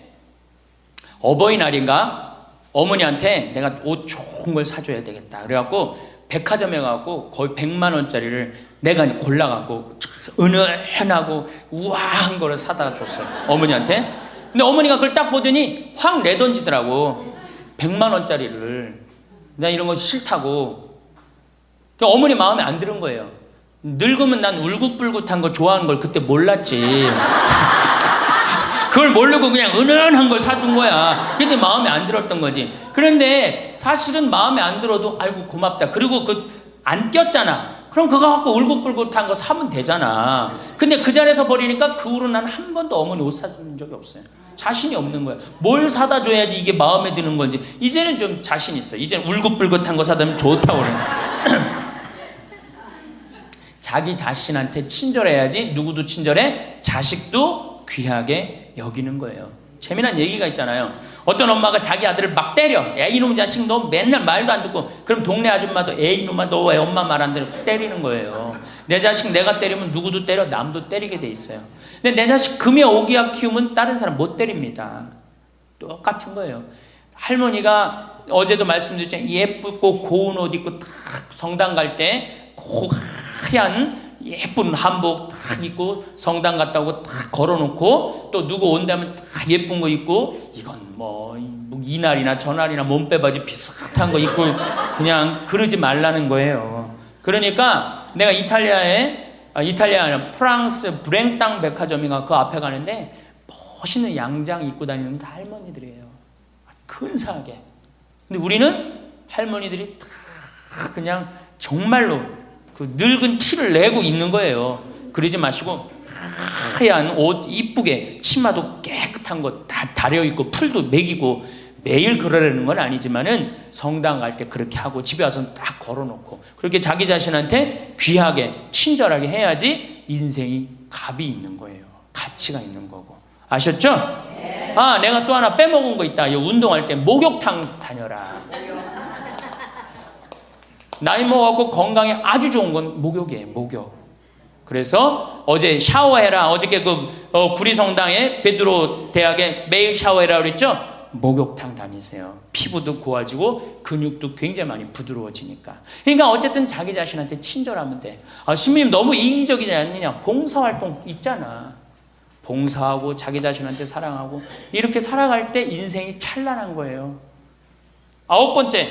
어버이날인가 어머니한테 내가 옷 좋은 걸 사줘야 되겠다. 그래갖고 백화점에 가고 거의 100만 원짜리를 내가 골라갖고 은은하고 우아한 거를 사다 줬어요. 어머니한테. 근데 어머니가 그걸 딱 보더니 확 내던지더라고. 100만 원짜리를. 나 이런 거 싫다고. 그러니까 어머니 마음에 안 드는 거예요. 늙으면 난 울긋불긋한 거 좋아하는 걸 그때 몰랐지. 그걸 모르고 그냥 은은한 걸 사준 거야. 근데 마음에 안 들었던 거지. 그런데 사실은 마음에 안 들어도 아이고 고맙다. 그리고 안 꼈잖아. 그럼 그거 갖고 울긋불긋한 거 사면 되잖아. 근데 그 자리에서 버리니까 그 후로 난 한 번도 어머니 옷 사준 적이 없어요. 자신이 없는 거야. 뭘 사다 줘야지 이게 마음에 드는 건지. 이제는 좀 자신 있어. 이제는 울긋불긋한 거 사다 주면 좋다고 그래. 자기 자신한테 친절해야지. 누구도 친절해? 자식도 귀하게 여기는 거예요. 재미난 얘기가 있잖아요. 어떤 엄마가 자기 아들을 막 때려. 야 이놈 자식 너 맨날 말도 안 듣고. 그럼 동네 아줌마도 에이 이놈아 너 왜 엄마 말 안 들어? 때리는 거예요. 내 자식 내가 때리면 누구도 때려. 남도 때리게 돼 있어요. 근데 내 자식 금에 오기야 키우면 다른 사람 못 때립니다. 똑같은 거예요. 할머니가 어제도 말씀드렸잖아요. 예쁘고 고운 옷 입고 탁 성당 갈 때 하얀 예쁜 한복 탁 입고 성당 갔다 오고 탁 걸어놓고 또 누구 온다면 탁 예쁜 거 입고 이건 뭐 이날이나 저날이나 몸빼바지 비슷한 거 입고 그냥 그러지 말라는 거예요. 그러니까 내가 이탈리아 프랑스 브랭땅 백화점인가 그 앞에 가는데 멋있는 양장 입고 다니는 다 할머니들이에요. 근사하게. 근데 우리는 할머니들이 다 그냥 정말로 그 늙은 티를 내고 있는 거예요. 그러지 마시고 하얀 옷 이쁘게 치마도 깨끗한 거 다 다려입고 풀도 먹이고 매일 그러려는 건 아니지만은 성당 갈 때 그렇게 하고 집에 와서 딱 걸어놓고 그렇게 자기 자신한테 귀하게 친절하게 해야지 인생이 값이 있는 거예요. 가치가 있는 거고. 아셨죠? 아, 내가 또 하나 빼먹은 거 있다. 이 운동할 때 목욕탕 다녀라. 나이 먹었고 건강에 아주 좋은 건 목욕이에요. 목욕. 그래서 어제 샤워해라. 어저께 구리성당에 베드로 대학에 매일 샤워해라 그랬죠? 목욕탕 다니세요. 피부도 고와지고 근육도 굉장히 많이 부드러워지니까. 그러니까 어쨌든 자기 자신한테 친절하면 돼. 아, 신부님 너무 이기적이지 않느냐? 봉사활동 있잖아. 봉사하고 자기 자신한테 사랑하고 이렇게 살아갈 때 인생이 찬란한 거예요. 9번째,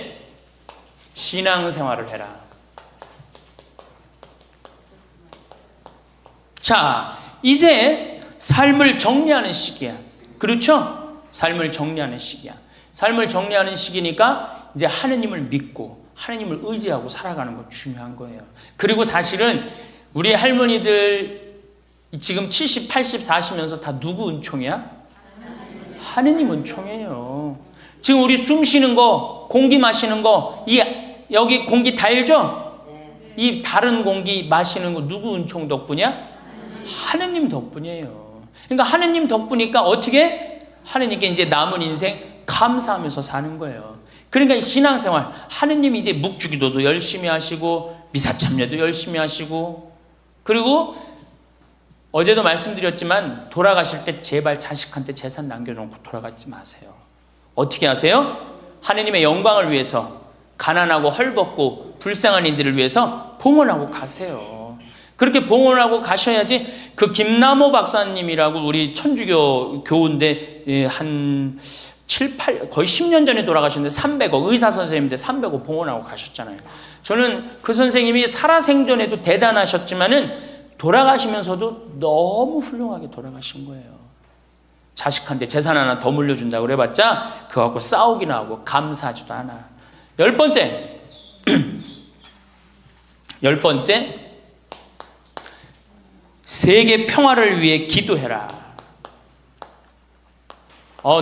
신앙생활을 해라. 자, 이제 삶을 정리하는 시기야. 그렇죠? 삶을 정리하는 시기야. 삶을 정리하는 시기니까 이제 하느님을 믿고 하느님을 의지하고 살아가는 거 중요한 거예요. 그리고 사실은 우리 할머니들 지금 70, 80, 40면서 다 누구 은총이야? 하느님 은총이에요. 지금 우리 숨 쉬는 거, 공기 마시는 거, 여기 공기 달죠? 이 다른 공기 마시는 거 누구 은총 덕분이야? 하느님 덕분이에요. 그러니까 하느님 덕분이니까 어떻게? 하느님께 이제 남은 인생 감사하면서 사는 거예요. 그러니까 이 신앙생활, 하느님이 이제 묵주기도도 열심히 하시고 미사참여도 열심히 하시고 그리고 어제도 말씀드렸지만 돌아가실 때 제발 자식한테 재산 남겨놓고 돌아가지 마세요. 어떻게 하세요? 하느님의 영광을 위해서 가난하고 헐벗고 불쌍한 이들을 위해서 봉헌하고 가세요. 그렇게 봉헌하고 가셔야지. 그 김남호 박사님이라고 우리 천주교 교우인데 한 7, 8, 거의 10년 전에 돌아가셨는데 300억, 의사 선생님인데 300억 봉헌하고 가셨잖아요. 저는 그 선생님이 살아생전에도 대단하셨지만은 돌아가시면서도 너무 훌륭하게 돌아가신 거예요. 자식한테 재산 하나 더 물려준다고 그래봤자 그거 갖고 싸우기나 하고 감사하지도 않아. 10번째, 10번째, 세계 평화를 위해 기도해라.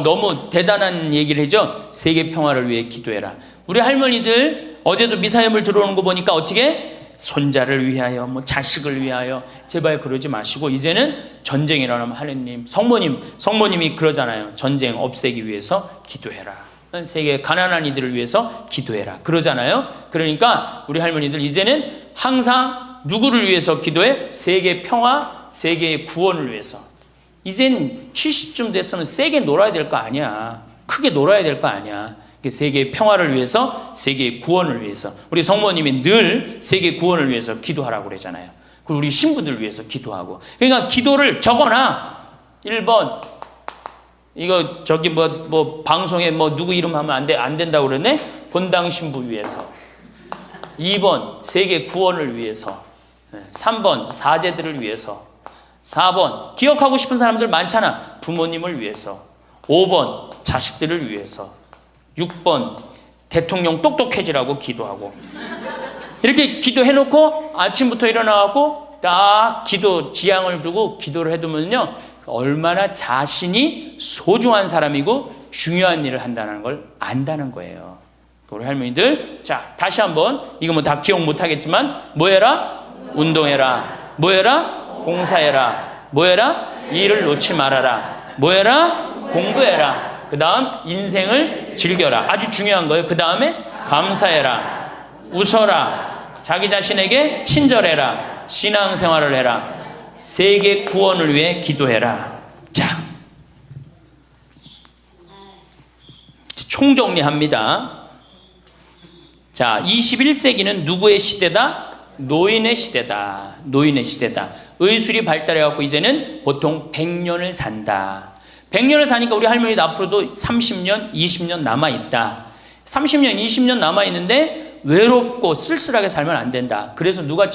너무 대단한 얘기를 해죠. 세계 평화를 위해 기도해라. 우리 할머니들 어제도 미사여물 들어오는 거 보니까 어떻게? 손자를 위하여, 자식을 위하여. 제발 그러지 마시고 이제는 전쟁이라면 하느님, 성모님이 그러잖아요. 전쟁 없애기 위해서 기도해라. 세계 가난한 이들을 위해서 기도해라. 그러잖아요. 그러니까 우리 할머니들 이제는 항상 누구를 위해서 기도해? 세계 평화, 세계의 구원을 위해서. 이젠 70쯤 됐으면 세게 놀아야 될 거 아니야. 크게 놀아야 될 거 아니야. 세계의 평화를 위해서, 세계의 구원을 위해서. 우리 성모님이 늘 세계 구원을 위해서 기도하라고 그러잖아요. 그리고 우리 신부들 위해서 기도하고. 그러니까 기도를 적어놔. 1번. 이거 저기 뭐 방송에 뭐 누구 이름 하면 안 된다고 그러네? 본당 신부 위해서. 2번. 세계 구원을 위해서. 3번. 사제들을 위해서. 4번. 기억하고 싶은 사람들 많잖아. 부모님을 위해서. 5번. 자식들을 위해서. 6번. 대통령 똑똑해지라고 기도하고. 이렇게 기도해놓고 아침부터 일어나고 딱 기도 지향을 두고 기도를 해두면요, 얼마나 자신이 소중한 사람이고 중요한 일을 한다는 걸 안다는 거예요. 우리 할머니들, 자, 다시 한번, 이거 뭐 다 기억 못하겠지만, 뭐 해라? 운동해라. 뭐 해라? 봉사해라. 뭐 해라? 일을 놓지 말아라. 뭐 해라? 공부해라. 그 다음 인생을 즐겨라. 아주 중요한 거예요. 그 다음에 감사해라. 웃어라. 자기 자신에게 친절해라. 신앙생활을 해라. 세계 구원을 위해 기도해라. 자, 총정리합니다. 자, 21세기는 누구의 시대다? 노인의 시대다. 노인의 시대다. 의술이 발달해갖고 이제는 보통 100년을 산다. 100년을 사니까 우리 할머니도 앞으로도 30년, 20년 남아있다. 30년, 20년 남아있는데 외롭고 쓸쓸하게 살면 안 된다. 그래서 누가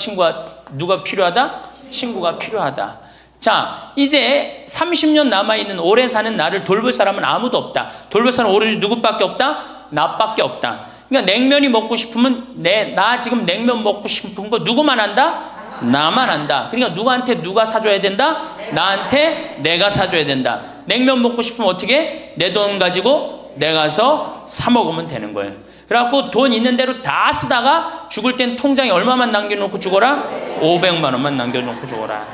필요하다? 친구가 필요하다. 자, 이제 30년 남아있는 오래 사는 나를 돌볼 사람은 아무도 없다. 돌볼 사람은 오로지 누구밖에 없다? 나밖에 없다. 그러니까 냉면이 먹고 싶으면 나 지금 냉면 먹고 싶은 거 누구만 한다? 나만 한다. 그러니까 누구한테 누가 사줘야 된다? 나한테 내가 사줘야 된다. 냉면 먹고 싶으면 어떻게? 내 돈 가지고 내가 가서 사 먹으면 되는 거예요. 그래갖고 돈 있는 대로 다 쓰다가 죽을 땐 통장에 얼마만 남겨놓고 죽어라? 500만 원만 남겨놓고 죽어라.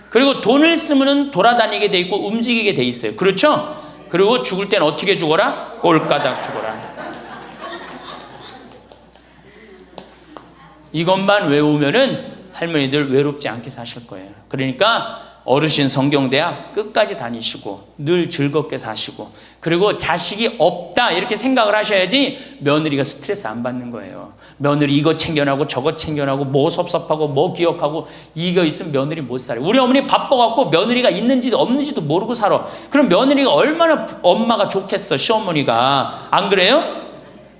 그리고 돈을 쓰면 돌아다니게 돼 있고 움직이게 돼 있어요. 그렇죠? 그리고 죽을 땐 어떻게 죽어라? 꼴까닥 죽어라. 이것만 외우면은 할머니들 외롭지 않게 사실 거예요. 그러니까 어르신 성경대학 끝까지 다니시고 늘 즐겁게 사시고, 그리고 자식이 없다 이렇게 생각을 하셔야지 며느리가 스트레스 안 받는 거예요. 며느리 이거 챙겨나고 저거 챙겨나고 뭐 섭섭하고 뭐 기억하고 이거 있으면 며느리 못 살아요. 우리 어머니 바빠갖고 며느리가 있는지도 없는지도 모르고 살아. 그럼 며느리가 얼마나 엄마가 좋겠어, 시어머니가. 안 그래요?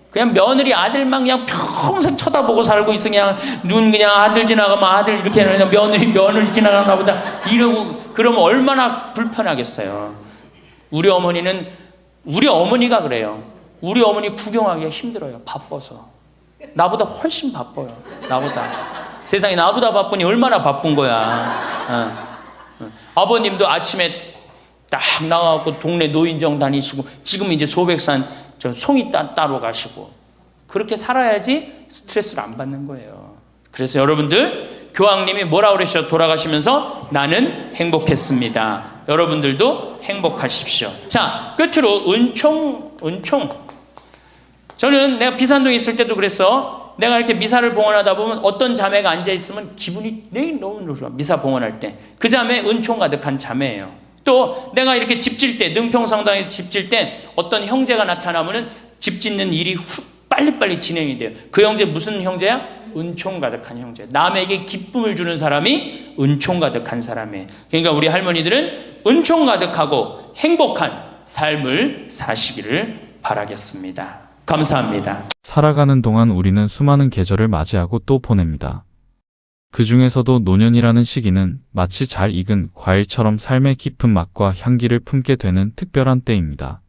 그냥 며느리 아들만 그냥 평생 쳐다보고 살고 있어. 그냥 눈 그냥 아들 지나가면 아들 이렇게 하는, 며느리 지나가나 보다 이러고. 그러면 얼마나 불편하겠어요. 우리 어머니가 그래요. 우리 어머니 구경하기가 힘들어요. 바빠서. 나보다 훨씬 바빠요. 나보다. 세상에 나보다 바쁘니 얼마나 바쁜 거야. 아버님도 아침에 딱 나가고 동네 노인정 다니시고, 지금 이제 소백산 저 송이 따로 가시고, 그렇게 살아야지 스트레스를 안 받는 거예요. 그래서 여러분들, 교황님이 뭐라 그러셔? 돌아가시면서 나는 행복했습니다. 여러분들도 행복하십시오. 자, 끝으로 은총. 저는 내가 비산동에 있을 때도 그랬어. 내가 이렇게 미사를 봉헌하다 보면 어떤 자매가 앉아있으면 기분이 너무 좋아. 미사 봉헌할 때. 그 자매 은총 가득한 자매예요. 또 내가 이렇게 집 질 때, 능평성당에서 집 질 때 어떤 형제가 나타나면은 집 짓는 일이 빨리빨리 진행이 돼요. 그 형제 무슨 형제야? 은총 가득한 형제. 남에게 기쁨을 주는 사람이 은총 가득한 사람이에요. 그러니까 우리 할머니들은 은총 가득하고 행복한 삶을 사시기를 바라겠습니다. 감사합니다. 살아가는 동안 우리는 수많은 계절을 맞이하고 또 보냅니다. 그 중에서도 노년이라는 시기는 마치 잘 익은 과일처럼 삶의 깊은 맛과 향기를 품게 되는 특별한 때입니다.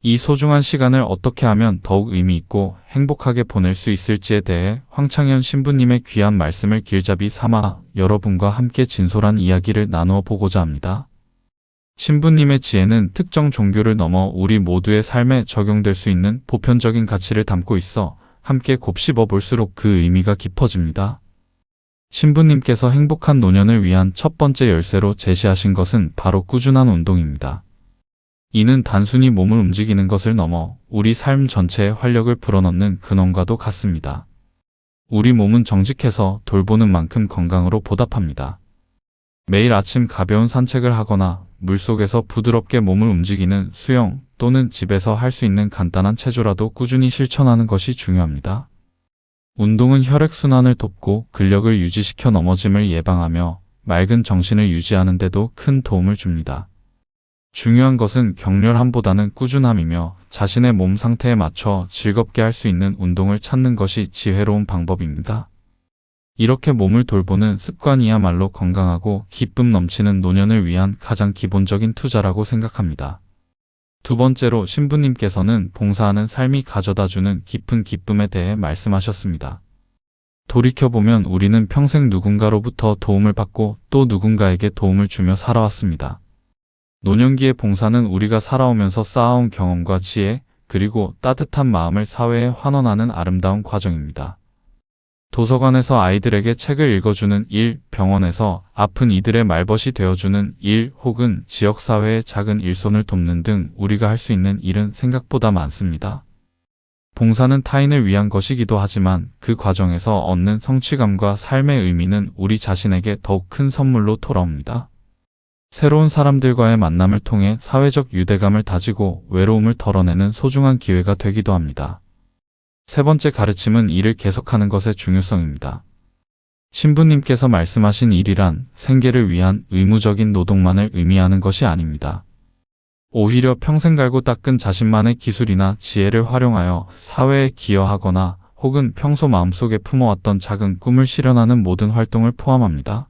이 소중한 시간을 어떻게 하면 더욱 의미 있고 행복하게 보낼 수 있을지에 대해 황창현 신부님의 귀한 말씀을 길잡이 삼아 여러분과 함께 진솔한 이야기를 나누어 보고자 합니다. 신부님의 지혜는 특정 종교를 넘어 우리 모두의 삶에 적용될 수 있는 보편적인 가치를 담고 있어 함께 곱씹어 볼수록 그 의미가 깊어집니다. 신부님께서 행복한 노년을 위한 첫 번째 열쇠로 제시하신 것은 바로 꾸준한 운동입니다. 이는 단순히 몸을 움직이는 것을 넘어 우리 삶 전체에 활력을 불어넣는 근원과도 같습니다. 우리 몸은 정직해서 돌보는 만큼 건강으로 보답합니다. 매일 아침 가벼운 산책을 하거나 물속에서 부드럽게 몸을 움직이는 수영 또는 집에서 할 수 있는 간단한 체조라도 꾸준히 실천하는 것이 중요합니다. 운동은 혈액순환을 돕고 근력을 유지시켜 넘어짐을 예방하며 맑은 정신을 유지하는 데도 큰 도움을 줍니다. 중요한 것은 격렬함보다는 꾸준함이며 자신의 몸 상태에 맞춰 즐겁게 할 수 있는 운동을 찾는 것이 지혜로운 방법입니다. 이렇게 몸을 돌보는 습관이야말로 건강하고 기쁨 넘치는 노년을 위한 가장 기본적인 투자라고 생각합니다. 두 번째로 신부님께서는 봉사하는 삶이 가져다주는 깊은 기쁨에 대해 말씀하셨습니다. 돌이켜보면 우리는 평생 누군가로부터 도움을 받고 또 누군가에게 도움을 주며 살아왔습니다. 노년기의 봉사는 우리가 살아오면서 쌓아온 경험과 지혜, 그리고 따뜻한 마음을 사회에 환원하는 아름다운 과정입니다. 도서관에서 아이들에게 책을 읽어주는 일, 병원에서 아픈 이들의 말벗이 되어주는 일, 혹은 지역사회의 작은 일손을 돕는 등 우리가 할 수 있는 일은 생각보다 많습니다. 봉사는 타인을 위한 것이기도 하지만 그 과정에서 얻는 성취감과 삶의 의미는 우리 자신에게 더욱 큰 선물로 돌아옵니다. 새로운 사람들과의 만남을 통해 사회적 유대감을 다지고 외로움을 덜어내는 소중한 기회가 되기도 합니다. 세 번째 가르침은 일을 계속하는 것의 중요성입니다. 신부님께서 말씀하신 일이란 생계를 위한 의무적인 노동만을 의미하는 것이 아닙니다. 오히려 평생 갈고 닦은 자신만의 기술이나 지혜를 활용하여 사회에 기여하거나 혹은 평소 마음속에 품어왔던 작은 꿈을 실현하는 모든 활동을 포함합니다.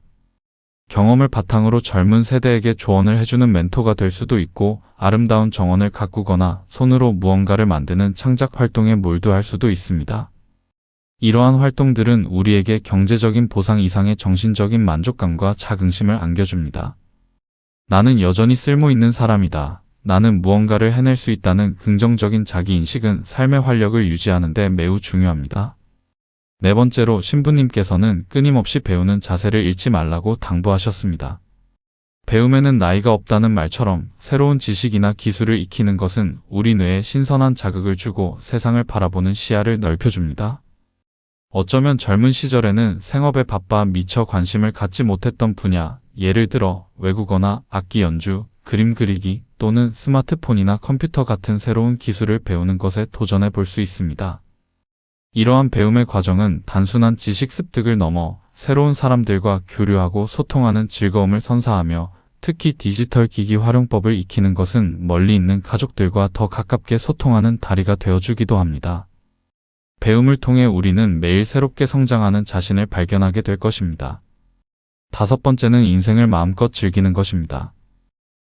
경험을 바탕으로 젊은 세대에게 조언을 해주는 멘토가 될 수도 있고 아름다운 정원을 가꾸거나 손으로 무언가를 만드는 창작 활동에 몰두할 수도 있습니다. 이러한 활동들은 우리에게 경제적인 보상 이상의 정신적인 만족감과 자긍심을 안겨줍니다. 나는 여전히 쓸모있는 사람이다. 나는 무언가를 해낼 수 있다는 긍정적인 자기인식은 삶의 활력을 유지하는 데 매우 중요합니다. 네 번째로 신부님께서는 끊임없이 배우는 자세를 잃지 말라고 당부하셨습니다. 배움에는 나이가 없다는 말처럼 새로운 지식이나 기술을 익히는 것은 우리 뇌에 신선한 자극을 주고 세상을 바라보는 시야를 넓혀줍니다. 어쩌면 젊은 시절에는 생업에 바빠 미처 관심을 갖지 못했던 분야, 예를 들어 외국어나 악기 연주, 그림 그리기 또는 스마트폰이나 컴퓨터 같은 새로운 기술을 배우는 것에 도전해 볼 수 있습니다. 이러한 배움의 과정은 단순한 지식 습득을 넘어 새로운 사람들과 교류하고 소통하는 즐거움을 선사하며 특히 디지털 기기 활용법을 익히는 것은 멀리 있는 가족들과 더 가깝게 소통하는 다리가 되어주기도 합니다. 배움을 통해 우리는 매일 새롭게 성장하는 자신을 발견하게 될 것입니다. 다섯 번째는 인생을 마음껏 즐기는 것입니다.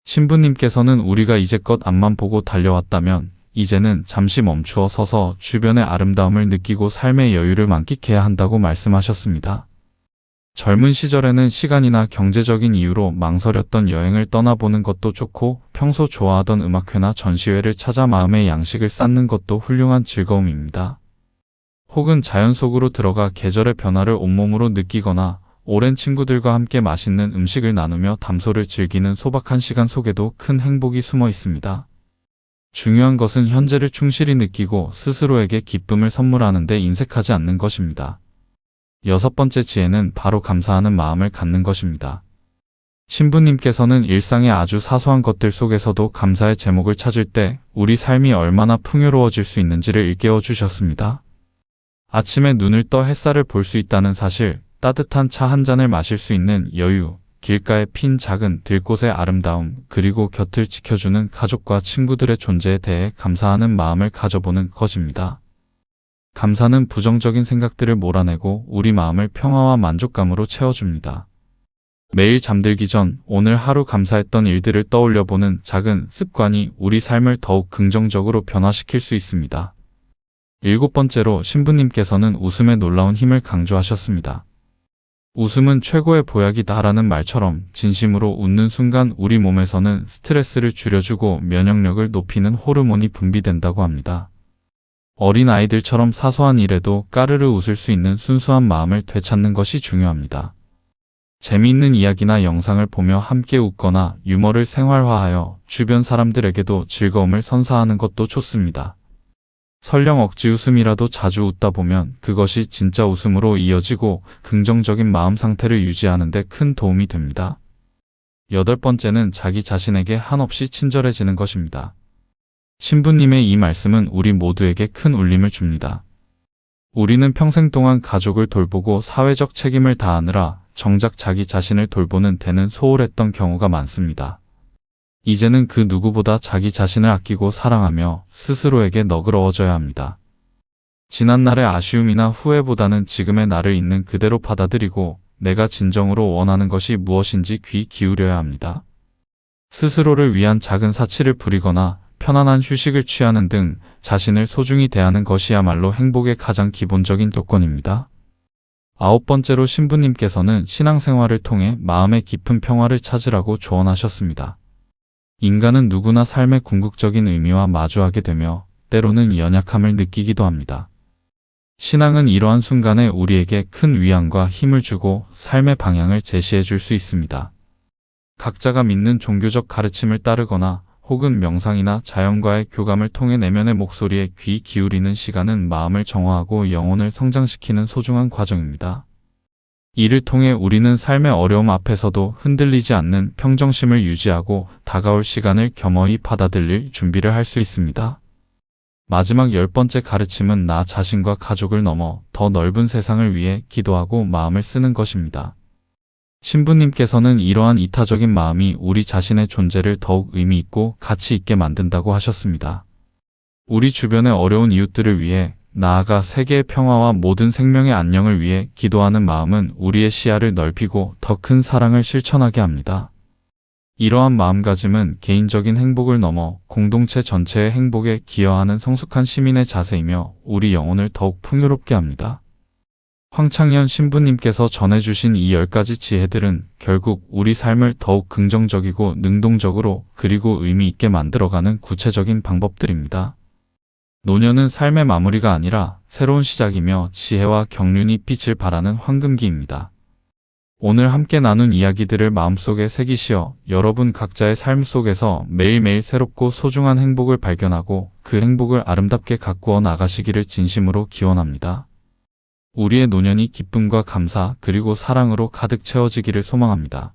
신부님께서는 우리가 이제껏 앞만 보고 달려왔다면 이제는 잠시 멈추어 서서 주변의 아름다움을 느끼고 삶의 여유를 만끽해야 한다고 말씀하셨습니다. 젊은 시절에는 시간이나 경제적인 이유로 망설였던 여행을 떠나보는 것도 좋고 평소 좋아하던 음악회나 전시회를 찾아 마음의 양식을 쌓는 것도 훌륭한 즐거움입니다. 혹은 자연 속으로 들어가 계절의 변화를 온몸으로 느끼거나 오랜 친구들과 함께 맛있는 음식을 나누며 담소를 즐기는 소박한 시간 속에도 큰 행복이 숨어 있습니다. 중요한 것은 현재를 충실히 느끼고 스스로에게 기쁨을 선물하는 데 인색하지 않는 것입니다. 여섯 번째 지혜는 바로 감사하는 마음을 갖는 것입니다. 신부님께서는 일상의 아주 사소한 것들 속에서도 감사의 제목을 찾을 때 우리 삶이 얼마나 풍요로워질 수 있는지를 일깨워 주셨습니다. 아침에 눈을 떠 햇살을 볼 수 있다는 사실, 따뜻한 차 한 잔을 마실 수 있는 여유, 길가에 핀 작은 들꽃의 아름다움, 그리고 곁을 지켜주는 가족과 친구들의 존재에 대해 감사하는 마음을 가져보는 것입니다. 감사는 부정적인 생각들을 몰아내고 우리 마음을 평화와 만족감으로 채워줍니다. 매일 잠들기 전 오늘 하루 감사했던 일들을 떠올려보는 작은 습관이 우리 삶을 더욱 긍정적으로 변화시킬 수 있습니다. 일곱 번째로 신부님께서는 웃음의 놀라운 힘을 강조하셨습니다. 웃음은 최고의 보약이다라는 말처럼 진심으로 웃는 순간 우리 몸에서는 스트레스를 줄여주고 면역력을 높이는 호르몬이 분비된다고 합니다. 어린 아이들처럼 사소한 일에도 까르르 웃을 수 있는 순수한 마음을 되찾는 것이 중요합니다. 재미있는 이야기나 영상을 보며 함께 웃거나 유머를 생활화하여 주변 사람들에게도 즐거움을 선사하는 것도 좋습니다. 설령 억지 웃음이라도 자주 웃다 보면 그것이 진짜 웃음으로 이어지고 긍정적인 마음 상태를 유지하는 데 큰 도움이 됩니다. 8번째는 자기 자신에게 한없이 친절해지는 것입니다. 신부님의 이 말씀은 우리 모두에게 큰 울림을 줍니다. 우리는 평생 동안 가족을 돌보고 사회적 책임을 다하느라 정작 자기 자신을 돌보는 데는 소홀했던 경우가 많습니다. 이제는 그 누구보다 자기 자신을 아끼고 사랑하며 스스로에게 너그러워져야 합니다. 지난날의 아쉬움이나 후회보다는 지금의 나를 있는 그대로 받아들이고 내가 진정으로 원하는 것이 무엇인지 귀 기울여야 합니다. 스스로를 위한 작은 사치를 부리거나 편안한 휴식을 취하는 등 자신을 소중히 대하는 것이야말로 행복의 가장 기본적인 조건입니다. 9번째로 신부님께서는 신앙생활을 통해 마음의 깊은 평화를 찾으라고 조언하셨습니다. 인간은 누구나 삶의 궁극적인 의미와 마주하게 되며 때로는 연약함을 느끼기도 합니다. 신앙은 이러한 순간에 우리에게 큰 위안과 힘을 주고 삶의 방향을 제시해 줄 수 있습니다. 각자가 믿는 종교적 가르침을 따르거나 혹은 명상이나 자연과의 교감을 통해 내면의 목소리에 귀 기울이는 시간은 마음을 정화하고 영혼을 성장시키는 소중한 과정입니다. 이를 통해 우리는 삶의 어려움 앞에서도 흔들리지 않는 평정심을 유지하고 다가올 시간을 겸허히 받아들일 준비를 할 수 있습니다. 마지막 10번째 가르침은 나 자신과 가족을 넘어 더 넓은 세상을 위해 기도하고 마음을 쓰는 것입니다. 신부님께서는 이러한 이타적인 마음이 우리 자신의 존재를 더욱 의미 있고 가치 있게 만든다고 하셨습니다. 우리 주변의 어려운 이웃들을 위해 나아가 세계의 평화와 모든 생명의 안녕을 위해 기도하는 마음은 우리의 시야를 넓히고 더 큰 사랑을 실천하게 합니다. 이러한 마음가짐은 개인적인 행복을 넘어 공동체 전체의 행복에 기여하는 성숙한 시민의 자세이며 우리 영혼을 더욱 풍요롭게 합니다. 황창현 신부님께서 전해주신 이 10가지 지혜들은 결국 우리 삶을 더욱 긍정적이고 능동적으로 그리고 의미 있게 만들어가는 구체적인 방법들입니다. 노년은 삶의 마무리가 아니라 새로운 시작이며 지혜와 경륜이 빛을 발하는 황금기입니다. 오늘 함께 나눈 이야기들을 마음속에 새기시어 여러분 각자의 삶 속에서 매일매일 새롭고 소중한 행복을 발견하고 그 행복을 아름답게 가꾸어 나가시기를 진심으로 기원합니다. 우리의 노년이 기쁨과 감사 그리고 사랑으로 가득 채워지기를 소망합니다.